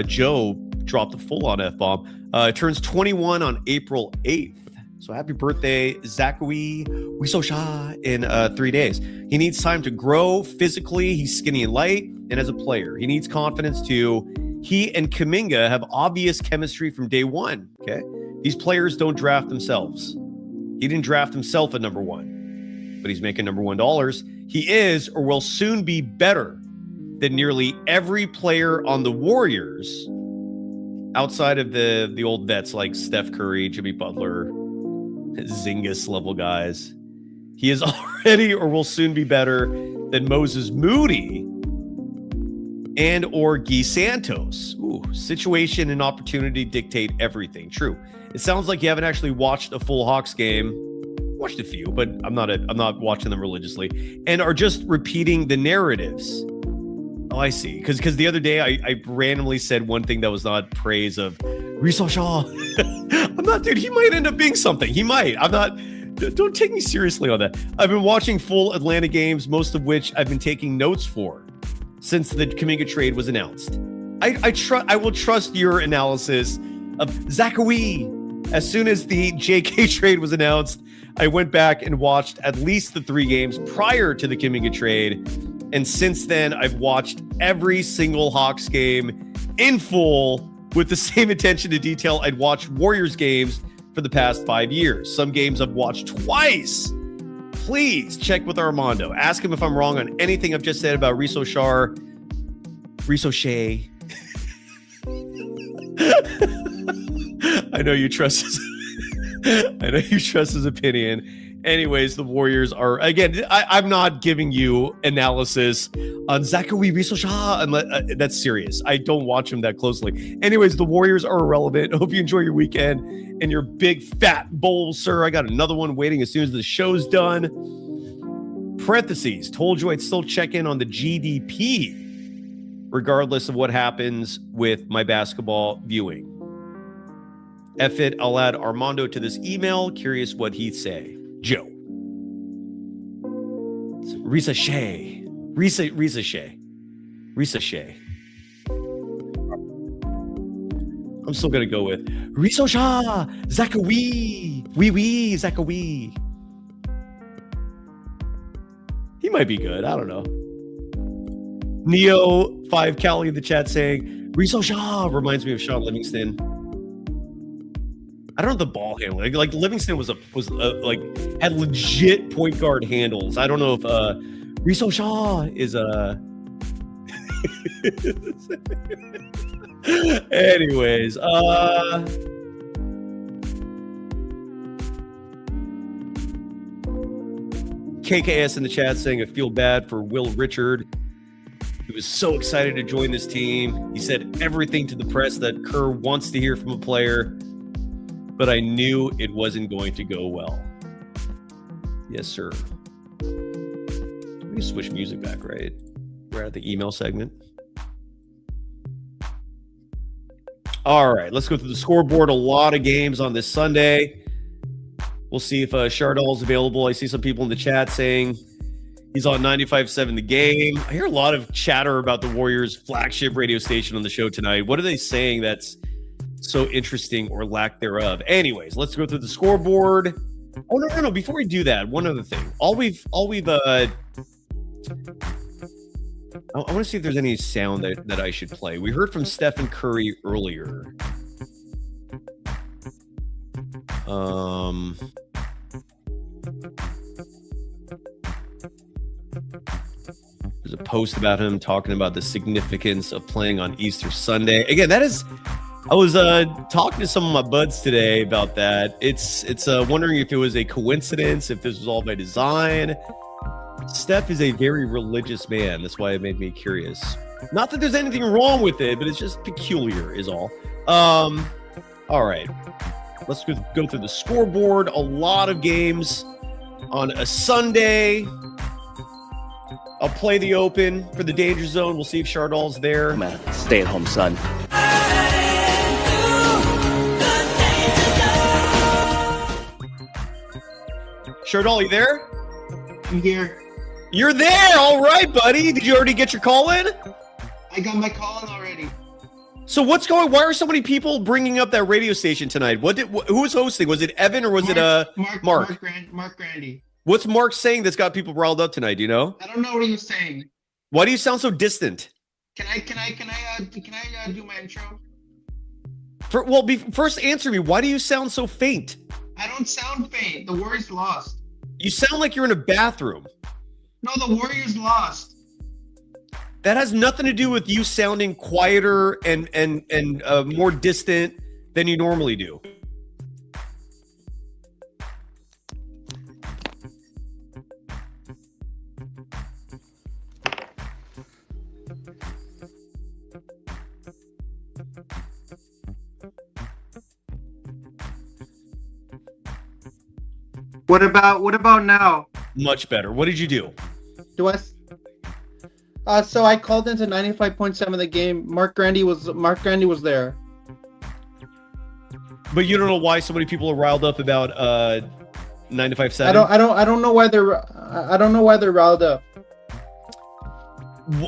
A: Joe dropped a full-on F-bomb. Turns 21 on April 8th. So happy birthday, Zachary Risosha, in 3 days. He needs time to grow physically. He's skinny and light. And as a player, he needs confidence too. He and Kuminga have obvious chemistry from day one. Okay. These players don't draft themselves. He didn't draft himself at number 1, but he's making number $1. He is or will soon be better than nearly every player on the Warriors outside of the old vets like Steph Curry, Jimmy Butler, Zingis level guys. He is already or will soon be better than Moses Moody and or Guy Santos. Ooh, situation and opportunity dictate everything. True. It sounds like you haven't actually watched a full Hawks game. Watched a few, but I'm not watching them religiously, and are just repeating the narratives. Oh, I see. Because the other day I randomly said one thing that was not praise of Risosha. I'm not, dude. He might end up being something. He might. I'm not. Don't take me seriously on that. I've been watching full Atlanta games, most of which I've been taking notes for since the Kuminga trade was announced. I will trust your analysis of Zachary. As soon as the JK trade was announced, I went back and watched at least the 3 games prior to the Kuminga trade. And since then, I've watched every single Hawks game in full with the same attention to detail I'd watched Warriors games for the past 5 years. Some games I've watched twice. Please check with Armando. Ask him if I'm wrong on anything I've just said about Risosha. I know you trust his opinion. Anyways, the Warriors are, again, I'm not giving you analysis on Zachary Risosha. That's serious. I don't watch him that closely. Anyways, the Warriors are irrelevant. Hope you enjoy your weekend and your big fat bowl, sir. I got another one waiting as soon as the show's done. Parentheses, told you I'd still check in on the GDP, regardless of what happens with my basketball viewing. F it, I'll add Armando to this email. Curious what he'd say. Joe. Risosha. I'm still going to go with Risosha. Zachary. Zachary. He might be good. I don't know. Neo 5 Cali in the chat saying Rizzo Shaw reminds me of Sean Livingston. I don't know the ball handling. Like Livingston was like had legit point guard handles. I don't know if Rizzo Shaw is anyways, KKS in the chat saying I feel bad for Will Richard. He was so excited to join this team. He said everything to the press that Kerr wants to hear from a player, but I knew it wasn't going to go well. Yes, sir. We switch music back, right? We're at the email segment. All right, let's go through the scoreboard. A lot of games on this Sunday. We'll see if Chardol's available. I see some people in the chat saying he's on 95.7 The Game. I hear a lot of chatter about the Warriors' flagship radio station on the show tonight. What are they saying that's so interesting or lack thereof? Anyways, let's go through the scoreboard. Oh, no. Before we do that, one other thing. I want to see if there's any sound that I should play. We heard from Steph and Curry earlier. There's a post about him talking about the significance of playing on Easter Sunday. Again, I was talking to some of my buds today about that. It's wondering if it was a coincidence, if this was all by design. Steph is a very religious man. That's why it made me curious. Not that there's anything wrong with it, but it's just peculiar is all. All right. Let's go through the scoreboard. A lot of games on a Sunday. I'll play the open for the danger zone. We'll see if Chardol's there.
I: I'm a stay-at-home son.
A: Chardol, you there?
J: I'm here.
A: You're there. All right, buddy. Did you already get your call in?
J: I got my call in already.
A: So why are so many people bringing up that radio station tonight? Who was hosting? Was it Evan or was it Mark?
J: Mark Grandy.
A: What's Mark saying that's got people riled up tonight? Do you know?
J: I don't know what he was saying.
A: Why do you sound so distant?
J: Can I do my intro?
A: First answer me. Why do you sound so faint?
J: I don't sound faint. The Warriors lost.
A: You sound like you're in a bathroom.
J: No, the Warriors lost.
A: That has nothing to do with you sounding quieter and more distant than you normally do.
J: What about now?
A: Much better. What did you do?
J: So I called into 95.7 The Game. Mark Grandy was there.
A: But you don't know why so many people are riled up about 95.7?
J: I don't know why they're riled up.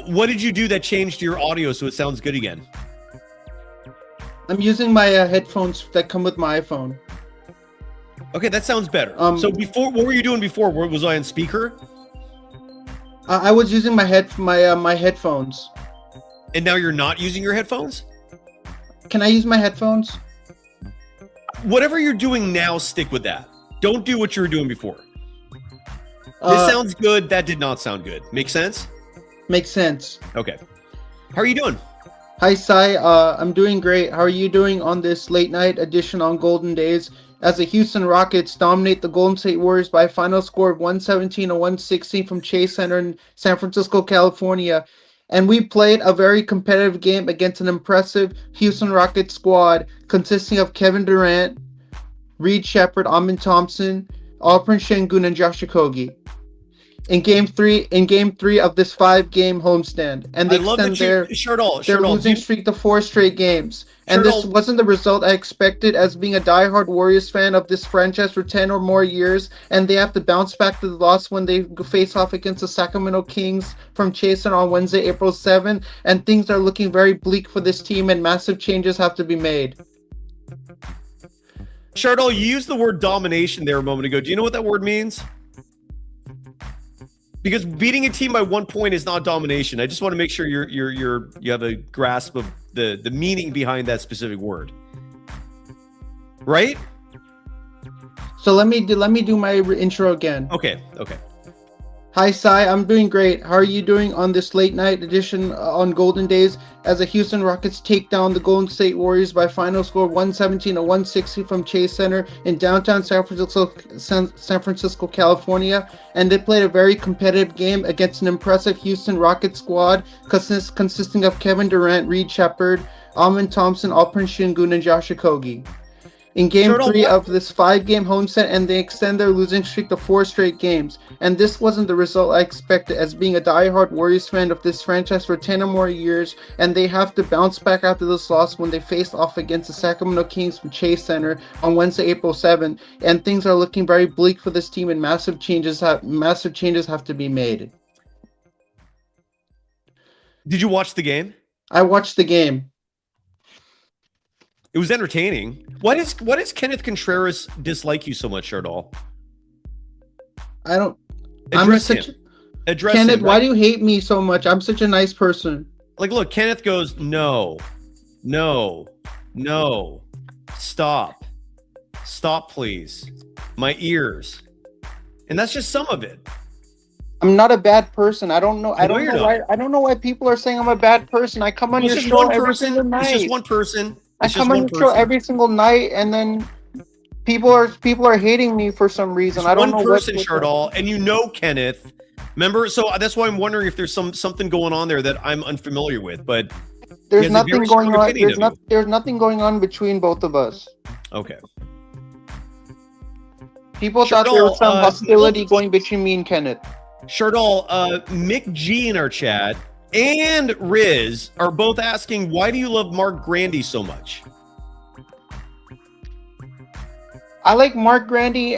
A: What did you do that changed your audio so it sounds good again?
J: I'm using my headphones that come with my iPhone.
A: Okay, that sounds better. So before, what were you doing before? Was I on speaker?
J: I was using my headphones.
A: And now you're not using your headphones?
J: Can I use my headphones?
A: Whatever you're doing now, stick with that. Don't do what you were doing before. This sounds good. That did not sound good. Make sense?
J: Makes sense.
A: Okay. How are you doing?
J: Hi, Cy. I'm doing great. How are you doing on this late night edition on Golden Days? As the Houston Rockets dominate the Golden State Warriors by a final score of 117-116 from Chase Center in San Francisco, California. And we played a very competitive game against an impressive Houston Rockets squad consisting of Kevin Durant, Reed Shepherd, Amin Thompson, Alperen Şengün, and Josh Okogie. In game three of this 5-game homestand, and they extend their losing streak to 4 straight games. And this wasn't the result I expected as being a diehard Warriors fan of this franchise for 10 or more years, and they have to bounce back to the loss when they face off against the Sacramento Kings from Chase Center on Wednesday, April 7th, and things are looking very bleak for this team, and massive changes have to be made.
A: Chardol, you used the word domination there a moment ago. Do you know what that word means? Because beating a team by 1 point is not domination. I just want to make sure you have a grasp of the meaning behind that specific word. Right?
J: So let me do my intro again.
A: Okay.
J: Hi, Cy. I'm doing great. How are you doing on this late night edition on Golden Days as the Houston Rockets take down the Golden State Warriors by final score 117-160 from Chase Center in downtown San Francisco, California. And they played a very competitive game against an impressive Houston Rockets squad consisting of Kevin Durant, Reed Shepherd, Amin Thompson, Alperen Şengün, and Josh Okogie. In Game 3 of this 5-game homestand, and they extend their losing streak to 4 straight games. And this wasn't the result I expected, as being a diehard Warriors fan of this franchise for 10 or more years, and they have to bounce back after this loss when they faced off against the Sacramento Kings from Chase Center on Wednesday, April 7th. And things are looking very bleak for this team, and massive changes have to be made.
A: Did you watch the game?
J: I watched the game.
A: It was entertaining. Why does Kenneth Contreras dislike you so much, Shardal?
J: I don't.
A: Address him.
J: Kenneth,
A: him, right?
J: why do you hate me so much? I'm such a nice person.
A: Like, look, Kenneth goes, no, stop, please, my ears, and that's just some of it.
J: I'm not a bad person. I don't know. I
A: know
J: don't
A: you're
J: know
A: not.
J: why. I don't know why people are saying I'm a bad person. I come on your show every single night.
A: It's just one person.
J: I come on your show every single night, and then people are hating me for some reason. I don't know.
A: One person, Shardal, and you know Kenneth. Remember, so that's why I'm wondering if there's something going on there that I'm unfamiliar with. But
J: there's nothing going on. There's nothing going on between both of us.
A: Okay.
J: People thought there was some hostility going between me and Kenneth.
A: Shardal, Mick G in our chat and Riz are both asking, why do you love Mark Grandy so much?
J: I like Mark Grandy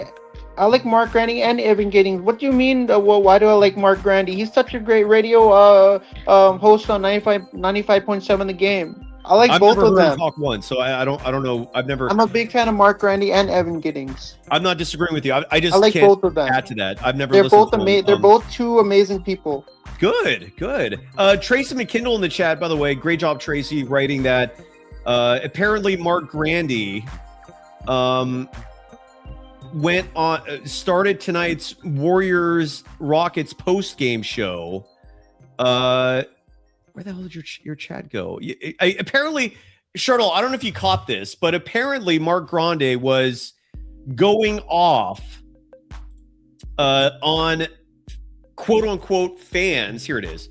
J: and Evan Giddings. What do you mean? Why do I like Mark Grandy? He's such a great radio host on 95.7 The Game. I like both of them.
A: Talk one, so I don't know. I'm
J: a big fan of Mark Grandy and Evan Giddings.
A: I'm not disagreeing with you. I
J: like
A: can't
J: both of them.
A: add to that. I've never.
J: They're both amazing. They're both two amazing people.
A: Good. Tracy McKindle in the chat, by the way. Great job, Tracy, writing that. Apparently, Mark Grandy started tonight's Warriors Rockets post game show. Where the hell did your chat go? Apparently, Shardal, I don't know if you caught this, but apparently Mark Grande was going off on quote unquote fans. Here it is,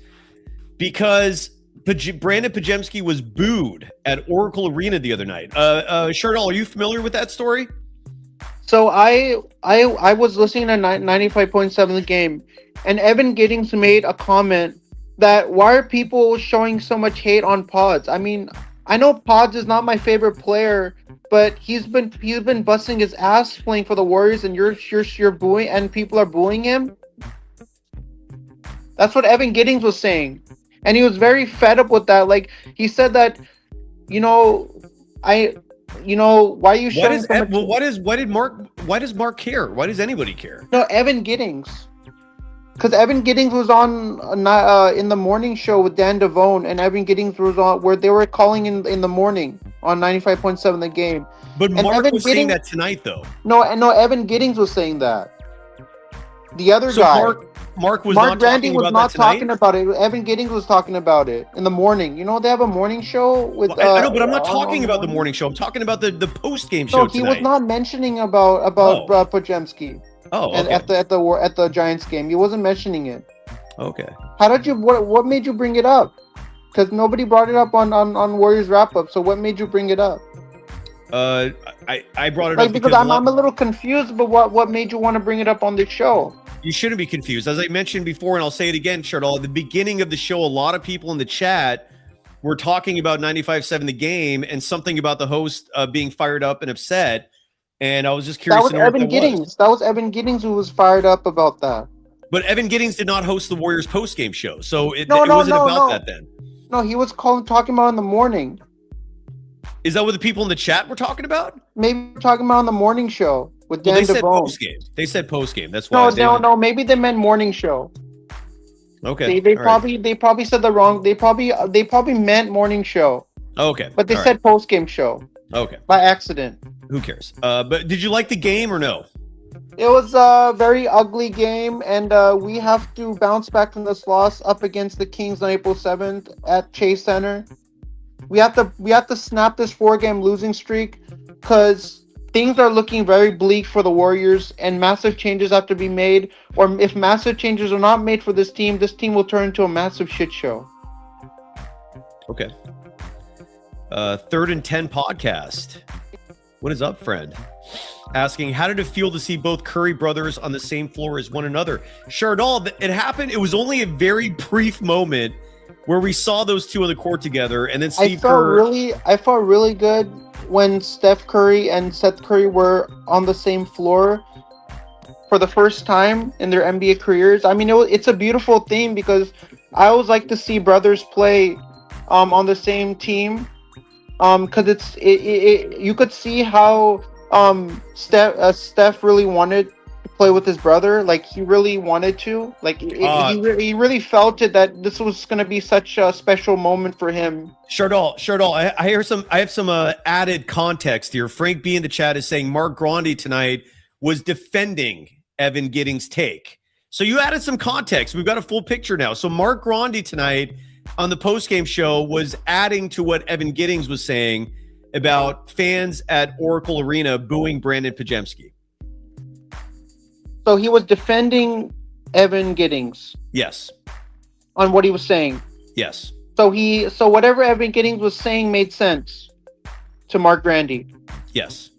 A: because Brandon Pajemski was booed at Oracle Arena the other night. Shardal, are you familiar with that story?
J: So I was listening to 95.7 The Game, and Evan Giddings made a comment that why are people showing so much hate on Pods? I mean, I know Pods is not my favorite player, but he's been busting his ass playing for the Warriors, and you're booing, and people are booing him. That's what Evan Giddings was saying, and he was very fed up with that. Like, he said that, why are you showing so much?
A: Well, why does Mark care? Why does anybody care?
J: No, Evan Giddings. Because Evan Giddings was on in the morning show with Dan Devone, and Evan Giddings was on where they were calling in the morning on 95.7 The Game.
A: But
J: and
A: Mark
J: Evan
A: was saying that tonight, though.
J: No, Evan Giddings was saying that. The other guy.
A: Mark
J: Grandy was not talking about it. Evan Giddings was talking about it in the morning. They have a morning show with.
A: I know, but I'm not talking about the morning show. I'm talking about the post game show.
J: No, he was not mentioning about Pajemski.
A: Oh, okay.
J: At the Giants game, he wasn't mentioning it.
A: Okay.
J: How did you? What made you bring it up? Because nobody brought it up on Warriors wrap up. So what made you bring it up?
A: I brought it up
J: because I'm a little confused. But what made you want to bring it up on the show?
A: You shouldn't be confused. As I mentioned before, and I'll say it again, Shardal, at the beginning of the show, a lot of people in the chat were talking about 95.7 The Game and something about the host being fired up and upset. And I was just curious.
J: That was Evan Giddings. That was Evan Giddings who was fired up about that.
A: But Evan Giddings did not host the Warriors post-game show, so it wasn't about that then.
J: No, he was talking about in the morning.
A: Is that what the people in the chat were talking about?
J: Maybe talking about on the morning show with Dan Devone.
A: They said post-game. That's why.
J: No. Maybe they meant morning show.
A: Okay.
J: They
A: All right.
J: they probably said the wrong. They probably meant morning show,
A: Okay.
J: but they
A: All
J: said post game show
A: right. Okay.
J: by accident.
A: Who cares? But did you like the game or no?
J: It was a very ugly game, and we have to bounce back from this loss up against the Kings on April 7th at Chase Center. We have to snap this 4-game losing streak because things are looking very bleak for the Warriors, and massive changes have to be made. Or if massive changes are not made for this team will turn into a massive shit show.
A: Okay. 3rd and 10 podcast. What is up, friend? Asking, how did it feel to see both Curry brothers on the same floor as one another? Chardal, it happened. It was only a very brief moment where we saw those two on the court together, and then Steve Kerr.
J: I felt really good when Steph Curry and Seth Curry were on the same floor for the first time in their NBA careers. I mean, it's a beautiful thing because I always like to see brothers play on the same team because you could see how Steph really wanted to play with his brother. Like, he really wanted to. Like, he really felt it, that this was going to be such a special moment for him.
A: Chardal, I have some added context here. Frank B in the chat is saying Mark Grandi tonight was defending Evan Giddings' take. So you added some context. We've got a full picture now. So Mark Grandi tonight on the postgame show was adding to what Evan Giddings was saying about fans at Oracle Arena booing Brandon Pajemski.
J: So he was defending Evan Giddings.
A: Yes.
J: On what he was saying.
A: Yes.
J: So whatever Evan Giddings was saying made sense to Mark Grandi.
A: Yes.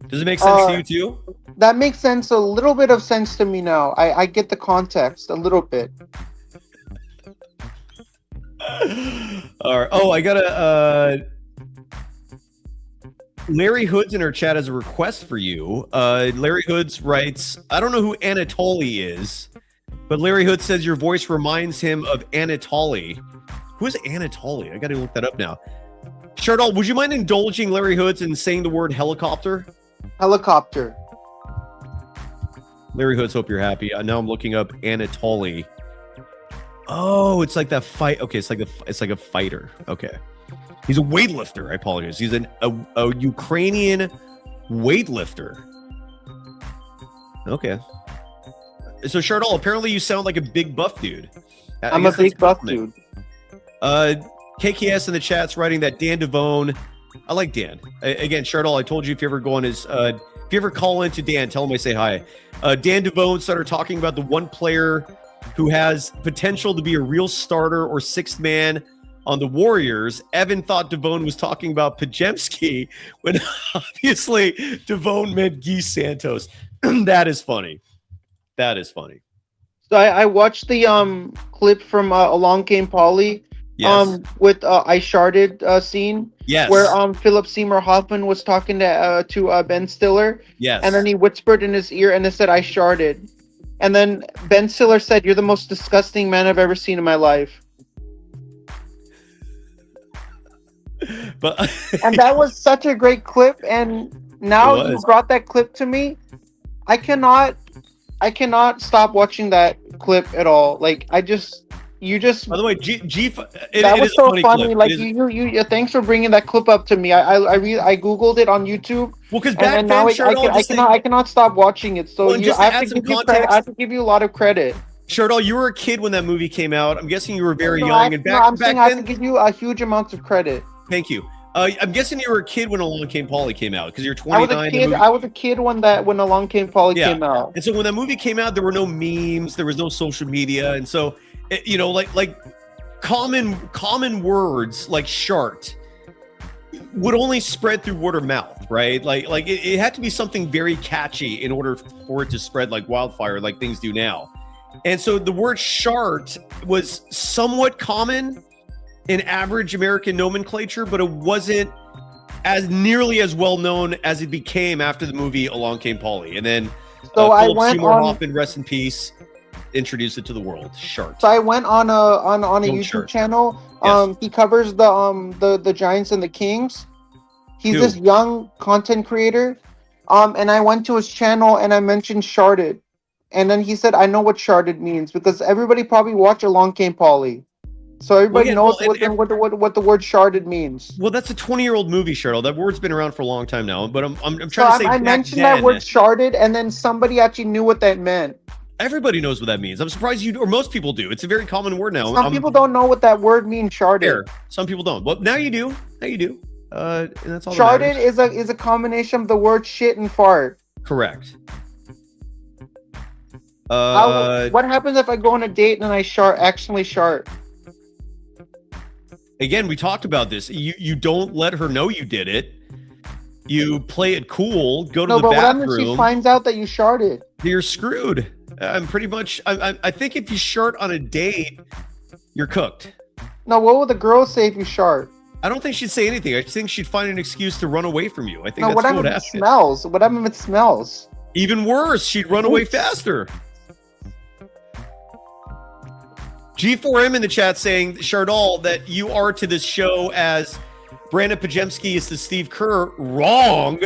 A: Does it make sense to you too?
J: That makes sense. A little bit of sense to me now. I get the context a little bit.
A: All right. Oh, I got a Larry Hoods in our chat has a request for you. Larry Hoods writes, I don't know who Anatoly is, but Larry Hood says your voice reminds him of Anatoly. Who is Anatoly? I got to look that up now. Chardal, would you mind indulging Larry Hoods and saying the word helicopter?
J: Helicopter.
A: Larry Hoods, hope you're happy. Now I'm looking up Anatoly. Oh, it's like that fight. Okay, it's like a fighter. Okay, he's a weightlifter. I apologize. He's a Ukrainian weightlifter. Okay. So Chardal, apparently you sound like a big buff dude.
J: I'm a big buff dude.
A: KKS in the chat's writing that Dan Devone. I like Dan. Again, Chardal, I told you if you ever go on his, if you ever call into Dan, tell him I say hi. Dan Devone started talking about the one player who has potential to be a real starter or sixth man on the Warriors. Evan thought Devone was talking about Pajemski when obviously Devone meant Guy Santos. That is funny. That is funny.
J: So I watched the clip from Along Came Polly.
A: Yes.
J: With I Sharded scene.
A: Yes.
J: Where Philip Seymour Hoffman was talking to Ben Stiller.
A: Yes.
J: And then he whispered in his ear and it said, I sharded. And then Ben Stiller said, you're the most disgusting man I've ever seen in my life.
A: But
J: and that was such a great clip. And now you brought that clip to me. I cannot stop watching that clip at all. Like,
A: by the way,
J: that was so funny. Like, you thanks for bringing that clip up to me. I googled it on YouTube.
A: Well, because
J: back then, I cannot stop watching it. So I have to give you a lot of credit.
A: Chardal, you were a kid when that movie came out. I'm guessing you were very young.
J: I'm saying I have to give you a huge amount of credit.
A: Thank you. I'm guessing you were a kid when Along Came Polly came out because you're 29.
J: I was a kid when Along Came Polly came out.
A: And so when that movie came out, there were no memes, there was no social media, and so like common words like shart would only spread through word of mouth, right? Like it had to be something very catchy in order for it to spread like wildfire, like things do now. And so the word shart was somewhat common in average American nomenclature, but it wasn't as nearly as well known as it became after the movie Along Came Polly. And then Philip Seymour Hoffman, rest in peace, introduced it to the world. Shart.
J: So I went on a YouTube channel.
A: Yes.
J: He covers the Giants and the Kings. He's this young content creator. And I went to his channel and I mentioned sharded. and then he said, "I know what sharded means," because everybody probably watched Along Came Polly, so everybody knows what the word sharded means.
A: Well, that's a 20-year-old movie, Cheryl. That word's been around for a long time now. But I'm trying
J: So
A: to say
J: I
A: back
J: mentioned
A: then,
J: that word sharded, and then somebody actually knew what that meant.
A: everybody knows what that means. I'm surprised you or most people do. It's a very common word now.
J: Some people don't know what that word means. Sharded.
A: Fair. Some people don't. Well, now you do. Now you do. And that's all.
J: Sharded is a combination of the word shit and fart.
A: Correct.
J: What happens if I go on a date and I accidentally shart?
A: Again, we talked about this. You don't let her know you did it. You play it cool. Go to the
J: what
A: bathroom.
J: happens if she finds out that you sharted?
A: You're screwed. I'm pretty much. I think if you shart on a date, you're cooked.
J: No, what will the girls say if you shart?
A: I don't think she'd say anything. I think she'd find an excuse to run away from you. I think
J: No,
A: that's
J: what
A: what would
J: happens if it
A: happen.
J: smells? What happens if it smells?
A: Even worse, she'd run away faster. G4M in the chat saying, Shardal, that you are to this show as Brandon Pajemski is to Steve Kerr. Wrong.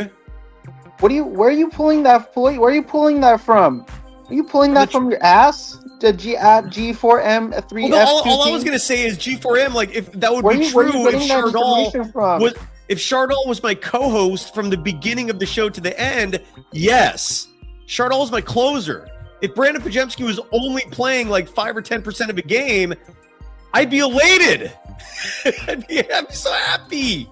J: Where are you pulling that? Where are you pulling that from? Are you pulling that from your ass? The G4M 3
A: Well, all I was gonna say is G4M. Like, if that would be true, if Shardal was my co-host from the beginning of the show to the end, yes, Shardal is my closer. If Brandon Pajemski was only playing like 5 or 10% of a game, I'd be elated. I'd be so happy.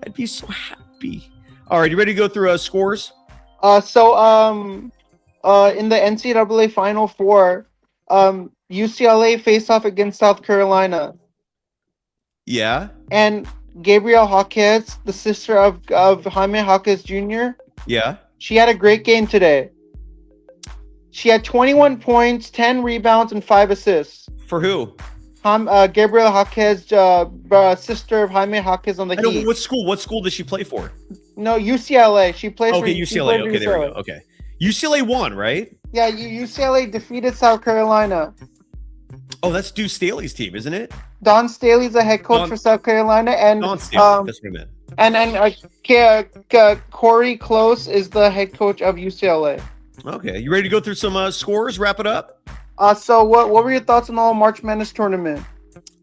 A: I'd be so happy. All right, you ready to go through scores?
J: In the NCAA Final Four, UCLA faced off against South Carolina.
A: Yeah.
J: And Gabrielle Jaquez, the sister of Jaime Jaquez Jr.
A: Yeah.
J: She had a great game today. She had 21 points, 10 rebounds, and 5 assists.
A: For who?
J: Gabrielle Jaquez, sister of Jaime Jaquez on the Heat.
A: What school? What school does she play for?
J: No, UCLA. She plays for
A: UCLA. Okay, there we go. Okay. UCLA won, right?
J: Yeah, UCLA defeated South Carolina.
A: Oh, that's Deuce Staley's team, isn't it?
J: Don Staley's the head coach for South Carolina, and
A: Don Staley. That's what I meant.
J: And Corey Close is the head coach of UCLA.
A: Okay, you ready to go through some scores? Wrap it up.
J: So what were your thoughts on the whole March Madness tournament?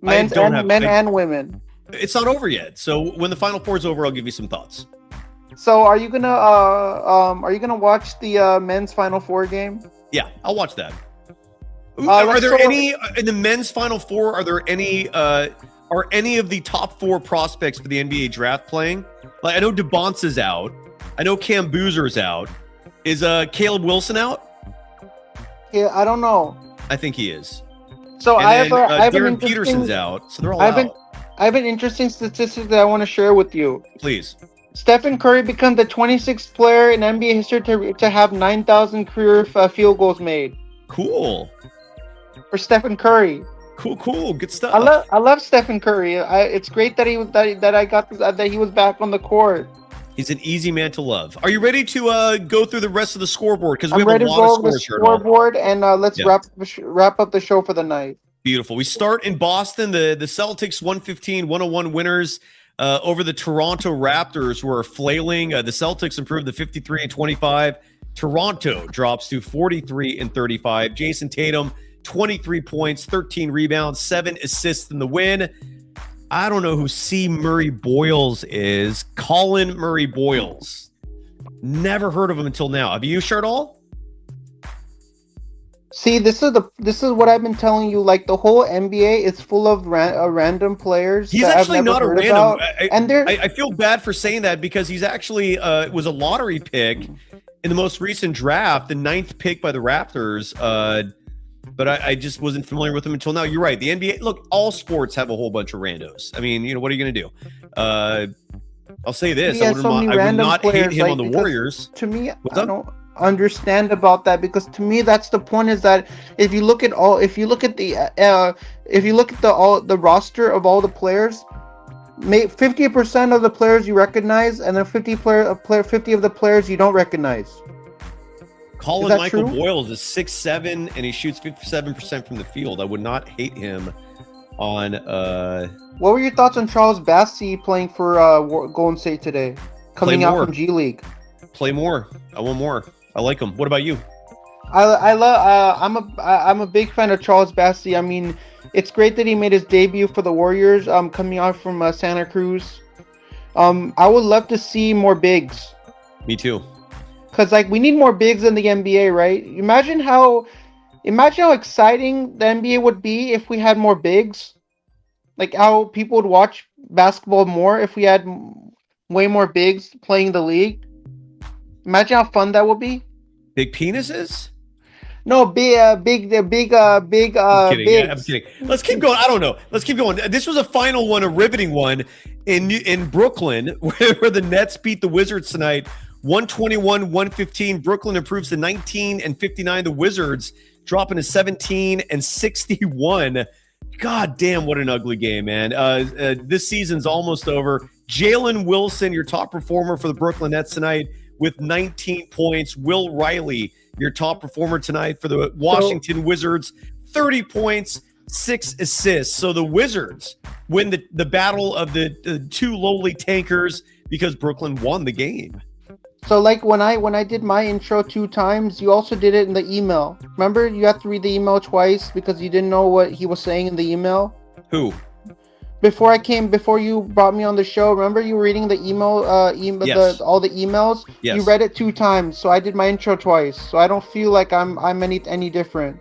J: Men and women.
A: It's not over yet. So when the Final Four is over, I'll give you some thoughts.
J: So are you gonna watch the men's Final Four game?
A: Yeah, I'll watch that. Are there any in the men's Final Four? Are any of the top 4 prospects for the NBA draft playing? Like, I know DeBonce's out. I know Cam Boozer's out. Is Caleb Wilson out?
J: Yeah, I don't know.
A: I think he is.
J: So
A: Darren Peterson's out. So they're all out.
J: I have an interesting statistic that I want to share with you.
A: Please.
J: Stephen Curry becomes the 26th player in NBA history to have 9,000 career field goals made.
A: Cool.
J: For Stephen Curry.
A: Cool. Good stuff.
J: I love Stephen Curry. It's great that he was back on the court.
A: He's an easy man to love. Are you ready to go through the rest of the scoreboard? Because we have
J: ready
A: a lot of scores
J: here. Scoreboard, and let's wrap up the show for the night.
A: Beautiful. We start in Boston. The Celtics 115-101 winners over the Toronto Raptors, who are flailing. The Celtics improved to 53-25. Toronto drops to 43-35. Jason Tatum, 23 points, 13 rebounds, 7 assists in the win. I don't know who C. Murray Boyles is. Colin Murray Boyles. Never heard of him until now. Have you, Shardal?
J: See, this is what I've been telling you. Like, the whole NBA is full of random players.
A: He's actually not a random. I feel bad for saying that because he's actually was a lottery pick in the most recent draft, the 9th pick by the Raptors. But I just wasn't familiar with him until now. You're right. The NBA, look, all sports have a whole bunch of randos. I mean, what are you going to do? I'll say this. I would not hate him on the Warriors.
J: To me, I don't understand about that, because to me that's the point, is that if you look at the roster of all the players, 50% of the players you recognize, and then 50 of the players you don't recognize.
A: Colin Michael Boyles is 6'7", and he shoots 57% from the field. I would not hate him on.
J: What were your thoughts on Charles Bassey playing for Golden State today, coming out from G League?
A: Play more. I want more. I like him. What about you?
J: I'm a big fan of Charles Bassey. I mean, it's great that he made his debut for the Warriors. Coming out from Santa Cruz. I would love to see more bigs.
A: Me too.
J: Cause like we need more bigs in the NBA, right? Imagine how exciting the NBA would be if we had more bigs. Like how people would watch basketball more if we had way more bigs playing the league. Imagine how fun that would be.
A: Big penises?
J: No, big
A: Kidding.
J: bigs.
A: Yeah, I'm kidding. Let's keep going. I don't know. Let's keep going. This was a final one, a riveting one in Brooklyn, where the Nets beat the Wizards tonight, 121-115. Brooklyn improves to 19-59. The Wizards dropping to 17-61. God damn, what an ugly game, man. This season's almost over. Jalen Wilson, your top performer for the Brooklyn Nets tonight, with 19 points. Will Riley, your top performer tonight for the Washington Wizards, 30 points, 6 assists. So the Wizards win the battle of the two lowly tankers because Brooklyn won the game.
J: So like when I did my intro 2 times, you also did it in the email. Remember, you have to read the email twice because you didn't know what he was saying in the email.
A: Who?
J: Before you brought me on the show, remember you were reading the email,
A: Yes.
J: all the emails.
A: Yes.
J: You read it 2 times, so I did my intro twice. So I don't feel like I'm any different.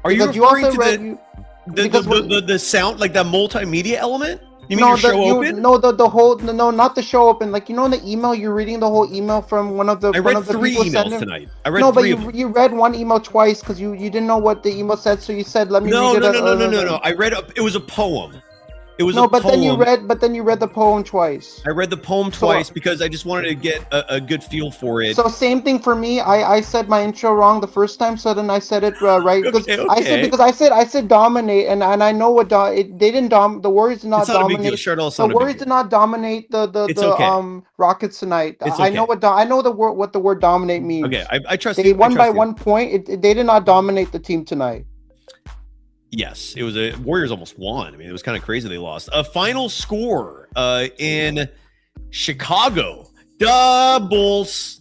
A: Are you
J: Because
A: referring
J: also
A: to
J: read
A: the sound, like that multimedia element? You mean
J: no,
A: your show open?
J: No, the whole no, not the show open. Like in the email, you're reading the whole email from one of the.
A: I
J: one
A: read
J: of the
A: 3
J: people
A: emails
J: sending-
A: tonight. I read
J: No, but
A: 3 of them.
J: you read one email twice because you didn't know what the email said, so you said, "Let me
A: No.
J: read it."
A: No. I read it was a poem. It was
J: No,
A: a
J: but
A: poem.
J: then you read the poem twice.
A: I read the poem twice because I just wanted to get a good feel for it.
J: So same thing for me. I said my intro wrong the first time, so then I said it right because
A: Okay.
J: I said dominate, and I know what they didn't the Warriors did not
A: It's not a big deal.
J: dominate.
A: Shardell, it's
J: The
A: not a big
J: Warriors
A: deal.
J: did not dominate the
A: It's okay.
J: Rockets tonight.
A: It's
J: I know
A: okay.
J: I know what the word dominate means.
A: Okay, I trust
J: They
A: you.
J: won
A: I
J: by
A: trust you.
J: 1 point. They did not dominate the team tonight.
A: Yes, it was Warriors almost won. I mean, it was kind of crazy they lost. A final score in Chicago. Doubles.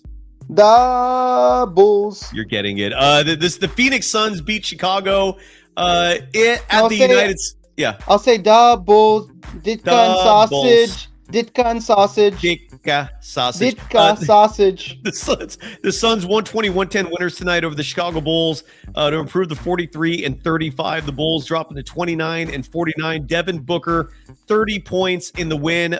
A: You're getting it. The Phoenix Suns beat Chicago United. Yeah.
J: I'll say doubles. Ditka and
A: Doubles.
J: sausage. Ditka and sausage.
A: Ditka sausage.
J: Ditka sausage.
A: The Suns 120-110 winners tonight over the Chicago Bulls to improve the 43-35. The Bulls dropping to 29-49. Devin Booker 30 points in the win.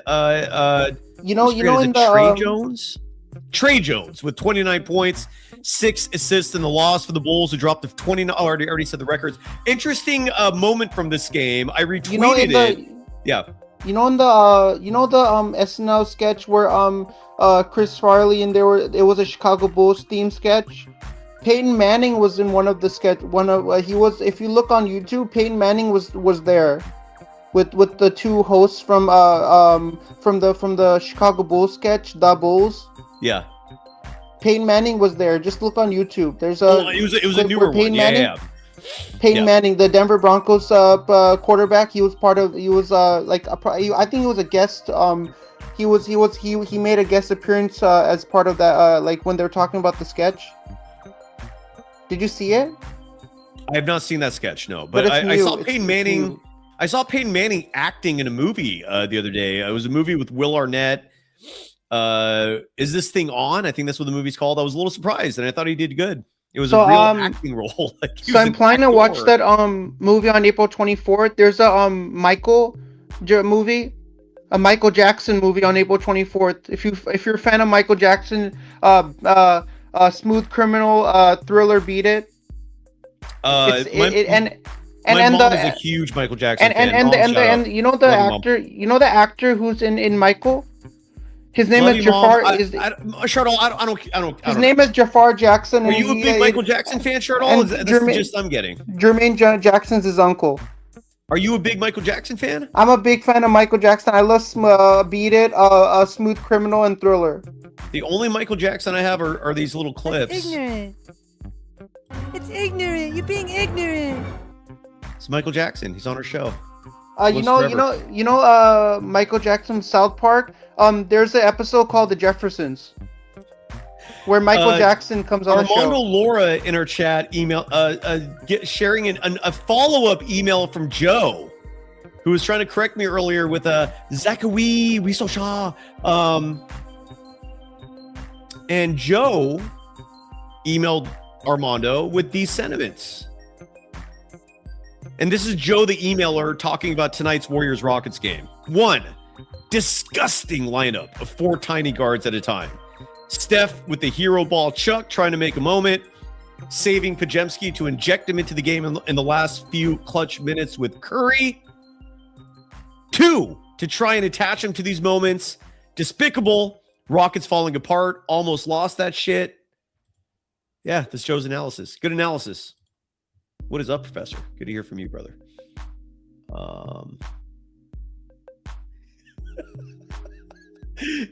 A: Trey Jones with 29 points, 6 assists in the loss for the Bulls, who dropped to 29. Oh, already said the records. Interesting moment from this game. I retweeted it. Yeah.
J: You know in the SNL sketch where Chris Farley and it was a Chicago Bulls theme sketch. Peyton Manning was in one of the sketch. If you look on YouTube, Peyton Manning was there with the 2 hosts from the Chicago Bulls sketch, The Bulls.
A: Yeah.
J: Peyton Manning was there. Just look on YouTube. There's
A: it was a newer one. Yeah.
J: Peyton Manning, the Denver Broncos quarterback, I think he was a guest. He made a guest appearance as part of that, like when they were talking about the sketch. Did you see it?
A: I have not seen that sketch, no. But I saw Peyton Manning. I saw Peyton Manning acting in a movie the other day. It was a movie with Will Arnett. Is This Thing On? I think that's what the movie's called. I was a little surprised, and I thought he did good. It was a real acting role.
J: So I'm planning to watch that movie on April 24th. There's a Michael Jackson movie on April 24th. If you're a fan of Michael Jackson, Smooth Criminal, Thriller, Beat It.
A: My mom is a huge Michael Jackson fan.
J: And you know the actor who's in Michael. His name is Jafar. His name is Jafar Jackson.
A: Are you a big Michael Jackson fan, Shardell? That's the gist I'm getting.
J: Jermaine Jackson's his uncle.
A: Are you a big Michael Jackson fan?
J: I'm a big fan of Michael Jackson. I love Beat It, Smooth Criminal, and Thriller.
A: The only Michael Jackson I have are these little clips.
I: It's ignorant. You're being ignorant.
A: It's Michael Jackson. He's on our show.
J: Michael Jackson, South Park. There's an episode called The Jeffersons. where Michael Jackson comes on the show.
A: Armando Laura in our chat email sharing a follow-up email from Joe, who was trying to correct me earlier with Zachary Wisosha. And Joe emailed Armando with these sentiments. And this is Joe, the emailer, talking about tonight's Warriors-Rockets game. 1, disgusting lineup of 4 tiny guards at a time. Steph with the hero ball chuck, trying to make a moment, saving Podziemski to inject him into the game in the last few clutch minutes with Curry. 2, to try and attach him to these moments. Despicable. Rockets falling apart. Almost lost that shit. Yeah, this Joe's analysis. Good analysis. What is up, Professor? Good to hear from you, brother.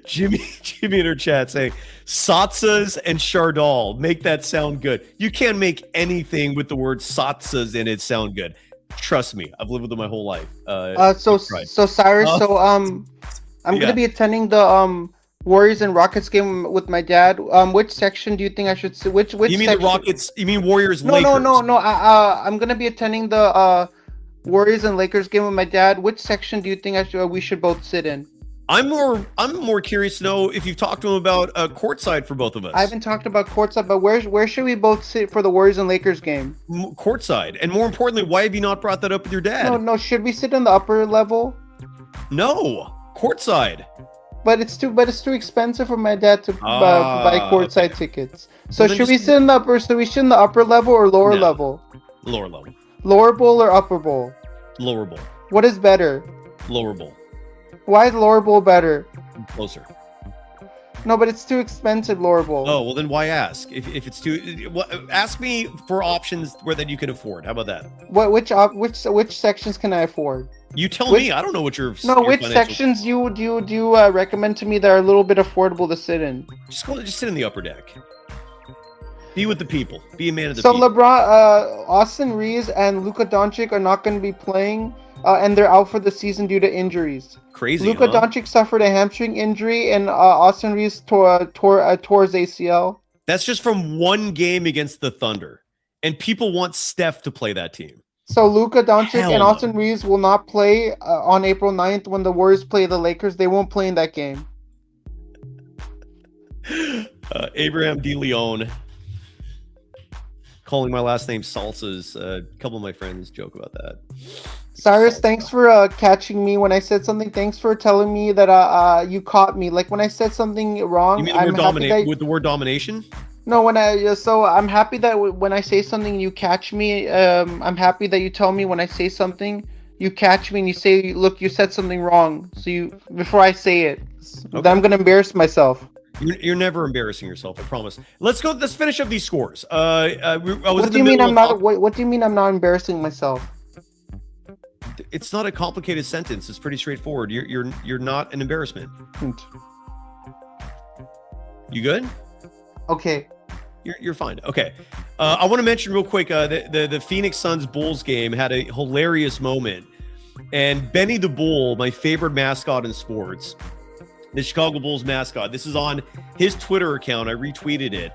A: Jimmy in her chat saying, Saatsaz and Chardal. Make that sound good. You can't make anything with the word Saatsaz in it sound good. Trust me. I've lived with them my whole life.
J: So Cyrus, I'm gonna be attending the Warriors and Rockets game with my dad. Which section do you think I should see? Which
A: you mean
J: section?
A: the Rockets? You mean Warriors?
J: No,
A: Lakers?
J: no. I'm gonna be attending the Warriors and Lakers game with my dad. Which section do you think we should both sit in?
A: I'm more curious to know if you've talked to him about courtside for both of us.
J: I haven't talked about courtside, but where should we both sit for the Warriors and Lakers game?
A: Courtside, and more importantly, why have you not brought that up with your dad?
J: No. Should we sit in the upper level?
A: No, courtside.
J: But it's too expensive for my dad to buy courtside tickets. So
A: Well,
J: should we sit in the upper? So we should in the upper level or lower level?
A: Lower level.
J: Lower bowl or upper bowl?
A: Lower bowl.
J: What is better?
A: Lower bowl.
J: Why is lower bowl better?
A: Closer.
J: No, but it's too expensive, lower bowl.
A: Oh, well then why ask? If it's too, ask me for options that you can afford. How about that?
J: Which sections can I afford?
A: You tell me. I don't know what your
J: which
A: financial...
J: sections do you recommend to me that are a little bit affordable to sit in?
A: Just sit in the upper deck. Be with the people. Be a man of the
J: so
A: people.
J: LeBron, Austin Reeves, and Luka Doncic are not going to be playing, and they're out for the season due to injuries.
A: Crazy.
J: Luka Doncic suffered a hamstring injury, and Austin Reeves tore his ACL.
A: That's just from one game against the Thunder, and people want Steph to play that team.
J: So Luka Doncic
A: Hell
J: and
A: no.
J: Austin Reeves will not play on April 9th when the Warriors play the Lakers. They won't play in that game.
A: Abraham De Leon calling my last name Salsas. A couple of my friends joke about that.
J: Cyrus, thanks for catching me when I said something. Thanks for telling me that you caught me. Like when I said something wrong.
A: You mean with the word domination?
J: No, so I'm happy that when I say something you catch me. I'm happy that you tell me when I say something you catch me and you say, look, you said something wrong. So before I say it, then I'm gonna embarrass myself.
A: You're never embarrassing yourself, I promise. Let's finish up these scores.
J: What do you mean I'm not embarrassing myself?
A: It's not a complicated sentence. It's pretty straightforward. You're not an embarrassment. You good?
J: Okay.
A: You're fine. Okay. I want to mention real quick the Phoenix Suns Bulls game had a hilarious moment. And Benny the Bull, my favorite mascot in sports, the Chicago Bulls mascot. This is on his Twitter account. I retweeted it.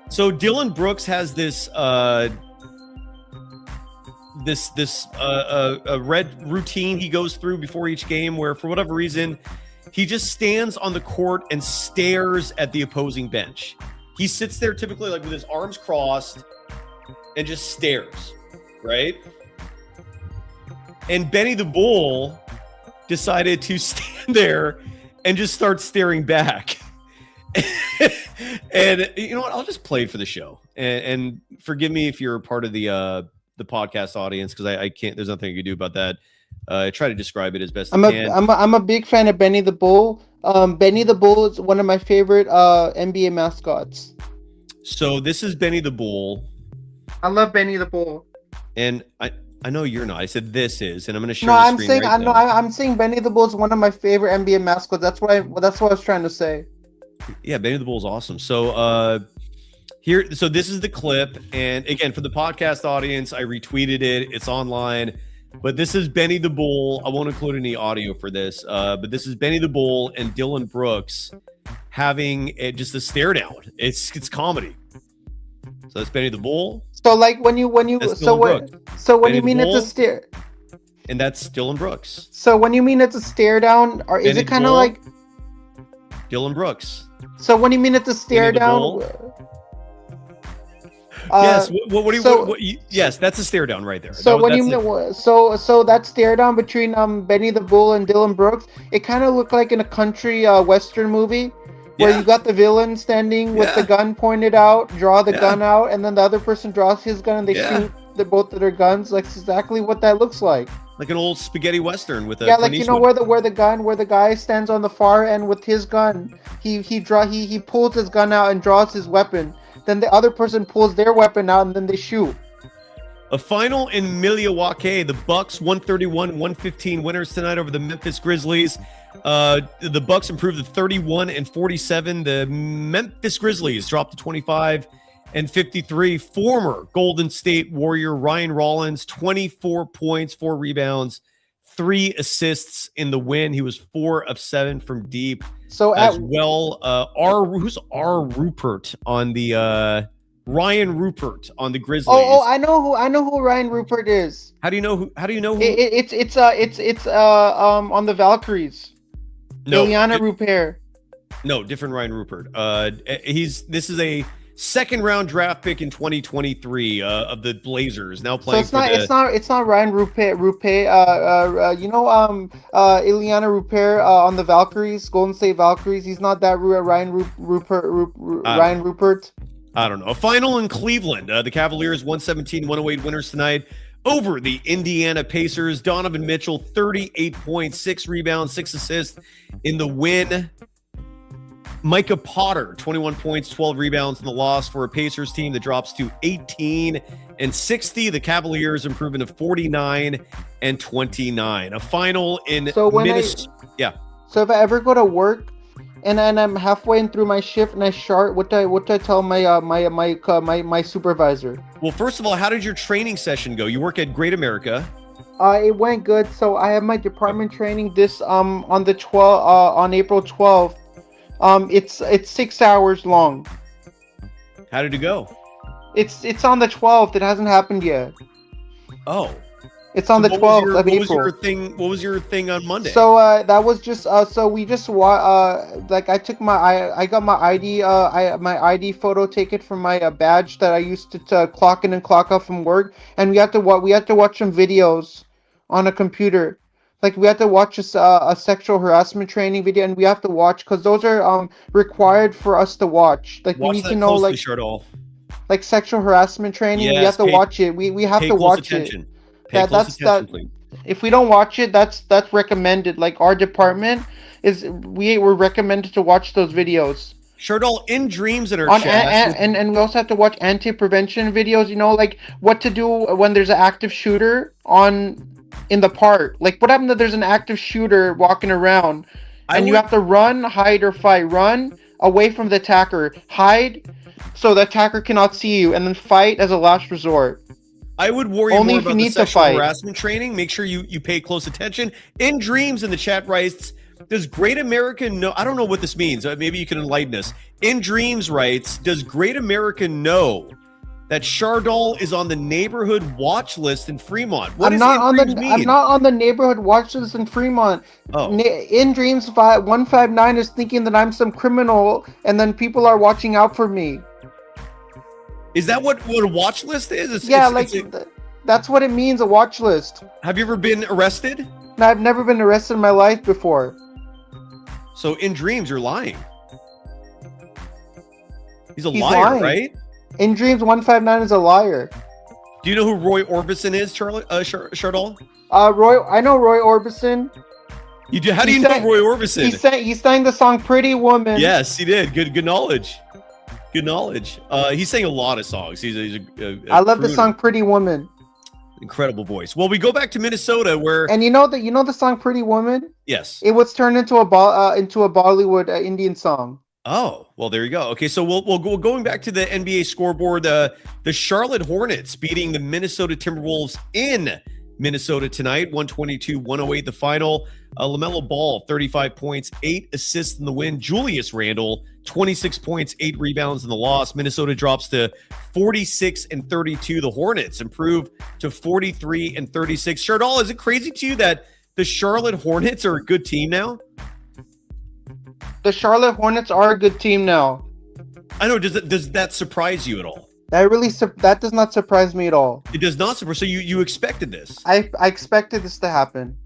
A: So Dylan Brooks has this red routine he goes through before each game where for whatever reason he just stands on the court and stares at the opposing bench. He sits there typically like with his arms crossed and just stares, right? And Benny the Bull decided to stand there and just start staring back. And you know what? I'll just play it for the show. And forgive me if you're a part of the podcast audience, because I can't. There's nothing I can do about that. I try to describe it as best I can.
J: I'm a big fan of Benny the Bull. Benny the Bull is one of my favorite NBA mascots.
A: So this is Benny the Bull.
J: I love Benny the Bull.
A: And I know you're not. I said this is, and I'm going to share.
J: No,
A: the
J: I'm
A: screen
J: saying
A: right now.
J: I'm saying Benny the Bull is one of my favorite NBA mascots. That's what I was trying to say.
A: Yeah, Benny the Bull is awesome. So so this is the clip, and again for the podcast audience, I retweeted it. It's online, but this is Benny the Bull. I won't include any audio for this, but this is Benny the Bull and Dylan Brooks having just a stare down. It's comedy. So that's Benny the Bull.
J: So like when you
A: That's
J: so
A: Dylan
J: what
A: Brooks.
J: so when
A: Benny
J: you
A: the
J: mean it's a
A: Bull.
J: stare
A: And that's Dylan Brooks.
J: so when you mean it's a stare down, or is
A: Benny
J: it
A: the
J: kind of
A: Bull.
J: like
A: Dylan Brooks.
J: so when you mean it's a stare
A: Benny the
J: down?
A: Bull. Yes. What do you?
J: so-
A: Yes, that's a stare down right there.
J: So when you
A: That's
J: mean so that stare down between Benny the Bull and Dylan Brooks, it kind of looked like in a country western movie where
A: Yeah.
J: you got the villain standing with the
A: Yeah.
J: gun pointed out, draw the
A: Yeah.
J: gun out, and then the other person draws his gun and they
A: Yeah.
J: shoot both of their guns. Like exactly what that looks like.
A: like an old spaghetti western with a
J: Yeah,
A: Clint
J: like you know
A: Eastwood.
J: where the guy stands on the far end with his gun. He pulls his gun out and draws his weapon. Then the other person pulls their weapon out and then they shoot.
A: A final in Milwaukee. The Bucks 131-115 winners tonight over the Memphis Grizzlies. The Bucks improved to 31-47. The Memphis Grizzlies dropped to 25-53. Former Golden State Warrior Ryan Rollins, 24 points, 4 rebounds, 3 assists in the win. He was 4 of 7 from deep.
J: So
A: As
J: at
A: well, who's R. Rupert on the Ryan Rupert on the Grizzlies?
J: I know who Ryan Rupert is.
A: How do you know who?
J: It's on the Valkyries.
A: No,
J: Ilyana Rupert.
A: no, different Ryan Rupert. This is a second round draft pick in 2023 of the Blazers. Now
J: So
A: playing
J: it's not Ryan Rupert. Ilyana Rupert on the Valkyries, Golden State Valkyries. He's not that Ryan Rupert.
A: I don't know. A final in Cleveland. The Cavaliers 117-108 winners tonight over the Indiana Pacers. Donovan Mitchell 38 points, 6 rebounds, 6 assists in the win. Micah Potter 21 points, 12 rebounds in the loss for a Pacers team that drops to 18-60. The Cavaliers improving to 49-29. A final in Minnesota.
J: So if I ever go to work and then I'm halfway in through my shift and I shart, what do I tell my supervisor?
A: Well, first of all, how did your training session go? You work at Great America.
J: It went good. So I have my department training this on April 12th. It's 6 hours long.
A: How did it go?
J: It's on the 12th. It hasn't happened yet.
A: Oh.
J: It's on the 12th of April.
A: What was your thing on Monday?
J: So that was just so we just like I took I got my ID my ID photo taken from my badge that I used to clock in and clock out from work, and we had to watch some videos on a computer. Like we have to watch a sexual harassment training video, and we have to watch because those are required for us to watch. Like
A: watch
J: we need
A: that
J: to know
A: closely,
J: like sexual harassment training. We have to watch it. We have to watch it.
A: Please.
J: If we don't watch it, that's recommended. Like our department we're recommended to watch those videos.
A: Shardol, in dreams in our chat.
J: And we also have to watch anti-prevention videos, like what to do when there's an active shooter in the park. Like what happens if there's an active shooter walking around and you have to run, hide, or fight. Run away from the attacker, hide so the attacker cannot see you, and then fight as a last resort.
A: I would worry
J: Only
A: more
J: if you
A: about the
J: need to
A: sexual
J: fight.
A: harassment training. Make sure you pay close attention. In dreams in the chat writes, does Great America know? I don't know what this means. Maybe you can enlighten us. In dreams writes, does Great America know that Shardol is on the neighborhood watch list in Fremont? What
J: I'm
A: does
J: not on
A: In Dreams mean?
J: I'm not on the neighborhood watch list in Fremont.
A: Oh.
J: In dreams 159 is thinking that I'm some criminal, and then people are watching out for me.
A: Is that what a watch list is?
J: That's what it means, a watch list.
A: Have you ever been arrested?
J: No, I've never been arrested in my life before.
A: So in dreams, you're lying. He's
J: He's
A: liar,
J: lying.
A: right?
J: In dreams 159 is a liar.
A: Do you know who Roy Orbison is, Shardol?
J: I know Roy Orbison.
A: You do? How do you know Roy Orbison?
J: He sang the song "Pretty Woman."
A: Yes, he did. Good knowledge. Good knowledge. He sang a lot of songs. He's a
J: I love the
A: crooner.
J: song "Pretty Woman."
A: Incredible voice. Well, we go back to Minnesota, where
J: and you know the song "Pretty Woman."
A: Yes,
J: it was turned into a Bollywood Indian song.
A: Oh, well, there you go. Okay, so we'll go going back to the NBA scoreboard. The Charlotte Hornets beating the Minnesota Timberwolves in Minnesota tonight, 122-108 the final. LaMelo Ball, 35 points, 8 assists in the win. Julius Randle, 26 points, 8 rebounds in the loss. Minnesota drops to 46-32. The Hornets improve to 43-36. Shardal, is it crazy to you that the Charlotte Hornets are a good team now?
J: The Charlotte Hornets are a good team now.
A: I know. Does that surprise you at all?
J: That does not surprise me at all.
A: It does not surprise. So you expected this?
J: I expected this to happen.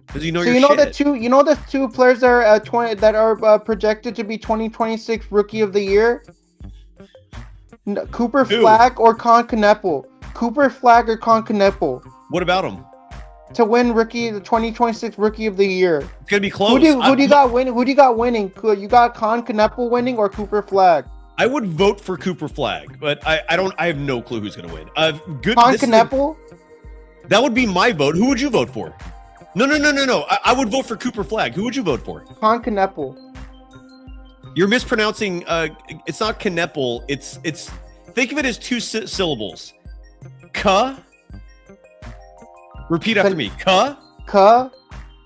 A: Because you know
J: so
A: your shit.
J: the two players that are projected to be 2026 Rookie of the Year. Cooper Flagg or Con Kneppel. Cooper Flagg or Con Kneppel.
A: What about him?
J: To win the 2026 Rookie of the Year.
A: It's gonna be close.
J: Who do you got winning? Who do you got winning? You got Con Kneppel winning or Cooper Flagg?
A: I would vote for Cooper Flagg, but I have no clue who's gonna win. Good.
J: Con Kneppel?
A: That would be my vote. Who would you vote for? No. I would vote for Cooper Flagg. Who would you vote for?
J: Con Kneppel.
A: You're mispronouncing. It's not Kneppel. It's. Think of it as two syllables. Ka. Repeat after me. Ka.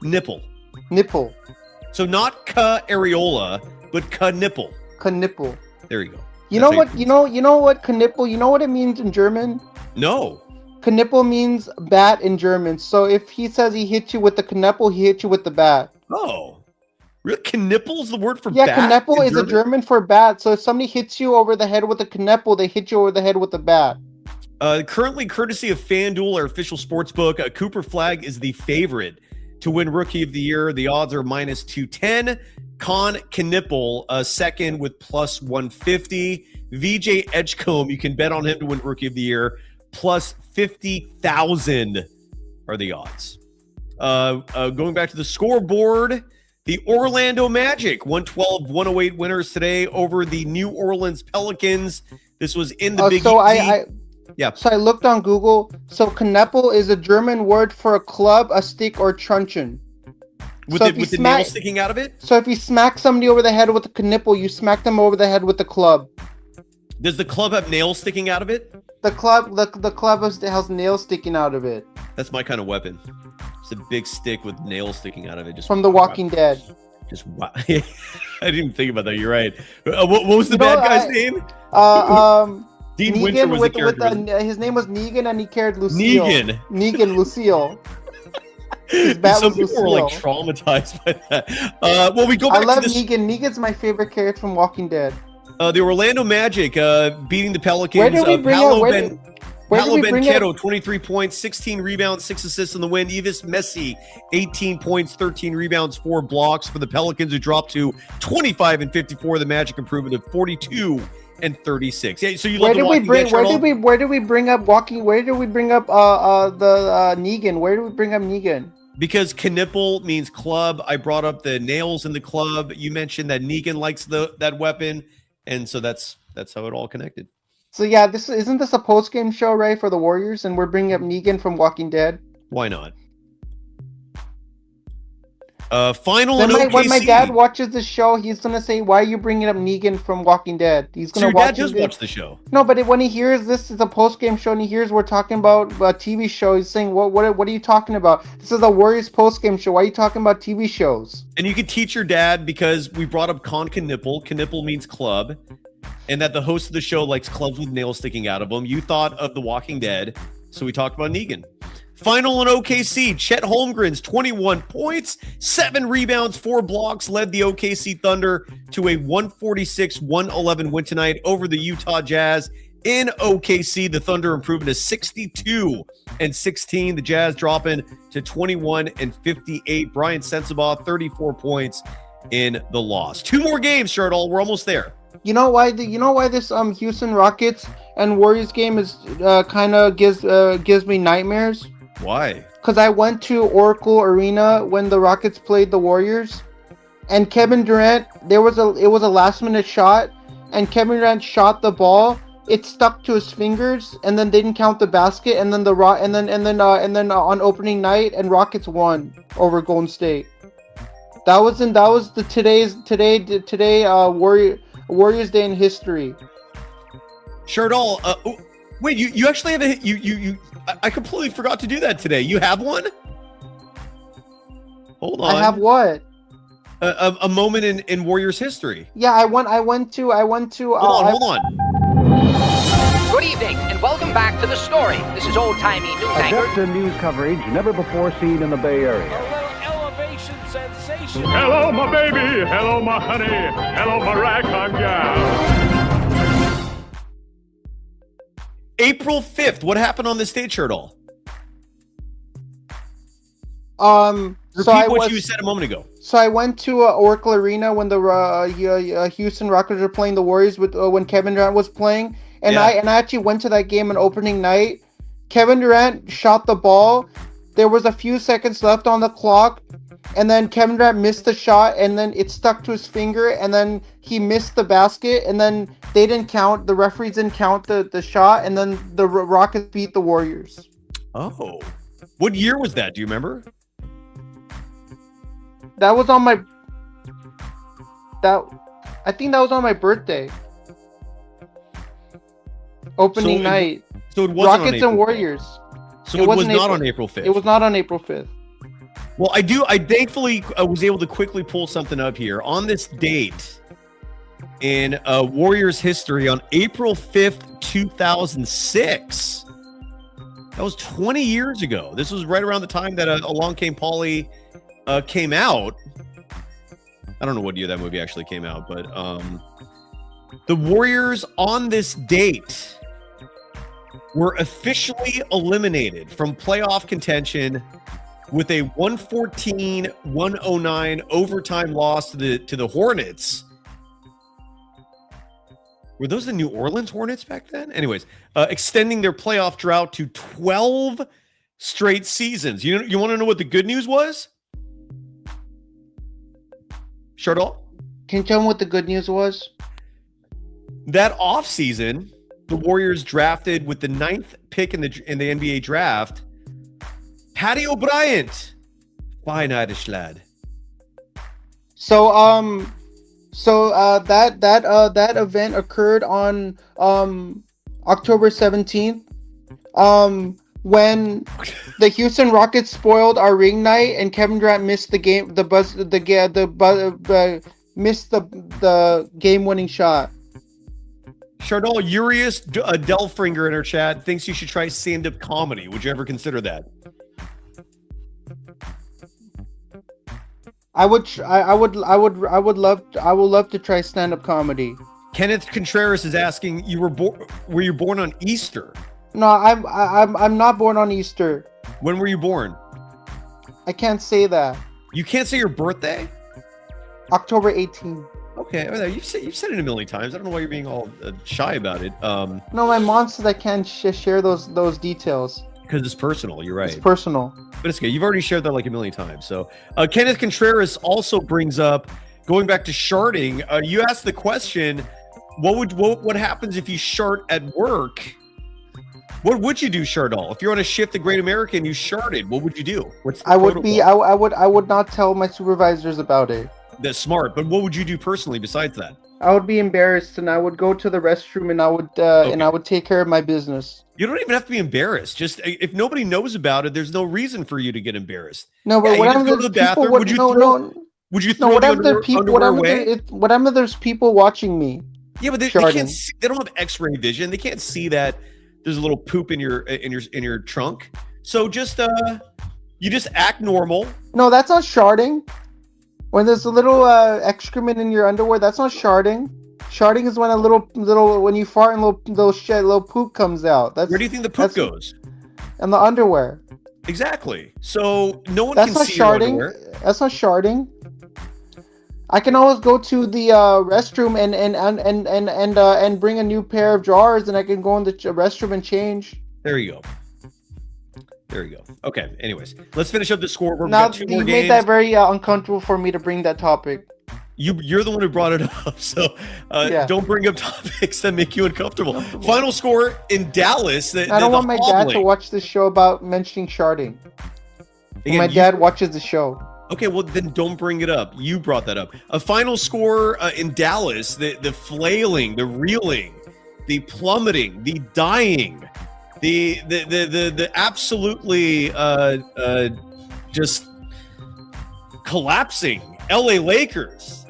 A: Nipple.
J: Nipple.
A: So not ka areola, but ka nipple.
J: Ka nipple.
A: There you go.
J: You know what? You know what knipple? You know what it means in German?
A: No.
J: Knipple means bat in German. So if he says he hit you with the knipple, he hit you with the bat.
A: Oh. Really? Knipple is the word for
J: bat?
A: bat?
J: Yeah, knipple is a German for bat. So if somebody hits you over the head with a knipple, they hit you over the head with a bat.
A: Currently, courtesy of FanDuel, our official sportsbook, Cooper Flagg is the favorite to win Rookie of the Year. The odds are minus 210. Con Kneppel, second with plus 150. VJ Edgecombe, you can bet on him to win Rookie of the Year. Plus 50,000 are the odds. Going back to the scoreboard, the Orlando Magic, 112-108 winners today over the New Orleans Pelicans. This was in the Big East. Yeah.
J: So I looked on Google. So Kneppel is a German word for a club, a stick, or truncheon.
A: With the nail sticking out of it?
J: So if you smack somebody over the head with a knipple, you smack them over the head with the club.
A: Does the club have nails sticking out of it?
J: The club has nails sticking out of it.
A: That's my kind of weapon. It's a big stick with nails sticking out of it. Just
J: from The Walking Dead.
A: Just wow. I didn't even think about that. You're right. What was the bad guy's name? Dean
J: Negan
A: Winter was the character.
J: His name was Negan, and he carried Lucille. Negan Lucille.
A: Some people were like traumatized by that. We go back.
J: I love Negan. Negan's my favorite character from Walking Dead.
A: The Orlando Magic beating the Pelicans.
J: Where did we bring
A: Paolo Banchero, 23 points, 16 rebounds, 6 assists in the win. Yves Messi, 18 points, 13 rebounds, 4 blocks for the Pelicans, who dropped to 25-54. The Magic improvement of 42-36. Yeah, so you love the Walking Dead.
J: Where did we bring up Negan? Where did we bring up Negan?
A: Because Kneppel means club. I brought up the nails in the club. You mentioned that Negan likes that weapon, and so that's how it all connected.
J: So yeah, isn't this a post-game show, right, for the Warriors, and we're bringing up Negan from Walking Dead?
A: Why not? Final in OKC.
J: When my dad watches the show, he's gonna say, "Why are you bringing up Negan from Walking Dead?" He's gonna
A: watch the show.
J: No, but when he hears this is a post-game show and he hears we're talking about a TV show, he's saying, "What are you talking about? This is a Warriors post-game show. Why are you talking about TV shows?"
A: And you could teach your dad, because we brought up Con Kneppel. Kneppel means club, and that the host of the show likes clubs with nails sticking out of them. You thought of The Walking Dead, so we talked about Negan. Final in OKC, Chet Holmgren's 21 points, 7 rebounds, 4 blocks, led the OKC Thunder to a 146-111 win tonight over the Utah Jazz. In OKC, the Thunder improving to 62-16. The Jazz dropping to 21-58. Brian Sensabaugh, 34 points in the loss. 2 more games, Shardal. We're almost there.
J: You know why this Houston Rockets and Warriors game is kind of gives me nightmares?
A: Why?
J: Because I went to Oracle Arena when the Rockets played the Warriors, and Kevin Durant, it was a last minute shot, and Kevin Durant shot the ball. It stuck to his fingers, and then they didn't count the basket, and then on opening night, and Rockets won over Golden State. That was the today Warriors Day in history.
A: Shardal, wait, you actually have I completely forgot to do that today. You have one? Hold on.
J: I have what?
A: A moment in Warriors history.
J: Yeah, I went to.
A: Hold on.
B: Good evening, and welcome back to The Story. This is old-timey news
K: A
B: anchor.
K: depth in news coverage never before seen in the Bay Area.
H: A little elevation sensation.
K: Hello, my baby. Hello, my honey. Hello, my ragtime gal.
A: April 5th. What happened on this date, Shirtle?
J: Repeat
A: what you said a moment ago.
J: So I went to Oracle Arena when the Houston Rockets were playing the Warriors with when Kevin Durant was playing, and
A: Yeah.
J: I actually went to that game on opening night. Kevin Durant shot the ball. There was a few seconds left on the clock, and then Kevin Durant missed the shot, and then it stuck to his finger, and then he missed the basket, and then they didn't count. The referees didn't count the shot, and then the Rockets beat the Warriors.
A: Oh, what year was that? Do you remember?
J: That was on my. I think that was on my birthday. Opening night.
A: So it wasn't on
J: Rockets
A: April
J: and
A: 5th.
J: Warriors.
A: So it was not on April 5th.
J: It was not on April 5th.
A: Well, I thankfully was able to quickly pull something up here. On this date in Warriors history, on April 5th, 2006, that was 20 years ago. This was right around the time that Along Came Polly came out. I don't know what year that movie actually came out, but the Warriors on this date were officially eliminated from playoff contention with a 114-109 overtime loss to the Hornets. Were those the New Orleans Hornets back then? Anyways, extending their playoff drought to 12 straight seasons. You want to know what the good news was? Shardal?
J: Can you tell me what the good news was?
A: That offseason, the Warriors drafted with the 9th pick in the NBA draft, Patty O'Brien. Fine Irish lad.
J: So that event occurred on October 17th. When the Houston Rockets spoiled our ring night and Kevin Durant missed the game, missed the game-winning shot.
A: Chardol Urias Delfringer in her chat thinks you should try stand-up comedy. Would you ever consider that?
J: I would love to try stand-up comedy.
A: Kenneth Contreras is asking, were you born on Easter?
J: No, I'm not born on Easter.
A: When were you born?
J: I can't say that.
A: You can't say your birthday?
J: October 18th.
A: Okay, you've said it a million times. I don't know why you're being all shy about it.
J: No, my mom says I can't share those details.
A: Because it's personal. You're right.
J: It's personal.
A: But it's good. You've already shared that like a million times. So Kenneth Contreras also brings up, going back to sharding, you asked the question, what happens if you shart at work? What would you do, Shardal? If you're on a shift at Great American, you sharded, what would you do? What's the protocol?
J: I would not tell my supervisors about it.
A: That's smart, but what would you do personally besides that?
J: I would be embarrassed, and I would go to the restroom, and I would take care of my business.
A: You don't even have to be embarrassed. Just if nobody knows about it, there's no reason for you to get embarrassed.
J: No, but
A: whatever the bathroom, would you throw the underwear away?
J: Whatever there's people watching me.
A: Yeah, but they can't see, they don't have X-ray vision. They can't see that there's a little poop in your trunk. So just you just act normal.
J: No, that's not sharding. When there's a little excrement in your underwear, that's not sharding. Sharding is when a little when you fart and little poop comes out. Where
A: do you think the poop goes?
J: In the underwear.
A: Exactly. So no one
J: can
A: see
J: sharding.
A: Your underwear.
J: That's not sharding. I can always go to the restroom and bring a new pair of drawers, and I can go in the restroom and change.
A: There you go. Okay. Anyways, let's finish up the scoreboard.
J: Now
A: We've got two more
J: you
A: games.
J: made that very uncomfortable for me to bring that topic.
A: You're the one who brought it up, so don't bring up topics that make you uncomfortable. Final score in Dallas. I
J: don't want my dad to watch the show about mentioning sharding. Again, my dad watches the show.
A: Okay, well then don't bring it up. You brought that up. A final score in Dallas. The flailing, the reeling, the plummeting, the dying The absolutely just collapsing LA Lakers.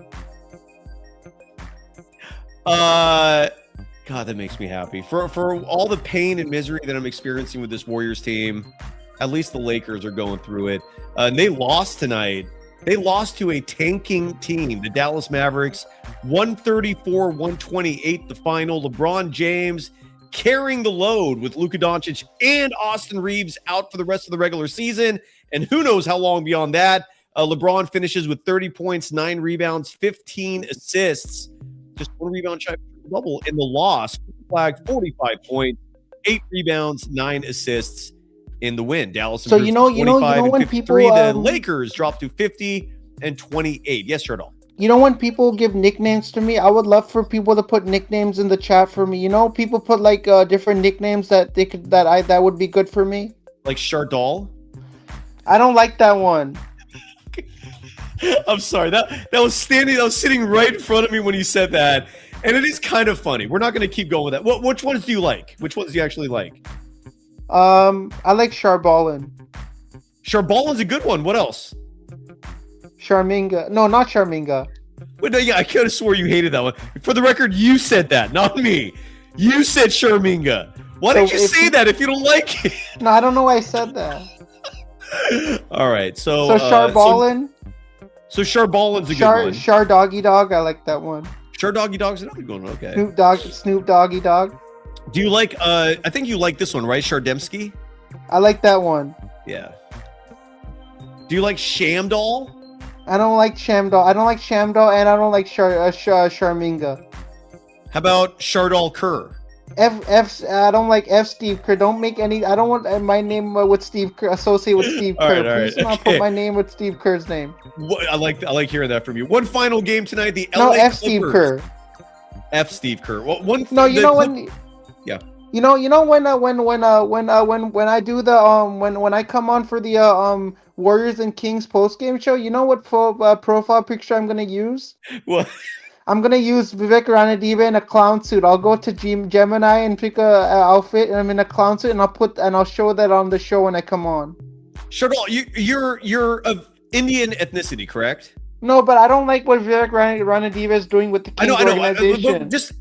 A: God, that makes me happy. For all the pain and misery that I'm experiencing with this Warriors team, at least the Lakers are going through it. And they lost tonight. They lost to a tanking team, the Dallas Mavericks, 134-128 the final. LeBron James carrying the load with Luka Doncic and Austin Reeves out for the rest of the regular season. And who knows how long beyond that. LeBron finishes with 30 points, 9 rebounds, 15 assists. Just 1 rebound shy of the double in the loss. Flag 45 points, 8 rebounds, 9 assists in the win. Dallas
J: So you know when people
A: the Lakers dropped to 50 and 28. Yes, Shardal.
J: You know when people give nicknames to me, I would love for people to put nicknames in the chat for me. You know, people put like different nicknames that they could that would be good for me.
A: Like Shardal.
J: I don't like that one.
A: I'm sorry. That was sitting right in front of me when you said that, and it is kind of funny. We're not going to keep going with that. Which ones do you like? Which ones do you actually like?
J: I like Charballin.
A: Charballin's a good one. What else?
J: Charminga. No, not Charminga.
A: Wait, no, yeah, I could have swore you hated that one. For the record, you said that, not me. You said Charminga. Why did you say that if you don't like it?
J: No, I don't know why I said that.
A: All right, so
J: Charballin.
A: So Charballin's a good one.
J: Char Doggy Dog. I like that one.
A: Char Doggy Dog's another good one. Okay.
J: Snoop Doggy Dog.
A: Do you like? I think you like this one, right? Shardemsky.
J: I like that one.
A: Yeah. Do you like Shamdoll?
J: I don't like Shamdoll. I don't like Shamdoll, and I don't like Charminga.
A: How about Shardal Kerr?
J: I don't like F. Steve Kerr. Don't make any. I don't want my name with Steve Kerr associated with Steve Kerr. Please do not put my name with Steve Kerr's name.
A: I like hearing that from you. One final game tonight. The LA
J: F.
A: Clippers.
J: Steve Kerr.
A: F. Steve Kerr. Well, when. Yeah.
J: You know when I do when I come on for the Warriors and Kings post-game show, you know what profile picture I'm gonna use?
A: What?
J: I'm gonna use Vivek Ranadive in a clown suit. I'll go to Gemini and pick a outfit, and I'm in a clown suit, and I'll show that on the show when I come on.
A: Shardal, you're of Indian ethnicity, correct?
J: No, but I don't like what Vivek Ranadive is doing with the Kings organization.
A: Just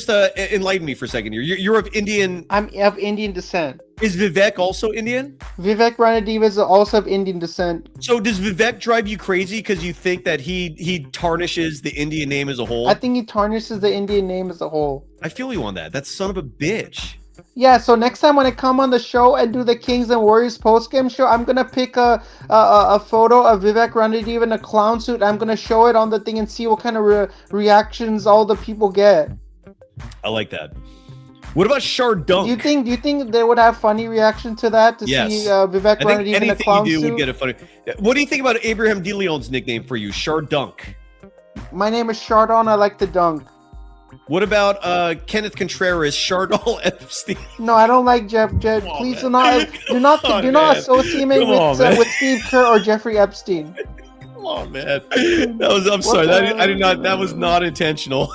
A: enlighten me for a second here. You're of Indian.
J: I'm of Indian descent.
A: Is Vivek also Indian?
J: Vivek Ranadive is also of Indian descent.
A: So does Vivek drive you crazy because you think that he tarnishes the Indian name as a whole?
J: I think he tarnishes the Indian name as a whole.
A: I feel you on that. That son of a bitch.
J: Yeah, so next time when I come on the show and do the Kings and Warriors post-game show, I'm gonna pick a photo of Vivek Ranadive in a clown suit. I'm gonna show it on the thing and see what kind of reactions all the people get.
A: I like that. What about Shardunk?
J: Do you think they would have funny reaction to that? See Vivek Ranadive in a clown suit?
A: Anything you do would get a funny. What do you think about Abraham De Leon's nickname for you, Shardunk?
J: My name is Shardon. I like to dunk.
A: What about Kenneth Contreras, Shardal Epstein?
J: No, I don't like Jeff. Please do not associate me with Steve Kerr or Jeffrey Epstein.
A: Come on, man. I'm sorry. I did not. That was not intentional.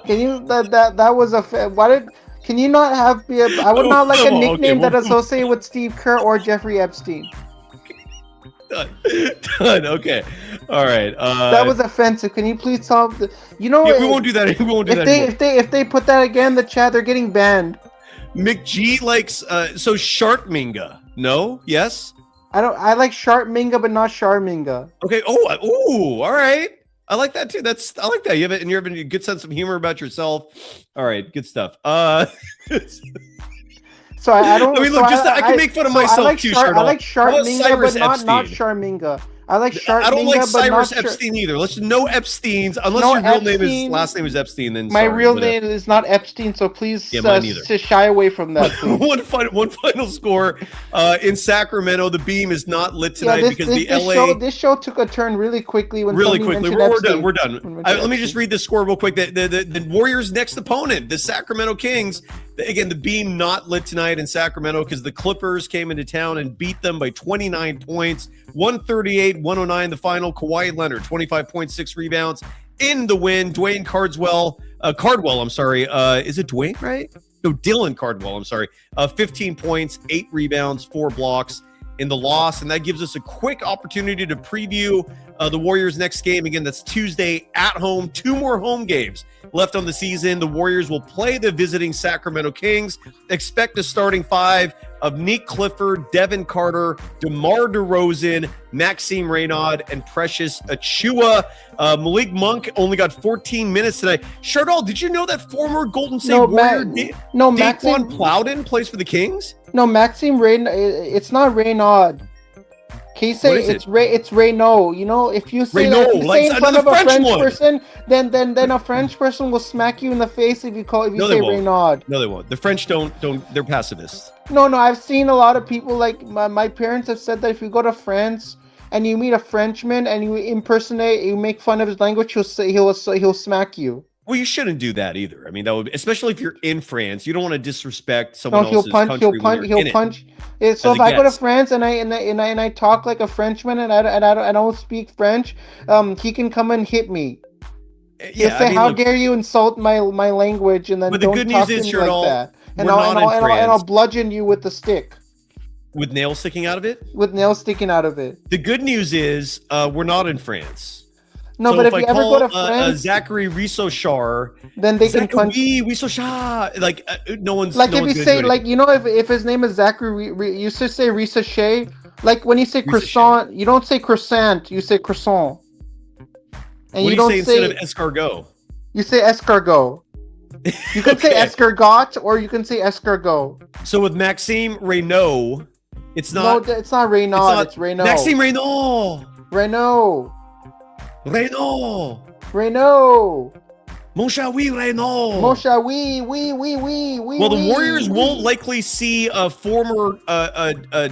J: Can you that was a why did? Can you not have I would not like a nickname that associated with Steve Kerr or Jeffrey Epstein.
A: Done. Okay. All right.
J: That was offensive. Can you please solve the? We
A: won't do that. We won't do that anymore.
J: If they put that again in the chat, they're getting banned.
A: McG likes so Sharkminga. No. Yes.
J: I like Sharkminga, but not Charminga.
A: Okay. Oh. All right. I like that too. I like that. You have a good sense of humor about yourself. All right. Good stuff.
J: So I don't.
A: I mean, look. I can make fun of myself too.
J: I like Sharkminga, but not Charminga. I like Sharkminga,
A: I don't like
J: but
A: Cyrus
J: not
A: Epstein either. Let's no Epsteins unless your real last name is Epstein. Then
J: my real name is not Epstein, so please shy away from that.
A: One final score in Sacramento. The beam is not lit tonight because
J: this show took a turn really quickly. We're
A: done. Let me just read the score real quick. The Warriors' next opponent, the Sacramento Kings. Again, the beam not lit tonight in Sacramento because the Clippers came into town and beat them by 29 points, 138-109 the final. Kawhi Leonard, 25.6 rebounds in the win. Cardwell, I'm sorry. Is it Dwayne, right? No, Dylan Cardwell, I'm sorry. 15 points, 8 rebounds, 4 blocks in the loss. And that gives us a quick opportunity to preview the Warriors' next game. Again, that's Tuesday at home. 2 more home games left on the season. The Warriors will play the visiting Sacramento Kings. Expect a starting 5 of Nick Clifford, Devin Carter, DeMar DeRozan, Maxime Reynaud, and Precious Achua. Malik Monk only got 14 minutes tonight. Shardal, did you know that former Golden State Warrior Daquan Plowden plays for the Kings?
J: No, Maxime Reynaud. It's not Reynaud. Can you say it's Reynaud? You know, if you say that in front of a French person, then a French person will smack you in the face if you say Reynaud.
A: No, they won't. The French don't. They're pacifists.
J: No. I've seen a lot of people, like my parents have said that if you go to France and you meet a Frenchman and you impersonate, you make fun of his language, he'll smack you.
A: Well, you shouldn't do that either. I mean, that would, especially if you're in France, you don't want to disrespect someone else's country. He'll punch. So if I go to France and I talk like a Frenchman and I don't speak French, he can come and hit me. He'll say, "How dare you insult my language?" And then don't talk to me like that. And I'll bludgeon you with the stick. With nails sticking out of it?
J: With nails sticking out of it.
A: The good news is we're not in France.
J: No, so but if you ever go to France,
A: Zachary Rissochar,
J: then they can punch.
A: Like no one's
J: like if you say like if his name is Zachary, you should say Rissochar. Like when you say croissant, you don't say croissant, you say croissant.
A: And what you don't say instead of escargot?
J: You say escargot. You can say escargot or you can say escargot.
A: So with Maxime Reynaud, it's not.
J: No, it's not Reynaud. It's Reynaud.
A: Maxime Reynaud.
J: Reynaud. Mon
A: chat, oui, Reynaud.
J: Mon chat, oui.
A: Well, the Warriors won't likely see a former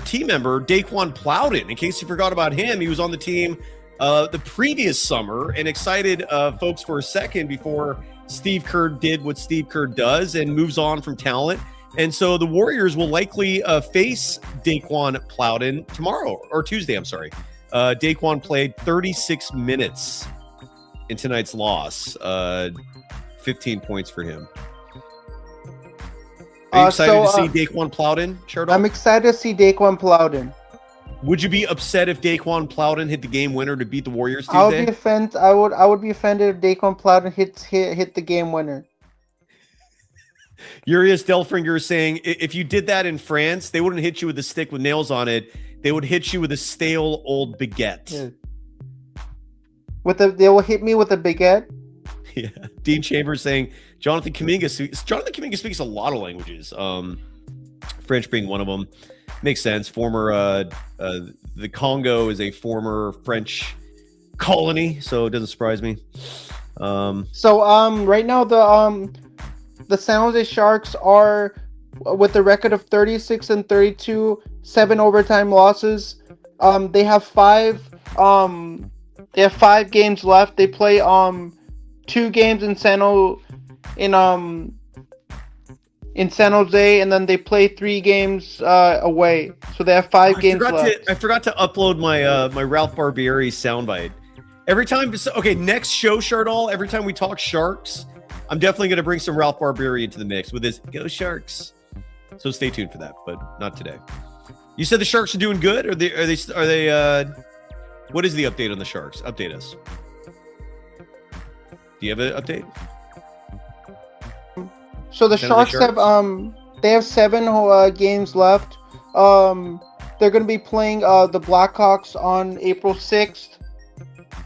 A: team member, Daquan Plowden. In case you forgot about him, he was on the team the previous summer, and excited folks for a second before Steve Kerr did what Steve Kerr does and moves on from talent. And so the Warriors will likely face Daquan Plowden tomorrow or Tuesday. I'm sorry. Daquan played 36 minutes in tonight's loss. 15 points for him. Are you excited to see Daquan Plowden, Shardal?
J: I'm excited to see Daquan Plowden.
A: Would you be upset if Daquan Plowden hit the game winner to beat the Warriors Tuesday?
J: I would be offended if Daquan Plowden hit the game winner.
A: Urias Delfringer is saying if you did that in France, they wouldn't hit you with a stick with nails on it. They would hit you with a stale old baguette.
J: Yeah. They will hit me with a baguette.
A: Yeah. Dean Chambers saying Jonathan Kuminga speaks a lot of languages. French being one of them. Makes sense. Former the Congo is a former French colony, so it doesn't surprise me.
J: Right now the San Jose Sharks are with the record of 36-32, 7 overtime losses. They have 5 games left. They play 2 games in San Jose, and then they play 3 games away. So they have 5 games left.
A: I forgot to upload my Ralph Barbieri soundbite. Every time, next show, Shardal, every time we talk Sharks, I'm definitely going to bring some Ralph Barbieri into the mix with his Go Sharks. So stay tuned for that, but not today. You said the Sharks are doing good? Are they what is the update on the Sharks? Update us. Do you have an update?
J: So the Sharks have they have 7 games left. They're going to be playing the Blackhawks on April 6th.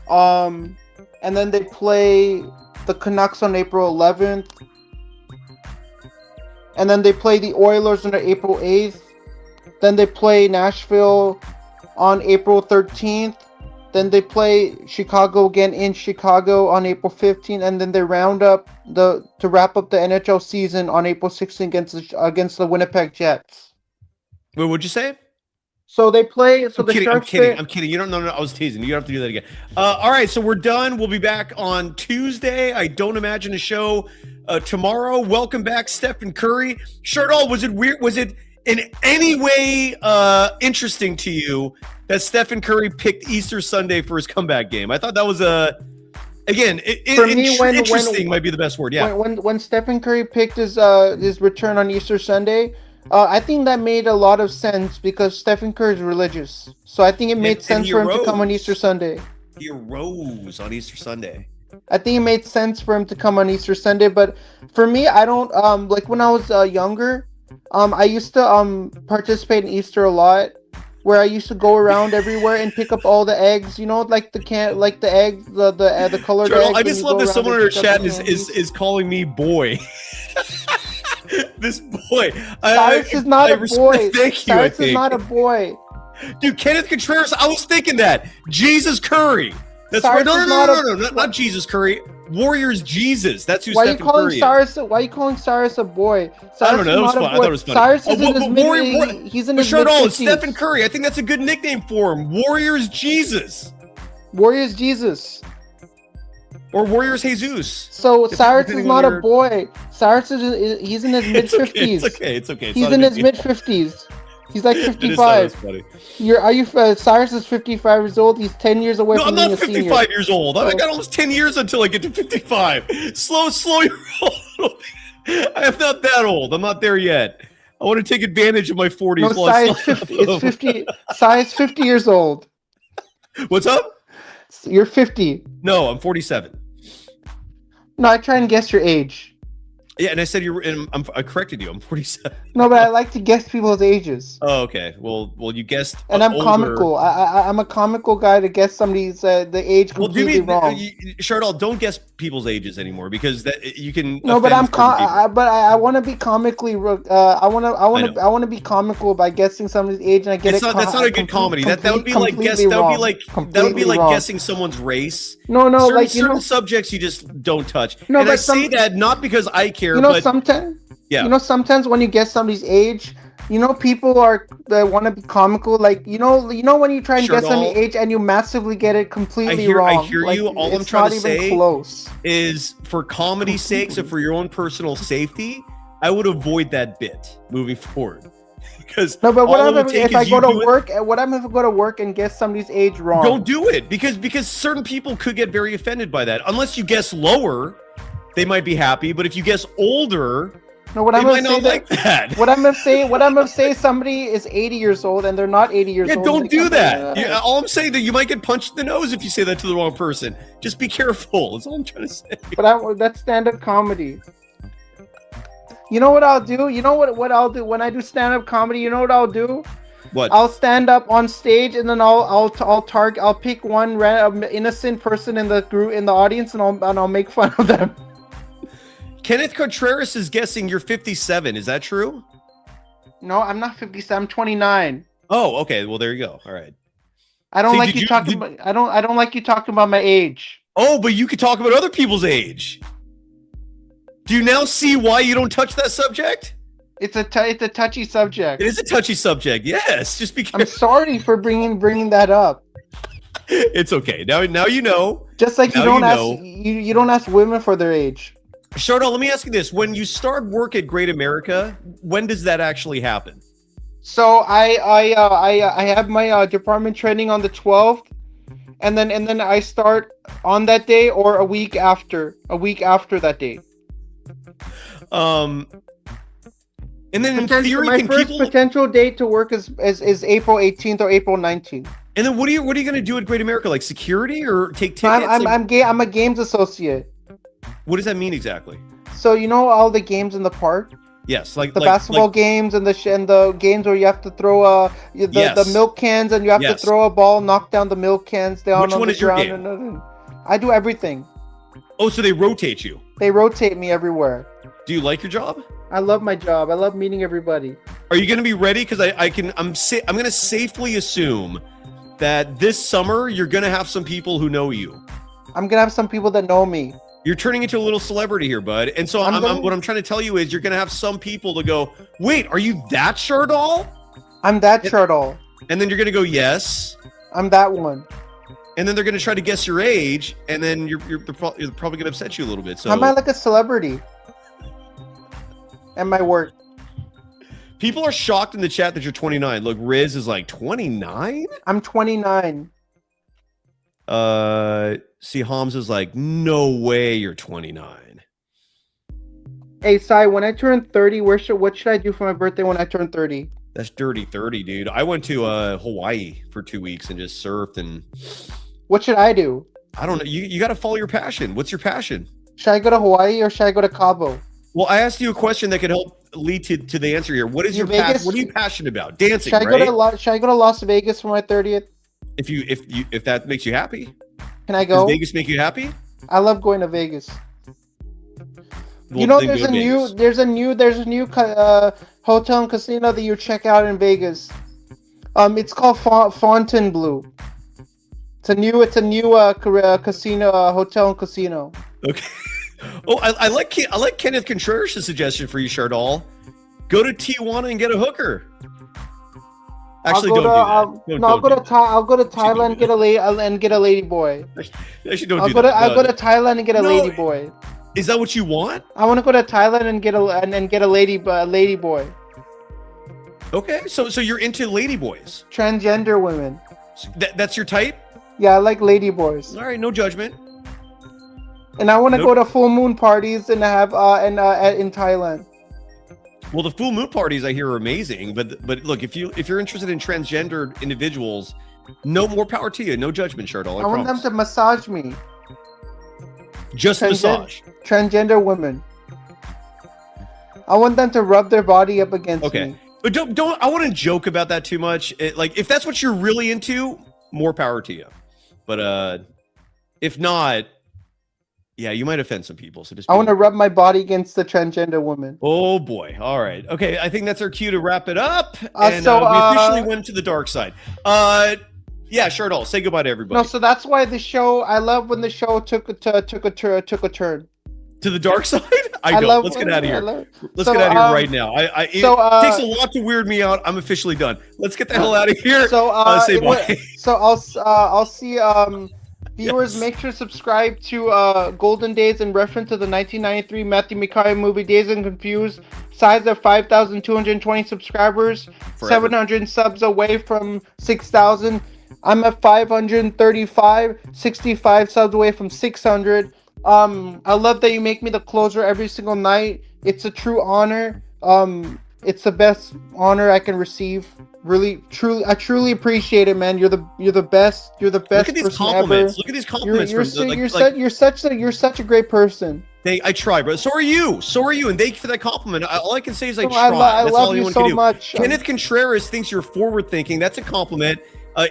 J: And then they play the Canucks on April 11th. And then they play the Oilers on April 8th. Then they play Nashville on April 13th. Then they play Chicago again in Chicago on April 15th. And then they round up to wrap up the NHL season on April 16th against the Winnipeg Jets.
A: Wait, what'd you say?
J: So they play. So
A: I'm kidding. You don't know. I was teasing. You don't have to do that again. All right. So we're done. We'll be back on Tuesday. I don't imagine a show tomorrow. Welcome back, Steph Curry. Shardal, was it weird? Was it in any way interesting to you that Steph Curry picked Easter Sunday for his comeback game? I thought that was Again,
J: For me,
A: interesting might be the best word. Yeah.
J: When Stephen Curry picked his return on Easter Sunday, I think that made a lot of sense because Stephen Curry is religious. So I think it made sense for him to come on Easter Sunday.
A: He arose on Easter Sunday.
J: I think it made sense for him to come on Easter Sunday, but for me, I don't like when I was younger. I used to participate in Easter a lot, where I used to go around everywhere and pick up all the eggs. You know, like the eggs, the colored
A: Charles,
J: eggs.
A: I just love that someone in our chat is calling me boy. This boy.
J: Cyrus is not a boy.
A: Thank you.
J: Cyrus is not a boy.
A: Dude, Kenneth Contreras, I was thinking that. Jesus Curry. That's right. No, not Jesus Curry. Warriors Jesus. That's who Stephen Curry is.
J: Why are you calling Cyrus a boy? Cyrus
A: I don't know. I thought it was funny.
J: Cyrus is in his mid. He's in his mid-50s.
A: Stephen Curry. I think that's a good nickname for him. Warriors Jesus.
J: Warriors Jesus.
A: Or Warriors Jesus.
J: So Cyrus is not a boy. Cyrus he's in his mid-50s.
A: It's okay. It's okay.
J: He's in his mid-50s. He's like 55. Cyrus is 55 years old. He's 10 years away from being a senior.
A: I'm not 55 years old. I got almost 10 years until I get to 55. Slow your roll. I am not that old. I'm not there yet. I want to take advantage of my 40s.
J: No, Cyrus 50. It's 50. Cyrus 50 years old.
A: What's up?
J: You're 50.
A: No, I'm 47.
J: No, I try and guess your age.
A: Yeah, and I said I corrected you. I'm 47.
J: No, but I like to guess people's ages.
A: Oh, okay. Well, you guessed.
J: And I'm
A: older.
J: comical. I'm a comical guy to guess somebody's the age completely wrong.
A: Shardal, don't guess people's ages anymore because that you can.
J: No, but I want to be comically. I want to be comical by guessing somebody's age, and I get
A: that's not a good comedy. That would be like guessing someone's race.
J: No,
A: certain subjects you just don't touch.
J: No,
A: and I say that not because I care.
J: Sometimes when you guess somebody's age, people that want to be comical. Like when you try and guess somebody's age and you massively get it completely wrong.
A: I hear you. All I'm trying to say is, for comedy's sake, so for your own personal safety, I would avoid that bit moving forward. Because
J: if I go to work and guess somebody's age wrong?
A: Don't do it because certain people could get very offended by that. Unless you guess lower, they might be happy. But if you guess older,
J: they might not like that. What I'm gonna say, somebody is 80 years old and they're not 80 years old.
A: Yeah, don't do that. All I'm saying that you might get punched in the nose if you say that to the wrong person. Just be careful. That's all I'm trying to say.
J: But that's stand-up comedy. You know what I'll do? You know what I'll do when I do stand-up comedy? You know what I'll do?
A: What?
J: I'll stand up on stage and then I'll pick one random innocent person in the group in the audience and I'll make fun of them.
A: Kenneth Contreras is guessing you're 57. Is that true?
J: No, I'm not 57. I'm 29.
A: Oh, okay. Well, there you go. All right.
J: I don't like you talking about my age.
A: Oh, but you could talk about other people's age. Do you now see why you don't touch that subject?
J: It's a touchy subject.
A: It is a touchy subject. Yes, just because.
J: I'm sorry for bringing that up.
A: It's okay. Now you know.
J: Just like you don't ask women for their age.
A: Shardal, let me ask you this: when you start work at Great America, when does that actually happen?
J: So I have my department training on the 12th, and then I start on that day or a week after that date.
A: And then in theory,
J: my first potential date to work is April 18th or April 19th.
A: And then what are you going to do at Great America? Like security or take tickets?
J: I'm a games associate.
A: What does that mean exactly?
J: So you know all the games in the park?
A: Yes, like
J: the basketball games and the games where you have to throw the milk cans and you have to throw a ball, knock down the milk cans down.
A: Which
J: on
A: one
J: the
A: is your
J: ground.
A: game?
J: I do everything.
A: Oh, so they rotate you?
J: They rotate me everywhere.
A: Do you like your job?
J: I love my job. I love meeting everybody.
A: Are you going to be ready? Because I'm going to safely assume that this summer you're going to have some people who know you.
J: I'm going to have some people that know me.
A: You're turning into a little celebrity here, bud. And so what I'm trying to tell you is you're going to have some people to go, wait, are you that Shardal?
J: I'm that Shardal.
A: And then you're going to go, yes.
J: I'm that one.
A: And then they're going to try to guess your age, and then they're probably going to upset you a little bit. So
J: how am I like a celebrity? And my work.
A: People are shocked in the chat that you're 29. Look, Riz is like 29.
J: I'm 29.
A: See, Hamza's like, no way you're 29.
J: Hey, Sai, when I turn 30, what should I do for my birthday when I turn 30?
A: That's dirty 30, dude. I went to Hawaii for 2 weeks and just surfed. And
J: What should I do?
A: I don't know. You got to follow your passion. What's your passion?
J: Should I go to Hawaii or should I go to Cabo?
A: Well, I asked you a question that could help lead to the answer here. What is your passion? What are you passionate about? Dancing,
J: should I
A: right?
J: Should I go to Las Vegas for my 30th?
A: If that makes you happy.
J: Can I go?
A: Does Vegas make you happy?
J: I love going to Vegas.
A: Well,
J: there's a new hotel and casino that you check out in Vegas. It's called Fontainebleau. It's a new casino, hotel and casino.
A: Okay. Oh, I like Kenneth Contreras' suggestion for you, Shardall. Go to Tijuana and get a hooker. Actually,
J: I'll go to Thailand and get a lady boy.
A: Actually, don't
J: I'll
A: do that.
J: I'll go to Thailand and get a lady boy.
A: Is that what you want?
J: I want to go to Thailand and get a lady boy.
A: Okay, so you're into lady boys.
J: Transgender women.
A: So that's your type?
J: Yeah, I like lady boys.
A: All right, no judgment.
J: And I want to go to full moon parties and have in Thailand.
A: Well, the full moon parties I hear are amazing, but look, if you're interested in transgender individuals, no more power to you. No judgment, Shardall.
J: I want them to massage me.
A: Just massage.
J: Transgender women. I want them to rub their body up against me.
A: But don't. I wouldn't joke about that too much. Like if that's what you're really into, more power to you. But if not, yeah, you might offend some people. So
J: I want to rub my body against the transgender woman.
A: Oh boy! All right, okay. I think that's our cue to wrap it up. We officially went to the dark side. Yeah, Shardall, say goodbye to everybody.
J: No, so that's why the show. I love when the show took a turn.
A: To the dark side? Let's get out of here. Let's get out of here right now. It takes a lot to weird me out. I'm officially done. Let's get the hell out of here. Say bye.
J: So I'll see. Viewers, make sure to subscribe to Golden Days in reference to the 1993 Matthew McConaughey movie Dazed and Confused. Size of 5,220 subscribers. Forever. 700 subs away from 6,000. I'm at 535, 65 subs away from 600. I love that you make me the closer every single night. It's a true honor. It's the best honor I can receive. Really, truly, I truly appreciate it, man. You're the best. You're the best.
A: Look at these compliments. Look at these compliments.
J: You're such a great person.
A: Hey, I try, bro. So are you. And thank you for that compliment. All I can say is I try.
J: I love you so much.
A: Kenneth Contreras thinks you're forward thinking. That's a compliment.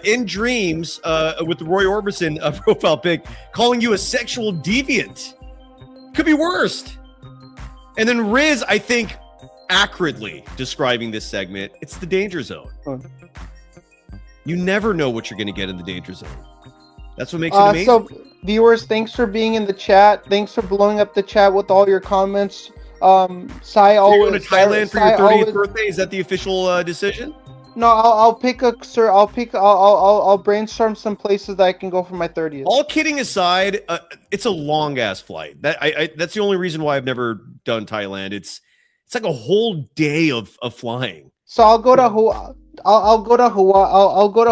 A: In dreams, with the Roy Orbison profile pic, calling you a sexual deviant. Could be worse. And then Riz, I think, accurately describing this segment, it's the danger zone. You never know what you're going to get in the danger zone. That's what makes it amazing.
J: So, viewers, thanks for being in the chat. Thanks for blowing up the chat with all your comments. Sai,
A: always. You're going to Thailand for your 30th birthday? Is that the official decision?
J: No, I'll brainstorm some places that I can go for my 30th.
A: All kidding aside, it's a long ass flight. That's the only reason why I've never done Thailand. It's like a whole day of flying.
J: So I'll go to Hawaii. I'll go to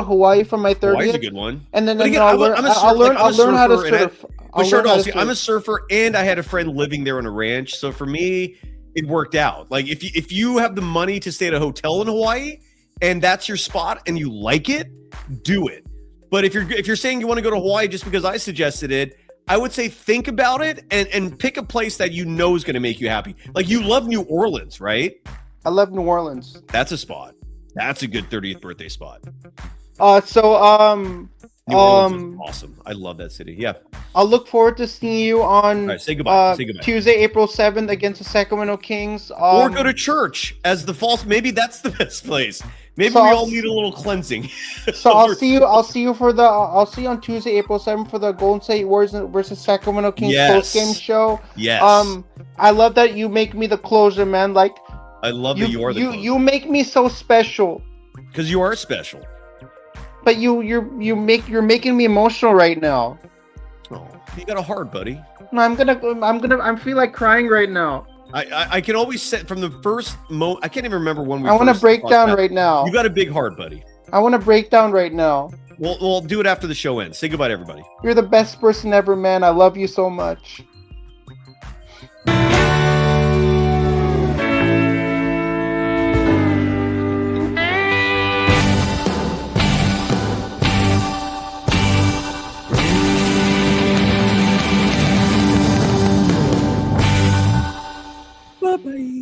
J: Hawaii for my 30th.
A: Hawaii's a good one.
J: And then I'll learn how to surf.
A: I'm a surfer, and I had a friend living there on a ranch. So for me, it worked out. Like if you have the money to stay at a hotel in Hawaii, and that's your spot, and you like it, do it. But if you're saying you want to go to Hawaii just because I suggested it, I would say think about it and pick a place that you know is going to make you happy. Like you love New Orleans, right?
J: I love New Orleans.
A: That's a spot. That's a good 30th birthday spot.
J: New Orleans is
A: awesome. I love that city. Yeah.
J: I'll look forward to seeing you on
A: say goodbye.
J: Tuesday, April 7th against the Sacramento Kings.
A: Or go to church as the false. Maybe that's the best place. Maybe we all need a little cleansing.
J: So I'll see you on Tuesday, April 7th for the Golden State Warriors versus Sacramento Kings postgame show.
A: Yes.
J: I love that you make me the closer, man. Like
A: I love that you are the closer.
J: You make me so special.
A: Because you are special.
J: But you're making me emotional right now.
A: Oh, you got a heart, buddy.
J: No, I feel like crying right now.
A: I can always set from the first moment. I can't even remember when we.
J: I want to break down right now.
A: You got a big heart, buddy.
J: I want to break down right now.
A: We'll do it after the show ends. Say goodbye to everybody.
J: You're the best person ever, man. I love you so much.